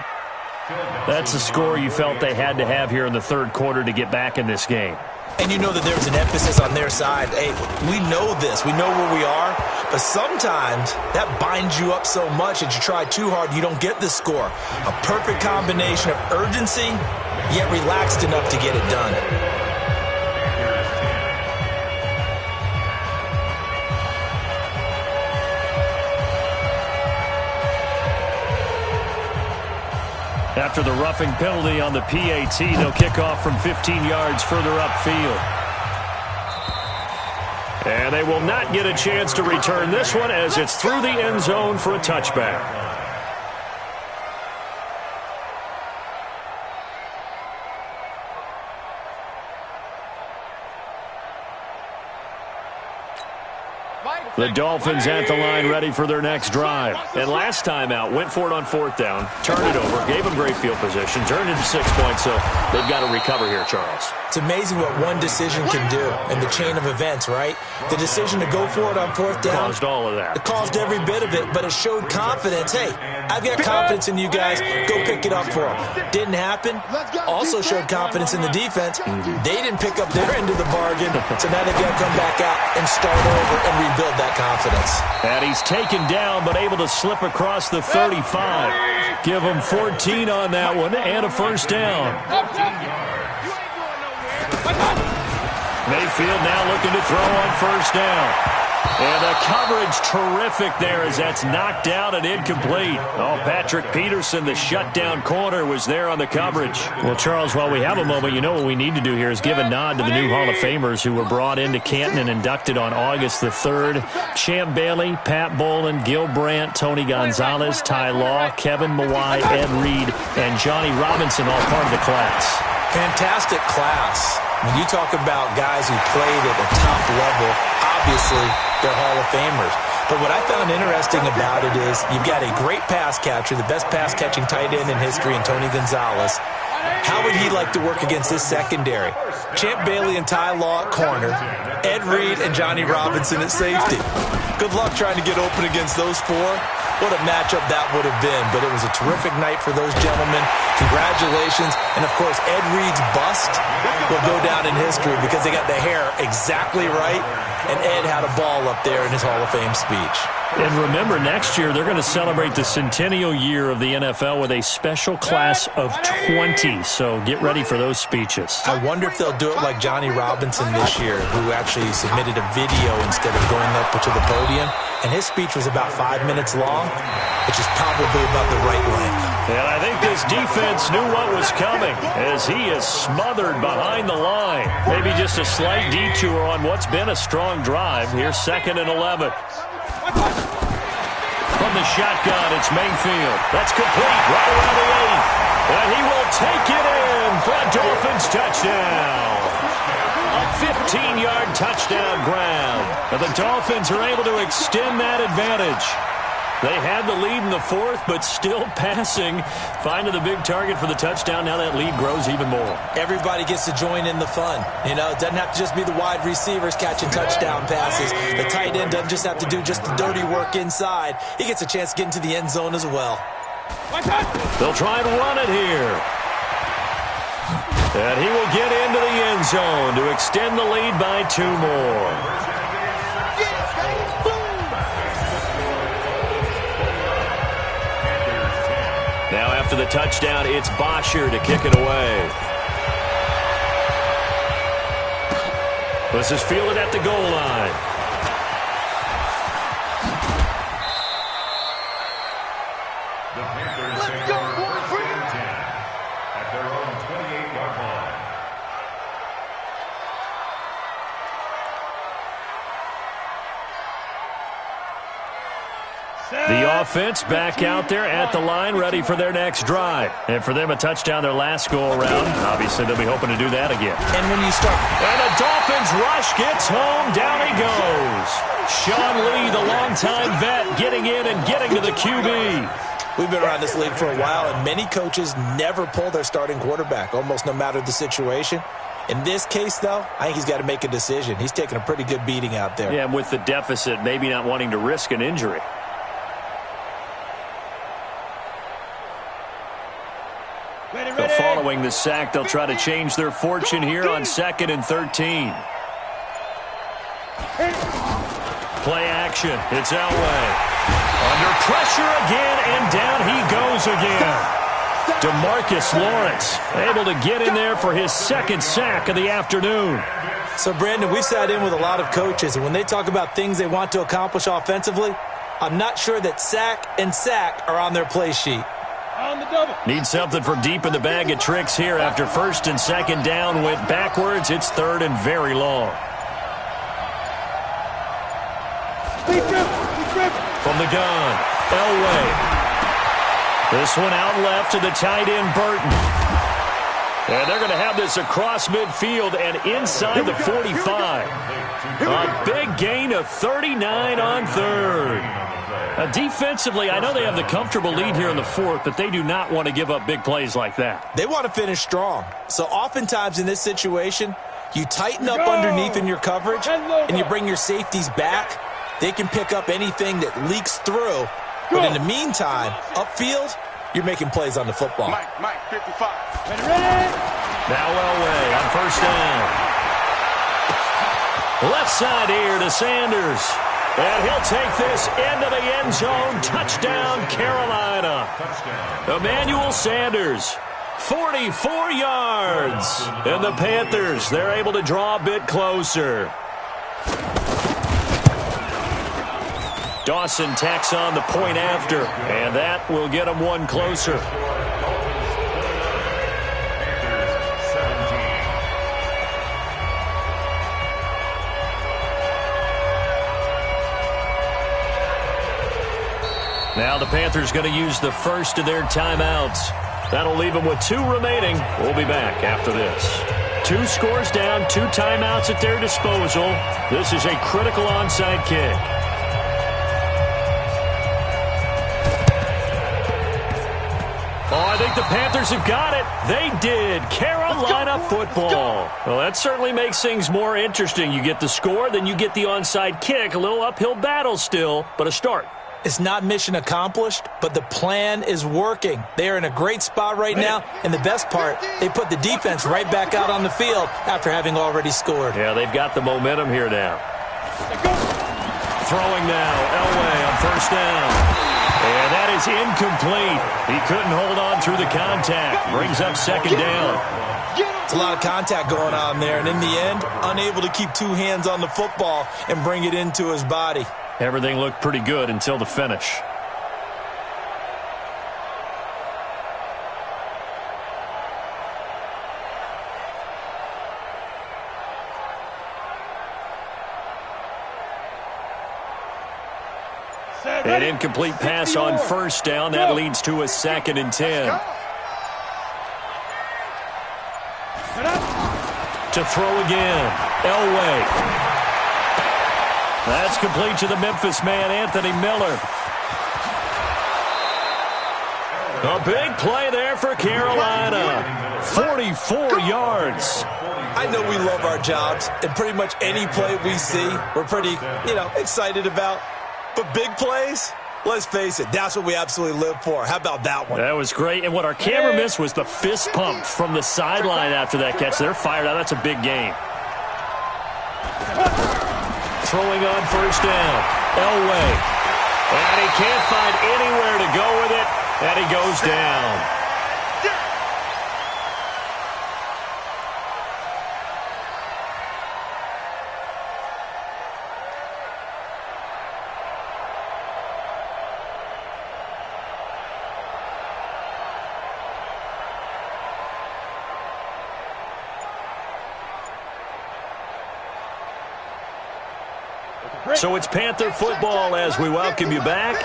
That's a score you felt they had to have here in the 3rd quarter to get back in this game. And you know that there's an emphasis on their side. Hey, we know this. We know where we are. But sometimes that binds you up so much that you try too hard, you don't get the score. A perfect combination of urgency, yet relaxed enough to get it done. After the roughing penalty on the PAT, they'll kick off from 15 yards further upfield. And they will not get a chance to return this one as it's through the end zone for a touchback. The Dolphins at the line ready for their next drive. And last time out, went for it on fourth down, turned it over, gave them great field position, turned into 6 points, so they've got to recover here, Charles. It's amazing what one decision can do in the chain of events, right? The decision to go for it on fourth down. Caused all of that. It caused every bit of it, but it showed confidence. Hey, I've got confidence in you guys. Go pick it up for them. Didn't happen. Also showed confidence in the defense. They didn't pick up their end of the bargain, so now they've got to come back out and start over and rebuild that confidence. And he's taken down, but able to slip across the 35. Give him 14 on that one and a first down. Mayfield now looking to throw on first down. And the coverage terrific there as that's knocked out and incomplete. Oh, Patrick Peterson, the shutdown corner, was there on the coverage. Well, Charles, while we have a moment, you know what we need to do here is give a nod to the new Hall of Famers who were brought into Canton and inducted on August the 3rd. Champ Bailey, Pat Bolin, Gil Brandt, Tony Gonzalez, Ty Law, Kevin Mawai, Ed Reed, and Johnny Robinson, all part of the class. Fantastic class. When you talk about guys who played at the top level, obviously they're Hall of Famers. But what I found interesting about it is you've got a great pass catcher, the best pass-catching tight end in history, in Tony Gonzalez. How would he like to work against this secondary? Champ Bailey and Ty Law at corner, Ed Reed and Johnny Robinson at safety. Good luck trying to get open against those four. What a matchup that would have been. But it was a terrific night for those gentlemen. Congratulations. And, of course, Ed Reed's bust will go down in history because they got the hair exactly right. And Ed had a ball up there in his Hall of Fame speech. And remember, next year they're going to celebrate the centennial year of the NFL with a special class of 20. So get ready for those speeches. I wonder if they'll do it like Johnny Robinson this year, who actually submitted a video instead of going up to the podium. And his speech was about 5 minutes long, which is probably about the right length. And I think this defense knew what was coming as he is smothered behind the line. Maybe just a slight detour on what's been a strong drive. Here's 2nd and 11. From the shotgun, it's Mayfield. That's complete right around the 8. And he will take it in for a Dolphins touchdown. A 15-yard touchdown grab. And the Dolphins are able to extend that advantage. They had the lead in the 4th, but still passing. Finding the big target for the touchdown. Now that lead grows even more. Everybody gets to join in the fun. You know, it doesn't have to just be the wide receivers catching touchdown passes. The tight end doesn't just have to do just the dirty work inside. He gets a chance to get into the end zone as well. They'll try and run it here. And he will get into the end zone to extend the lead by 2 more. Now after the touchdown, it's Bosher to kick it away. This is fielded at the goal line. The Panthers take over 1st and 10 at their own 28-yard line. The offense back out there at the line, ready for their next drive. And for them, a touchdown their last go-around. Obviously, they'll be hoping to do that again. And when you start... And the Dolphins rush gets home. Down he goes. Sean Lee, the longtime vet, getting in and getting to the QB. We've been around this league for a while, and many coaches never pull their starting quarterback, almost no matter the situation. In this case, though, I think he's got to make a decision. He's taking a pretty good beating out there. Yeah, and with the deficit, maybe not wanting to risk an injury. So following the sack, they'll try to change their fortune here on 2nd and 13. Play action. It's Elway. Under pressure again, and down he goes again. DeMarcus Lawrence able to get in there for his 2nd sack of the afternoon. So, Brandon, we've sat in with a lot of coaches, and when they talk about things they want to accomplish offensively, I'm not sure that sack and sack are on their play sheet. On the double. Need something from deep in the bag of tricks here after first and second down went backwards. It's third and very long. From the gun, Elway. This one out left to the tight end, Burton. And they're going to have this across midfield and inside the 45. A big gain of 39 on third. Defensively, I know they have the comfortable lead here in the fourth, but they do not want to give up big plays like that. They want to finish strong. So oftentimes in this situation, you tighten up underneath in your coverage and you bring your safeties back. They can pick up anything that leaks through. But in the meantime, upfield, you're making plays on the football. Mike, 55. Now Elway on first down. Left side here to Sanders. And he'll take this into the end zone. Touchdown, Carolina. Emmanuel Sanders, 44 yards. And the Panthers, they're able to draw a bit closer. Dawson tacks on the point after, and that will get them one closer. Now the Panthers going to use the first of their timeouts. That'll leave them with 2 remaining. We'll be back after this. 2 scores down, 2 timeouts at their disposal. This is a critical onside kick. Oh, I think the Panthers have got it. They did. Carolina football. Well, that certainly makes things more interesting. You get the score, then you get the onside kick. A little uphill battle still, but a start. It's not mission accomplished, but the plan is working. They are in a great spot right now, and the best part, they put the defense right back out on the field after having already scored. Yeah, they've got the momentum here now. Throwing now, Elway on first down. And that is incomplete. He couldn't hold on through the contact. Brings up second down. It's a lot of contact going on there, and in the end, unable to keep 2 hands on the football and bring it into his body. Everything looked pretty good until the finish. An incomplete pass on first down. That leads to a 2nd and 10. To throw again. Elway. That's complete to the Memphis man, Anthony Miller. A big play there for Carolina. 44 yards. I know we love our jobs, and pretty much any play we see, we're pretty, excited about. But big plays, let's face it, that's what we absolutely live for. How about that one? That was great. And what our camera missed was the fist pump from the sideline after that catch. They're fired out. That's a big game. Throwing on first down. Elway. And he can't find anywhere to go with it. And he goes down. So it's Panther football as we welcome you back.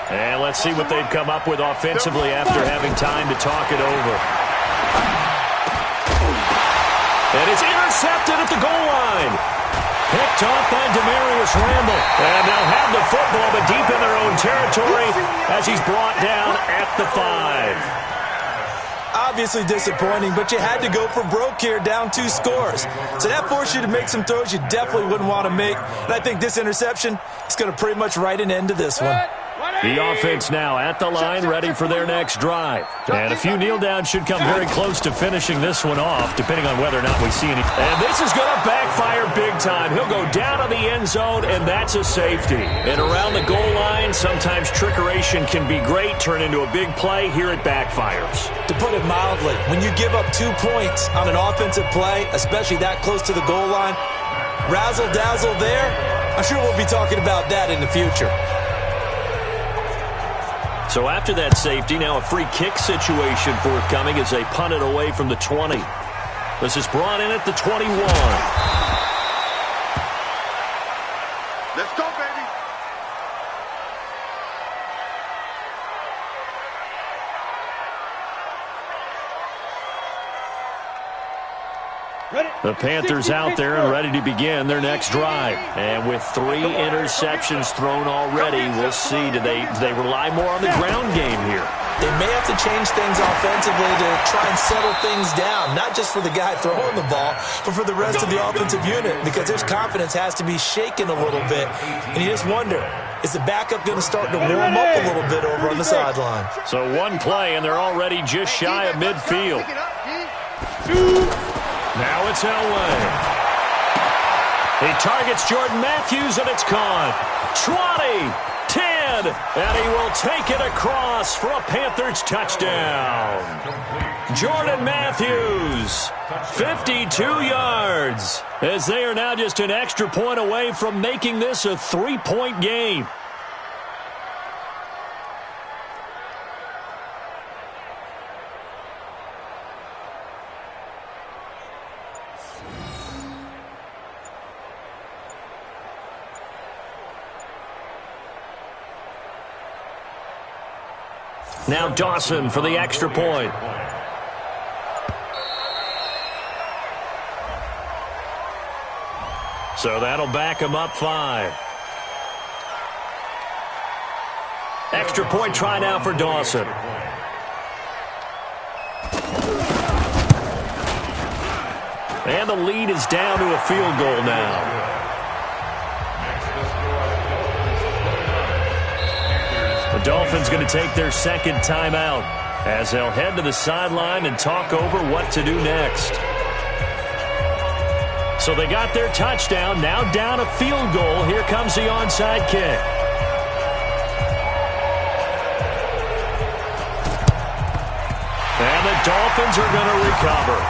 And let's see what they've come up with offensively after having time to talk it over. And it's intercepted at the goal line. Picked off by Demarius Randall. And they'll have the football, but deep in their own territory as he's brought down at the 5. Obviously disappointing, but you had to go for broke here, down 2 scores. So that forced you to make some throws you definitely wouldn't want to make. And I think this interception is going to pretty much write an end to this one. The offense now at the line, ready for their next drive. And a few kneel downs should come very close to finishing this one off, depending on whether or not we see any. And this is going to backfire big time. He'll go down to the end zone, and that's a safety. And around the goal line, sometimes trickeration can be great, turn into a big play. Here it backfires. To put it mildly, when you give up 2 points on an offensive play, especially that close to the goal line, razzle-dazzle there, I'm sure we'll be talking about that in the future. So after that safety, now a free kick situation forthcoming as they punt it away from the 20. This is brought in at the 21. Let's go, baby. The Panthers out there and ready to begin their next drive. And with 3 interceptions thrown already, we'll see. Do they rely more on the ground game here? They may have to change things offensively to try and settle things down, not just for the guy throwing the ball, but for the rest of the offensive unit, because their confidence has to be shaken a little bit. And you just wonder, is the backup going to start to warm up a little bit over on the sideline? So one play, and they're already just shy of midfield. Now it's Elway. He targets Jordan Matthews, and it's caught. 20, 10, and he will take it across for a Panthers touchdown. Jordan Matthews, 52 yards, as they are now just an extra point away from making this a 3-point game. Now Dawson for the extra point. So that'll back him up 5. Extra point try now for Dawson. And the lead is down to a field goal now. The Dolphins going to take their second timeout as they'll head to the sideline and talk over what to do next. So they got their touchdown, now down a field goal. Here comes the onside kick. And the Dolphins are going to recover.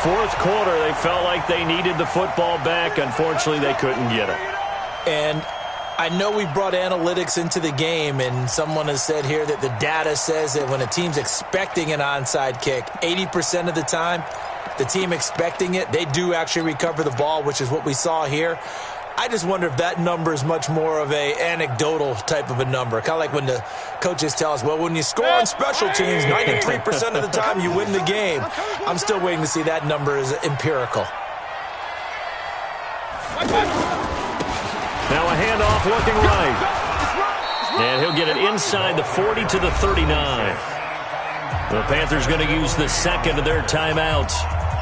Fourth quarter, they felt like they needed the football back. Unfortunately, they couldn't get it. And I know we brought analytics into the game, and someone has said here that the data says that when a team's expecting an onside kick, 80% of the time, the team expecting it, they do actually recover the ball, which is what we saw here. I just wonder if that number is much more of a anecdotal type of a number. Kind of like when the coaches tell us, well, when you score on special teams, 93% of the time you win the game. I'm still waiting to see that number is empirical. Now a handoff looking right. And he'll get it inside the 40 to the 39. The Panthers going to use the second of their timeouts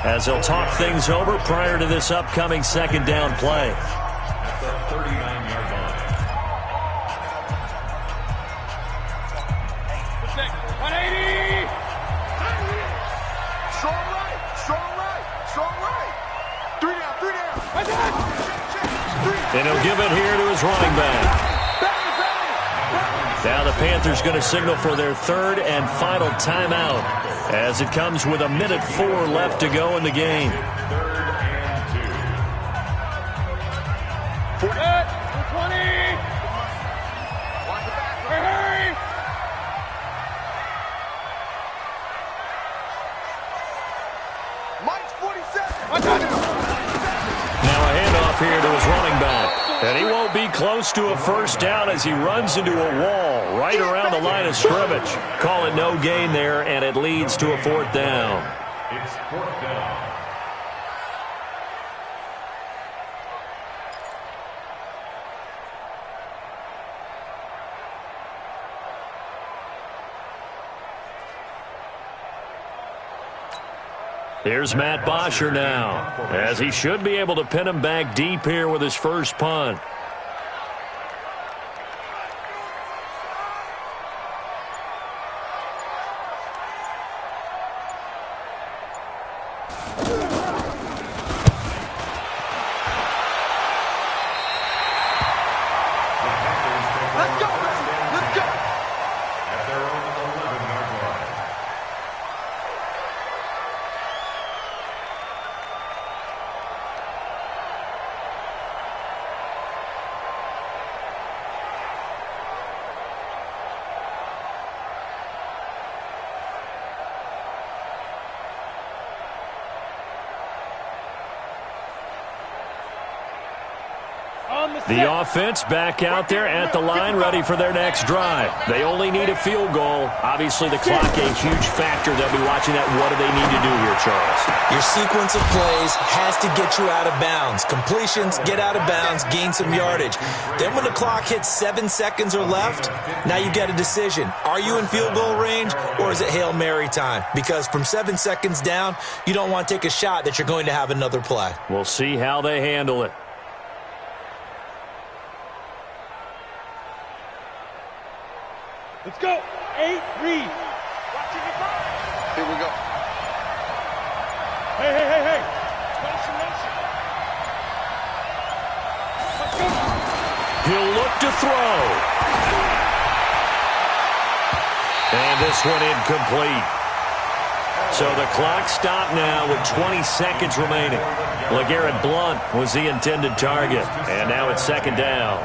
as they'll talk things over prior to this upcoming second down play. At the 39-yard line. 180! Strong right, strong right, strong right. 3 down, 3 down. And he'll give it here to his running back. Now the Panthers going to signal for their third and final timeout as it comes with 1:04 left to go in the game. 3rd and 2. 20. Watch the back. Hurry. Mike's 47. Now a handoff here to his running back. And he won't be close to a first down as he runs into a wall right around the line of scrimmage. Call it no gain there, and it leads to a 4th down. It's 4th down. Here's Matt Bosher now, as he should be able to pin him back deep here with his first punt. Let's go, baby. Let's go. At their own 11-yard line. The offense back out there at the line, ready for their next drive. They only need a field goal. Obviously, the clock a huge factor. They'll be watching that. What do they need to do here, Charles? Your sequence of plays has to get you out of bounds. Completions, get out of bounds, gain some yardage. Then when the clock hits 7 seconds or left, now you get a decision. Are you in field goal range, or is it Hail Mary time? Because from 7 seconds down, you don't want to take a shot that you're going to have another play. We'll see how they handle it. Let's go. 8, read. Here we go. Hey. He'll look to throw. And this one incomplete. So the clock stopped now with 20 seconds remaining. LeGarrette Blount was the intended target. And now it's second down.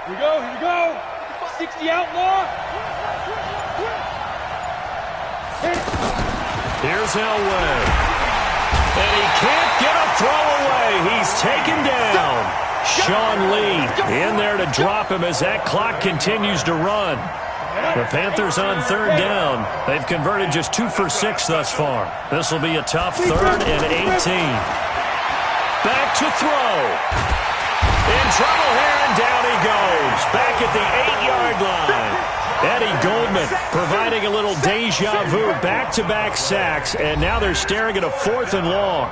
Here we go. 60 outlaw. Here's Elway. And he can't get a throw away. He's taken down. Sean Lee in there to drop him as that clock continues to run. The Panthers on third down. They've converted just 2 for 6 thus far. This will be a tough 3rd and 18. Back to throw. In trouble here, and down he goes. Back at the 8-yard line. Eddie Goldman providing a little deja vu. Back-to-back sacks, and now they're staring at a 4th and long.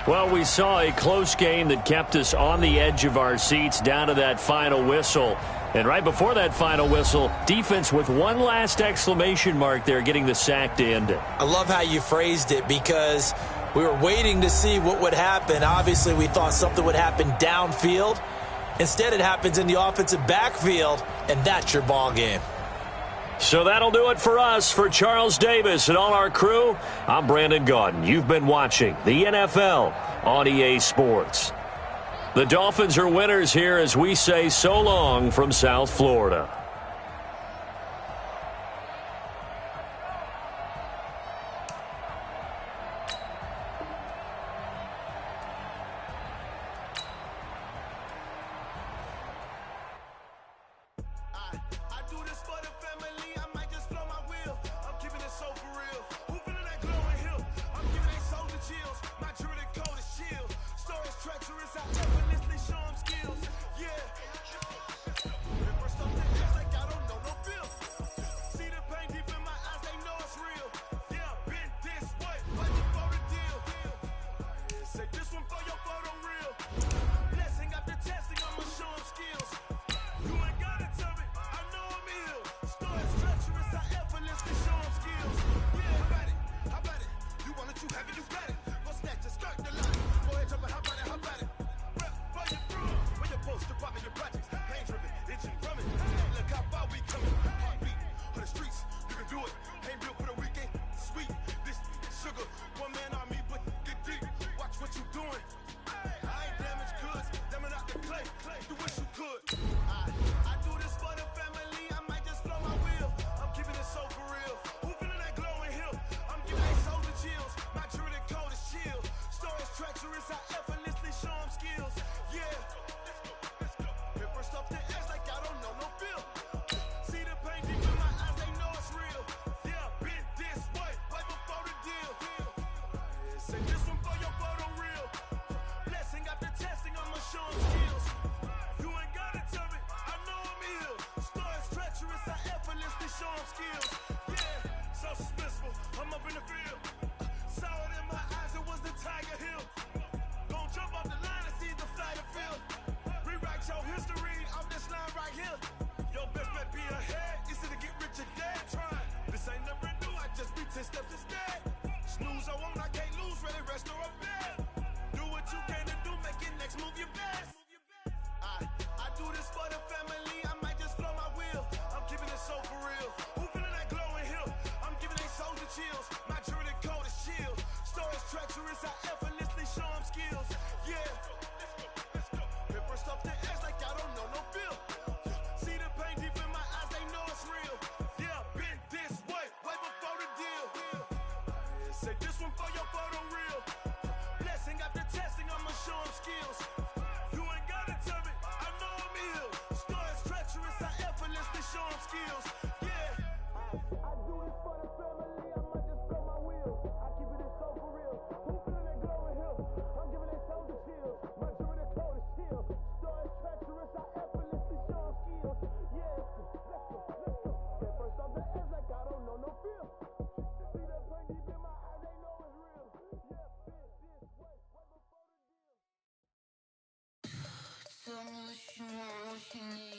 Well, we saw a close game that kept us on the edge of our seats down to that final whistle. And right before that final whistle, defense with one last exclamation mark there, getting the sack to end it. I love how you phrased it, because we were waiting to see what would happen. Obviously, we thought something would happen downfield. Instead, it happens in the offensive backfield, and that's your ball game. So that'll do it for us. For Charles Davis and all our crew, I'm Brandon Gaudin. You've been watching the NFL on EA Sports. The Dolphins are winners here as we say so long from South Florida. I do this for the family, I might just blow my wheel. I'm keeping it so for real. Who feeling that can hear